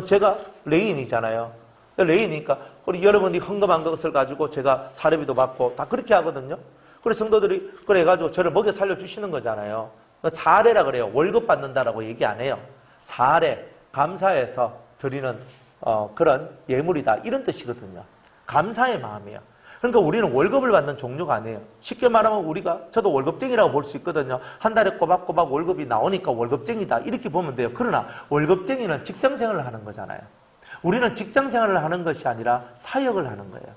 제가 레위인이잖아요. 레위니까 우리 여러분이 헌금한 것을 가지고 제가 사례비도 받고 다 그렇게 하거든요. 그래서 성도들이 그래가지고 저를 먹여 살려주시는 거잖아요. 사례라 그래요. 월급 받는다라고 얘기 안 해요. 사례, 감사해서 드리는 그런 예물이다, 이런 뜻이거든요. 감사의 마음이에요. 그러니까 우리는 월급을 받는 종류가 아니에요. 쉽게 말하면 저도 월급쟁이라고 볼 수 있거든요. 한 달에 꼬박꼬박 월급이 나오니까 월급쟁이다, 이렇게 보면 돼요. 그러나 월급쟁이는 직장생활을 하는 거잖아요. 우리는 직장생활을 하는 것이 아니라 사역을 하는 거예요.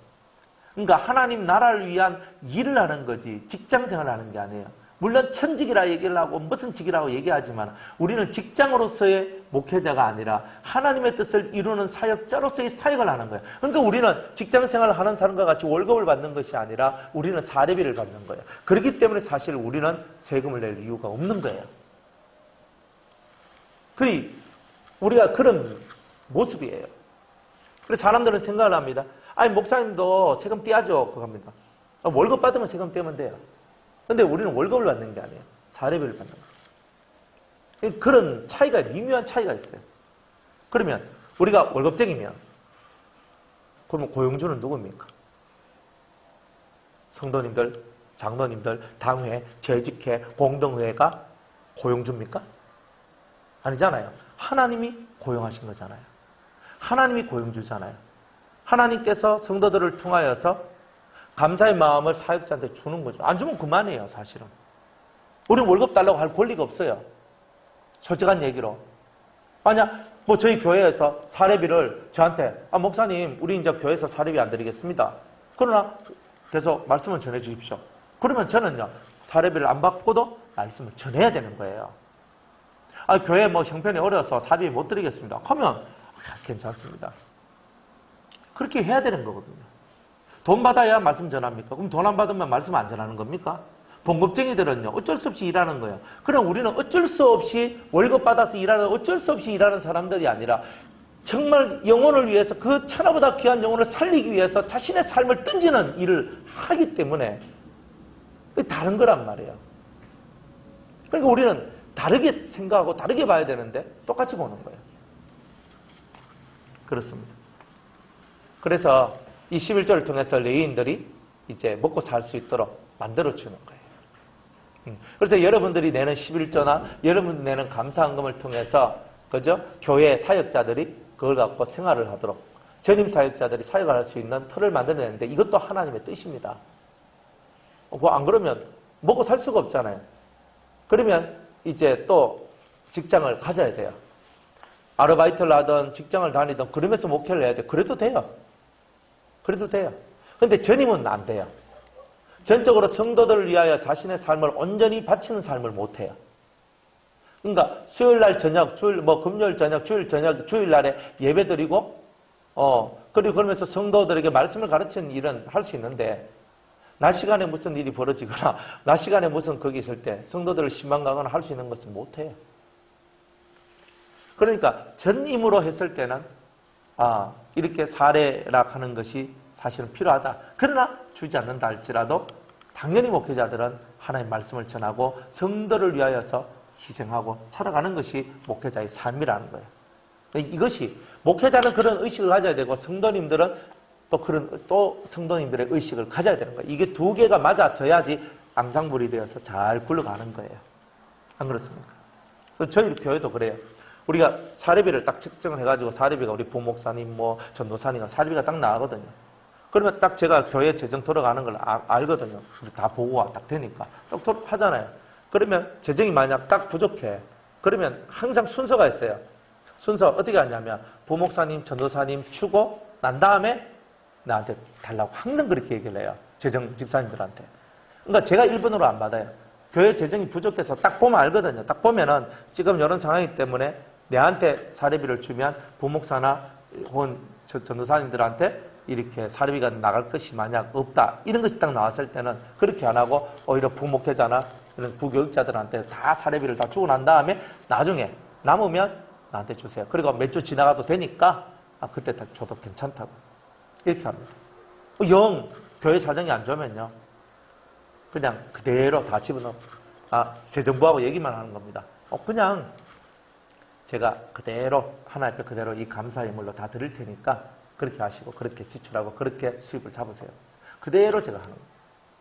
그러니까 하나님 나라를 위한 일을 하는 거지 직장생활을 하는 게 아니에요. 물론 천직이라 얘기를 하고 무슨 직이라고 얘기하지만 우리는 직장으로서의 목회자가 아니라 하나님의 뜻을 이루는 사역자로서의 사역을 하는 거예요. 그러니까 우리는 직장생활을 하는 사람과 같이 월급을 받는 것이 아니라 우리는 사례비를 받는 거예요. 그렇기 때문에 사실 우리는 세금을 낼 이유가 없는 거예요. 우리가 그런 모습이에요. 그래서 사람들은 생각을 합니다. 아니, 목사님도 세금 떼야죠. 그거 합니다. 월급 받으면 세금 떼면 돼요. 근데 우리는 월급을 받는 게 아니에요. 사례비를 받는 거예요. 그런 차이가, 미묘한 차이가 있어요. 그러면 우리가 월급쟁이면 그러면 고용주는 누굽니까? 성도님들, 장로님들, 당회, 재직회, 공동회가 고용주입니까? 아니잖아요. 하나님이 고용하신 거잖아요. 하나님이 고용주잖아요. 하나님께서 성도들을 통하여서 감사의 마음을 사역자한테 주는 거죠. 안 주면 그만이에요, 사실은. 우리는 월급 달라고 할 권리가 없어요. 솔직한 얘기로. 만약 저희 교회에서 사례비를 저한테, 목사님, 우리 이제 교회에서 사례비 안 드리겠습니다. 그러나 계속 말씀을 전해 주십시오. 그러면 저는요, 사례비를 안 받고도 말씀을 전해야 되는 거예요. 교회 형편이 어려워서 사례비 못 드리겠습니다. 하면 괜찮습니다. 그렇게 해야 되는 거거든요. 돈 받아야 말씀 전합니까? 그럼 돈 안 받으면 말씀 안 전하는 겁니까? 봉급쟁이들은요, 어쩔 수 없이 일하는 거예요. 그럼 우리는 어쩔 수 없이 월급 받아서 일하는, 어쩔 수 없이 일하는 사람들이 아니라 정말 영혼을 위해서 그 천하보다 귀한 영혼을 살리기 위해서 자신의 삶을 던지는 일을 하기 때문에 다른 거란 말이에요. 그러니까 우리는 다르게 생각하고 다르게 봐야 되는데 똑같이 보는 거예요. 그렇습니다. 그래서 이 11조를 통해서 레위인들이 이제 먹고 살 수 있도록 만들어주는 거예요. 그래서 여러분들이 내는 11조나 여러분들이 내는 감사헌금을 통해서 그죠? 교회 사역자들이 그걸 갖고 생활을 하도록 전임 사역자들이 사역을 할 수 있는 틀을 만들어내는데 이것도 하나님의 뜻입니다. 그거 안 그러면 먹고 살 수가 없잖아요. 그러면 이제 또 직장을 가져야 돼요. 아르바이트를 하든 직장을 다니든 그러면서 목회를 해야 돼요. 그래도 돼요. 그래도 돼요. 근데 전임은 안 돼요. 전적으로 성도들을 위하여 자신의 삶을 온전히 바치는 삶을 못 해요. 그러니까 수요일 저녁, 금요일 저녁, 주일 저녁, 주일날에 예배 드리고, 그리고 그러면서 성도들에게 말씀을 가르치는 일은 할 수 있는데, 낮 시간에 무슨 일이 벌어지거나, 낮 시간에 무슨 거기 있을 때 성도들을 신망가거나 할 수 있는 것은 못 해요. 그러니까 전임으로 했을 때는, 이렇게 사례락 하는 것이 사실은 필요하다. 그러나 주지 않는다 할지라도 당연히 목회자들은 하나님의 말씀을 전하고 성도를 위하여서 희생하고 살아가는 것이 목회자의 삶이라는 거예요. 이것이 목회자는 그런 의식을 가져야 되고 성도님들은 또 성도님들의 의식을 가져야 되는 거예요. 이게 두 개가 맞아져야지 앙상블이 되어서 잘 굴러가는 거예요. 안 그렇습니까? 저희 교회도 그래요. 우리가 사례비를 딱 측정을 해가지고 사례비가 우리 부목사님 전도사님 사례비가 딱 나가거든요. 그러면 딱 제가 교회 재정 들어가는 걸 알거든요. 다 보고가 딱 되니까. 딱 하잖아요. 그러면 재정이 만약 딱 부족해. 그러면 항상 순서가 있어요. 순서 어떻게 하냐면 부목사님, 전도사님 추고 난 다음에 나한테 달라고 항상 그렇게 얘기를 해요. 재정 집사님들한테. 그러니까 제가 1번으로 안 받아요. 교회 재정이 부족해서 딱 보면 알거든요. 딱 보면은 지금 이런 상황이기 때문에 내한테 사례비를 주면 부목사나 혹은 전도사님들한테 이렇게 사례비가 나갈 것이 만약 없다. 이런 것이 딱 나왔을 때는 그렇게 안 하고 오히려 부목회자나 이런 부교육자들한테 다 사례비를 다 주고 난 다음에 나중에 남으면 나한테 주세요. 그리고 몇 주 지나가도 되니까 그때 다 줘도 괜찮다고. 이렇게 합니다. 교회 사정이 안 좋으면요. 그냥 그대로 다 집어넣어. 재정부하고 얘기만 하는 겁니다. 그냥 제가 그대로 하나님 앞에 그대로 이 감사의 물로 다 드릴 테니까 그렇게 하시고 그렇게 지출하고 그렇게 수입을 잡으세요. 그대로 제가 하는 거예요.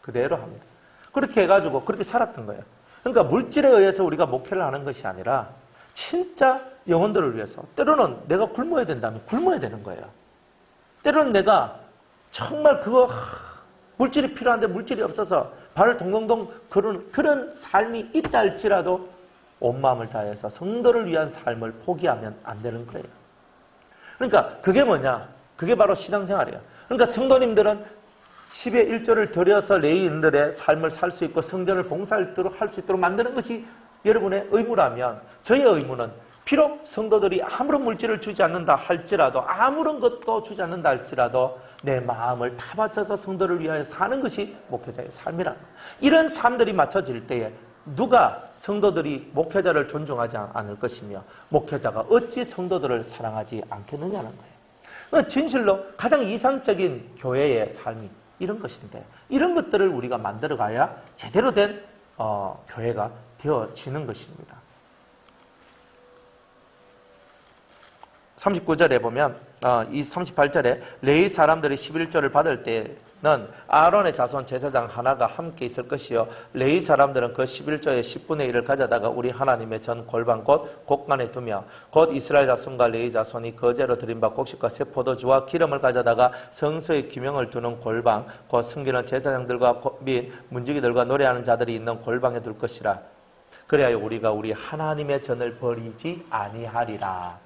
그대로 합니다. 그렇게 해가지고 그렇게 살았던 거예요. 그러니까 물질에 의해서 우리가 목회를 하는 것이 아니라 진짜 영혼들을 위해서 때로는 내가 굶어야 된다면 굶어야 되는 거예요. 때로는 내가 정말 물질이 필요한데 물질이 없어서 발을 동동동 그런 삶이 있다 할지라도 온 마음을 다해서 성도를 위한 삶을 포기하면 안 되는 거예요. 그러니까 그게 뭐냐? 그게 바로 신앙생활이에요. 그러니까 성도님들은 10의 1조를 들여서 레위인들의 삶을 살 수 있고 성전을 봉사할 수 있도록 만드는 것이 여러분의 의무라면 저희의 의무는 비록 성도들이 아무런 물질을 주지 않는다 할지라도 아무런 것도 주지 않는다 할지라도 내 마음을 다 바쳐서 성도를 위하여 사는 것이 목회자의 삶이라. 이런 삶들이 맞춰질 때에 누가 성도들이 목회자를 존중하지 않을 것이며 목회자가 어찌 성도들을 사랑하지 않겠느냐는 거예요. 진실로 가장 이상적인 교회의 삶이 이런 것인데 이런 것들을 우리가 만들어가야 제대로 된 교회가 되어지는 것입니다. 39절에 보면 이 38절에 레위 사람들이 11조를 받을 때는 아론의 자손 제사장 하나가 함께 있을 것이요 레위 사람들은 그 11조의 10분의 1을 가져다가 우리 하나님의 전 골방 곧 곳간에 두며 곧 이스라엘 자손과 레위 자손이 거제로 드린 바 곡식과 새 포도주와 기름을 가져다가 성소의 기명을 두는 골방 곧 섬기는 제사장들과 및 문지기들과 노래하는 자들이 있는 골방에 둘 것이라. 그래야 우리가 우리 하나님의 전을 버리지 아니하리라.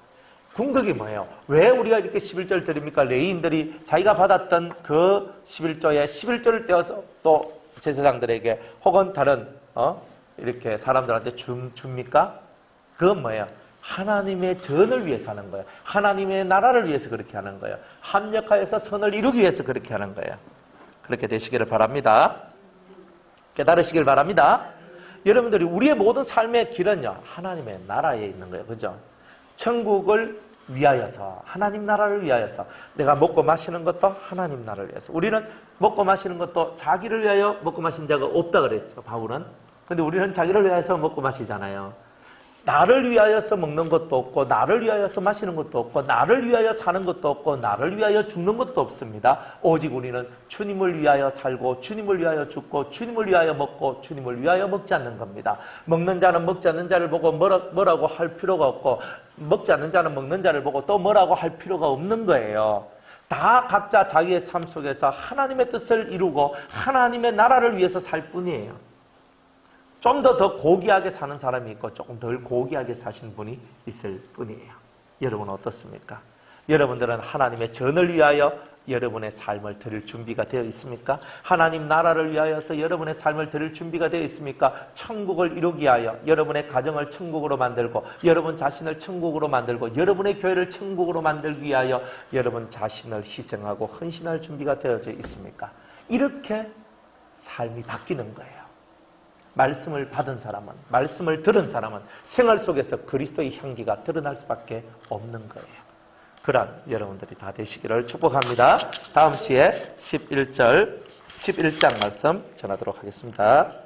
궁극이 뭐예요? 왜 우리가 이렇게 11조를 드립니까? 레위인들이 자기가 받았던 그 11조에 11조를 떼어서 또 제사장들에게 혹은 다른 이렇게 사람들한테 줍니까? 그건 뭐예요? 하나님의 전을 위해서 하는 거예요. 하나님의 나라를 위해서 그렇게 하는 거예요. 합력하여서 선을 이루기 위해서 그렇게 하는 거예요. 그렇게 되시기를 바랍니다. 깨달으시길 바랍니다. 여러분들이 우리의 모든 삶의 길은요, 하나님의 나라에 있는 거예요. 그죠? 천국을 위하여서, 하나님 나라를 위하여서, 내가 먹고 마시는 것도 하나님 나라를 위해서. 우리는 먹고 마시는 것도 자기를 위하여 먹고 마신 자가 없다 그랬죠, 바울은. 근데 우리는 자기를 위하여서 먹고 마시잖아요. 나를 위하여서 먹는 것도 없고, 나를 위하여서 마시는 것도 없고, 나를 위하여 사는 것도 없고, 나를 위하여 죽는 것도 없습니다. 오직 우리는 주님을 위하여 살고, 주님을 위하여 죽고, 주님을 위하여 먹고, 주님을 위하여 먹지 않는 겁니다. 먹는 자는 먹지 않는 자를 보고 뭐라고 할 필요가 없고, 먹지 않는 자는 먹는 자를 보고 또 뭐라고 할 필요가 없는 거예요. 다 각자 자기의 삶 속에서 하나님의 뜻을 이루고 하나님의 나라를 위해서 살 뿐이에요. 좀 더 고귀하게 사는 사람이 있고 조금 덜 고귀하게 사신 분이 있을 뿐이에요. 여러분 어떻습니까? 여러분들은 하나님의 전을 위하여 여러분의 삶을 드릴 준비가 되어 있습니까? 하나님 나라를 위하여서 여러분의 삶을 드릴 준비가 되어 있습니까? 천국을 이루기 위하여 여러분의 가정을 천국으로 만들고, 여러분 자신을 천국으로 만들고, 여러분의 교회를 천국으로 만들기 위하여 여러분 자신을 희생하고 헌신할 준비가 되어져 있습니까? 이렇게 삶이 바뀌는 거예요. 말씀을 받은 사람은, 말씀을 들은 사람은 생활 속에서 그리스도의 향기가 드러날 수밖에 없는 거예요. 그런 여러분들이 다 되시기를 축복합니다. 다음 시에 11장 말씀 전하도록 하겠습니다.